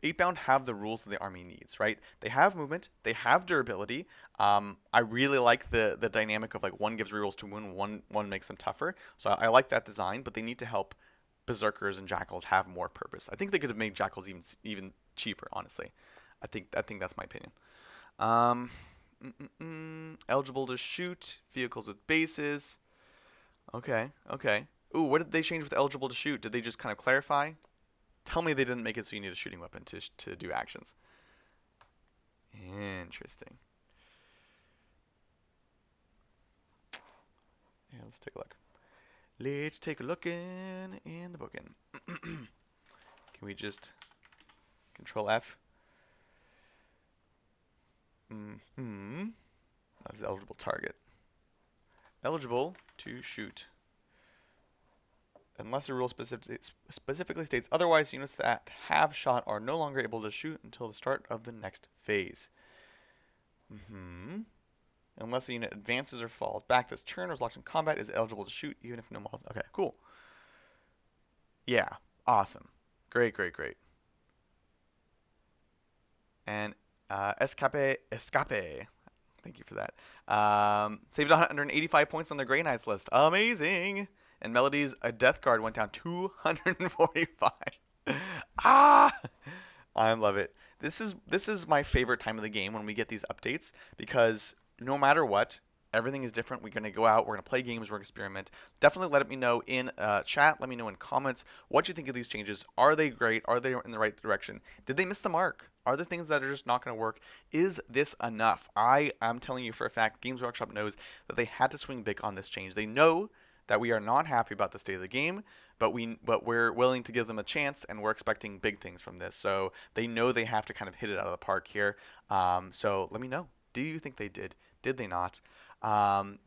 8-bound have the rules that the army needs, right? They have movement, they have durability. I really like the dynamic of like one gives rerolls to wound, one makes them tougher. So I like that design, but they need to help berserkers and jackals have more purpose. I think they could have made jackals even cheaper, honestly. I think that's my opinion. Um, Eligible to shoot vehicles with bases. Okay, okay. Ooh, what did they change with eligible to shoot? Did they just kind of clarify? Tell me they didn't make it so you need a shooting weapon to do actions. Interesting. Yeah, let's take a look. Let's take a look in the bookin. Can we just Control F? Mm-hmm. That's eligible target. Eligible to shoot. Unless the rule specifically states otherwise, units that have shot are no longer able to shoot until the start of the next phase. Unless a unit advances or falls back this turn or is locked in combat, is eligible to shoot even if no model. Okay, cool. Yeah, awesome. Great, great, great. And Escape. Thank you for that. Saved 185 points on the Grey Knights list. Amazing. And Melody's a Death Guard went down 245. Ah! I love it. This is my favorite time of the game when we get these updates because no matter what, everything is different. We're gonna go out, we're gonna play games, we're gonna experiment. Definitely let me know in chat. Let me know in comments what you think of these changes. Are they great? Are they in the right direction? Did they miss the mark? Are there things that are just not gonna work? Is this enough? I am telling you for a fact, Games Workshop knows that they had to swing big on this change. They know that we are not happy about the state of the game, but we're willing to give them a chance, and we're expecting big things from this. So they know they have to kind of hit it out of the park here. So let me know. Do you think they did? Did they not?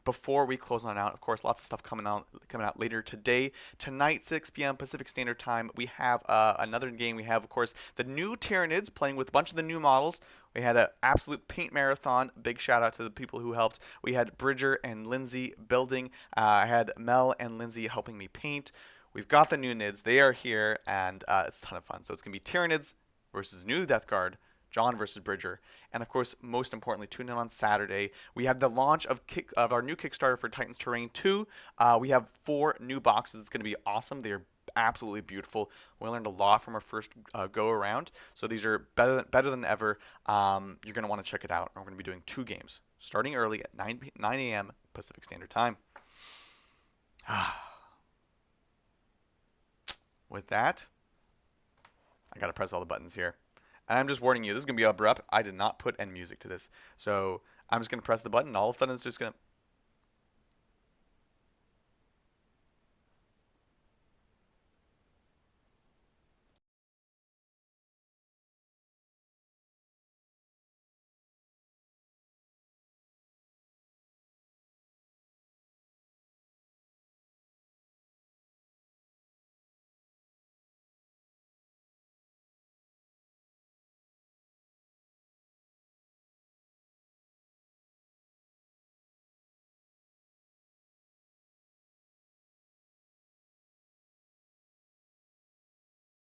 Before we close on out, of course, lots of stuff coming out later today. Tonight, 6 p.m. Pacific Standard Time, we have another game. We have, of course, the new Tyranids playing with a bunch of the new models. We had an absolute paint marathon. Big shout out to the people who helped. We had Bridger and Lindsay building. I had Mel and Lindsay helping me paint. We've got the new Nids. They are here, and it's a ton of fun. So it's going to be Tyranids versus new Death Guard, John versus Bridger. And of course, most importantly, tune in on Saturday. We have the launch of our new Kickstarter for Titans Terrain 2. We have 4 new boxes. It's going to be awesome. They're absolutely beautiful. We learned a lot from our first go around. So these are better than ever. You're going to want to check it out. We're going to be doing 2 games starting early at 9 a.m. Pacific Standard Time. With that, I got to press all the buttons here. And I'm just warning you, this is going to be abrupt. I did not put end music to this. So I'm just going to press the button, and all of a sudden it's just going to